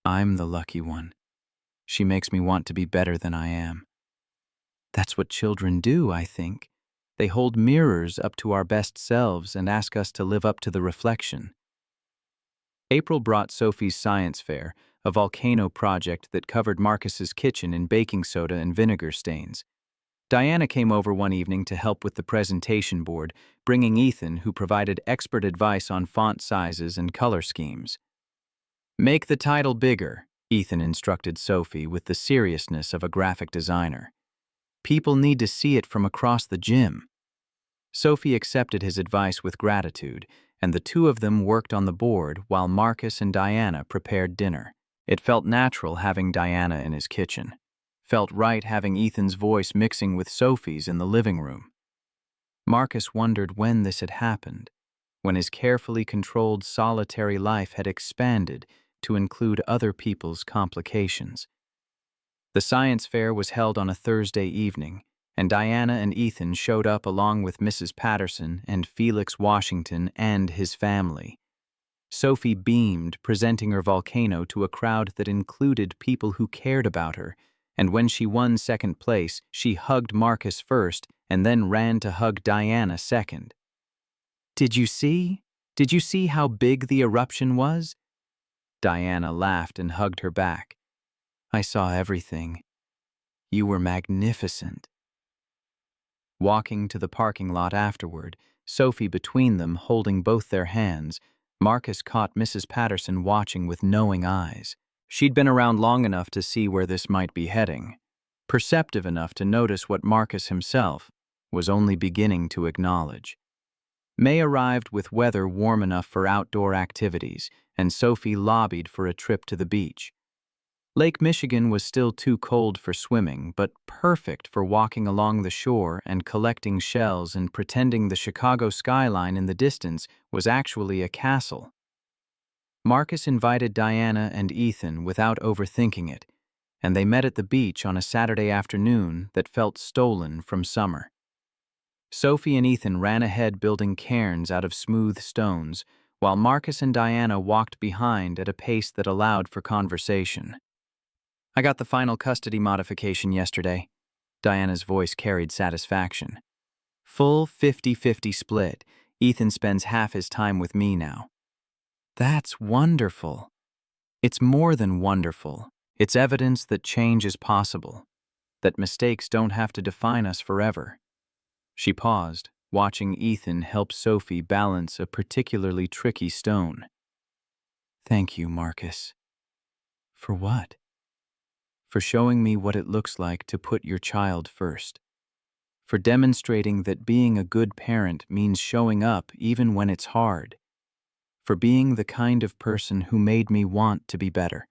I'm the lucky one. She makes me want to be better than I am. That's what children do, I think. They hold mirrors up to our best selves and ask us to live up to the reflection. April brought Sophie's science fair, a volcano project that covered Marcus's kitchen in baking soda and vinegar stains. Diana came over one evening to help with the presentation board, bringing Ethan, who provided expert advice on font sizes and color schemes. Make the title bigger, Ethan instructed Sophie with the seriousness of a graphic designer. People need to see it from across the gym. Sophie accepted his advice with gratitude, and the two of them worked on the board while Marcus and Diana prepared dinner. It felt natural having Diana in his kitchen. Felt right having Ethan's voice mixing with Sophie's in the living room. Marcus wondered when this had happened, when his carefully controlled solitary life had expanded to include other people's complications. The science fair was held on a Thursday evening, and Diana and Ethan showed up along with Mrs. Patterson and Felix Washington and his family. Sophie beamed, presenting her volcano to a crowd that included people who cared about her, and when she won second place, she hugged Marcus first and then ran to hug Diana second. Did you see? Did you see how big the eruption was? Diana laughed and hugged her back. I saw everything. You were magnificent. Walking to the parking lot afterward, Sophie between them holding both their hands, Marcus caught Mrs. Patterson watching with knowing eyes. She'd been around long enough to see where this might be heading, perceptive enough to notice what Marcus himself was only beginning to acknowledge. May arrived with weather warm enough for outdoor activities, and Sophie lobbied for a trip to the beach. Lake Michigan was still too cold for swimming, but perfect for walking along the shore and collecting shells and pretending the Chicago skyline in the distance was actually a castle. Marcus invited Diana and Ethan without overthinking it, and they met at the beach on a Saturday afternoon that felt stolen from summer. Sophie and Ethan ran ahead building cairns out of smooth stones, while Marcus and Diana walked behind at a pace that allowed for conversation. I got the final custody modification yesterday. Diana's voice carried satisfaction. Full 50-50 split. Ethan spends half his time with me now. That's wonderful. It's more than wonderful. It's evidence that change is possible, that mistakes don't have to define us forever. She paused, watching Ethan help Sophie balance a particularly tricky stone. Thank you, Marcus. For what? For showing me what it looks like to put your child first. For demonstrating that being a good parent means showing up even when it's hard. For being the kind of person who made me want to be better.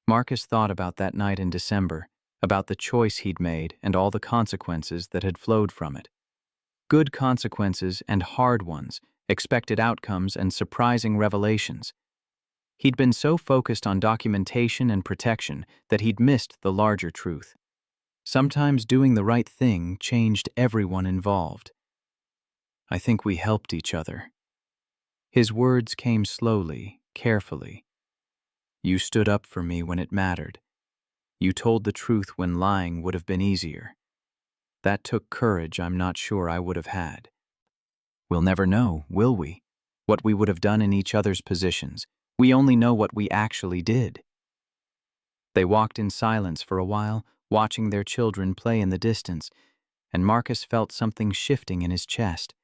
Marcus thought about that night in December, about the choice he'd made and all the consequences that had flowed from it. Good consequences and hard ones, expected outcomes and surprising revelations. He'd been so focused on documentation and protection that he'd missed the larger truth. Sometimes doing the right thing changed everyone involved. I think we helped each other. His words came slowly, carefully. You stood up for me when it mattered. You told the truth when lying would have been easier. That took courage I'm not sure I would have had. We'll never know, will we? What we would have done in each other's positions. We only know what we actually did. They walked in silence for a while, watching their children play in the distance, and Marcus felt something shifting in his chest.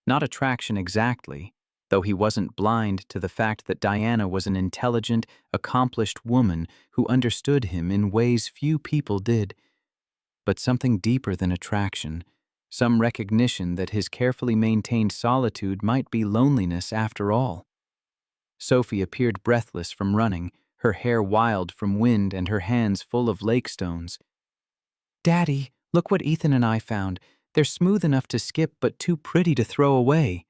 Not attraction exactly, though he wasn't blind to the fact that Diana was an intelligent, accomplished woman who understood him in ways few people did, but something deeper than attraction, some recognition that his carefully maintained solitude might be loneliness after all. Sophie appeared breathless from running, her hair wild from wind and her hands full of lake stones. Daddy, look what Ethan and I found. They're smooth enough to skip but too pretty to throw away.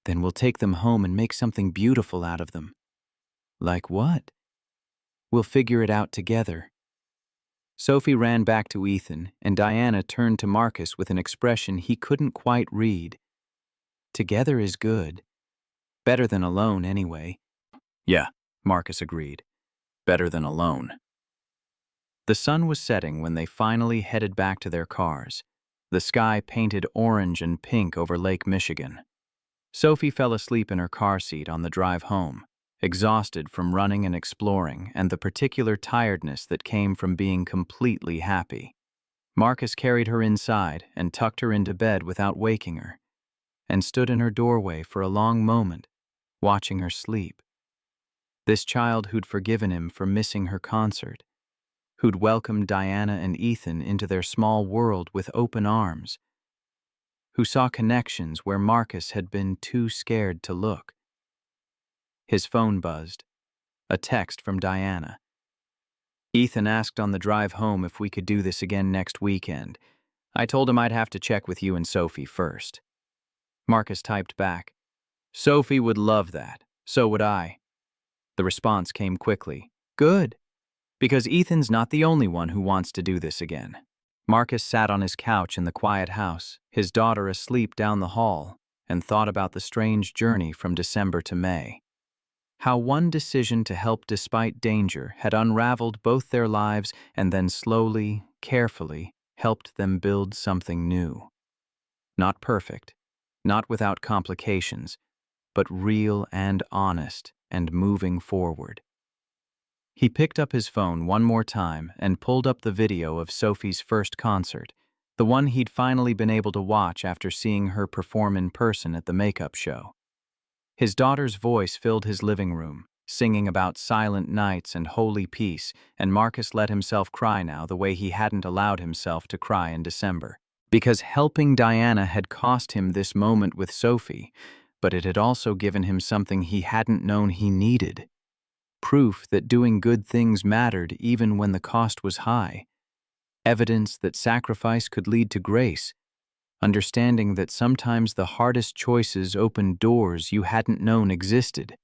Then we'll take them home and make something beautiful out of them. Like what? We'll figure it out together. Sophie ran back to Ethan, and Diana turned to Marcus with an expression he couldn't quite read. Together is good. Better than alone, anyway. Yeah, Marcus agreed. Better than alone. The sun was setting when they finally headed back to their cars, the sky painted orange and pink over Lake Michigan. Sophie fell asleep in her car seat on the drive home, exhausted from running and exploring and the particular tiredness that came from being completely happy. Marcus carried her inside and tucked her into bed without waking her, and stood in her doorway for a long moment, watching her sleep. This child who'd forgiven him for missing her concert, who'd welcomed Diana and Ethan into their small world with open arms, who saw connections where Marcus had been too scared to look. His phone buzzed. A text from Diana. Ethan asked on the drive home if we could do this again next weekend. I told him I'd have to check with you and Sophie first. Marcus typed back, Sophie would love that. So would I. The response came quickly. Good. Because Ethan's not the only one who wants to do this again. Marcus sat on his couch in the quiet house, his daughter asleep down the hall, and thought about the strange journey from December to May. How one decision to help despite danger had unraveled both their lives and then slowly, carefully, helped them build something new. Not perfect, not without complications, but real and honest and moving forward. He picked up his phone one more time and pulled up the video of Sophie's first concert, the one he'd finally been able to watch after seeing her perform in person at the makeup show. His daughter's voice filled his living room, singing about silent nights and holy peace, and Marcus let himself cry now the way he hadn't allowed himself to cry in December. Because helping Diana had cost him this moment with Sophie, but it had also given him something he hadn't known he needed. Proof that doing good things mattered even when the cost was high. Evidence that sacrifice could lead to grace. Understanding that sometimes the hardest choices opened doors you hadn't known existed.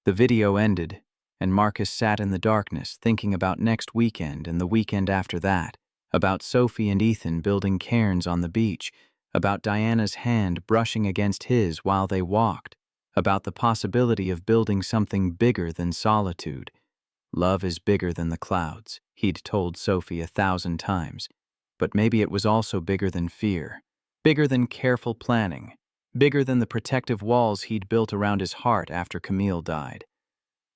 The video ended, and Marcus sat in the darkness thinking about next weekend and the weekend after that. about Sophie and Ethan building cairns on the beach, about Diana's hand brushing against his while they walked, about the possibility of building something bigger than solitude. Love is bigger than the clouds, he'd told Sophie 1,000 times, but maybe it was also bigger than fear, bigger than careful planning, bigger than the protective walls he'd built around his heart after Camille died.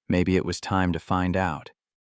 Maybe it was time to find out.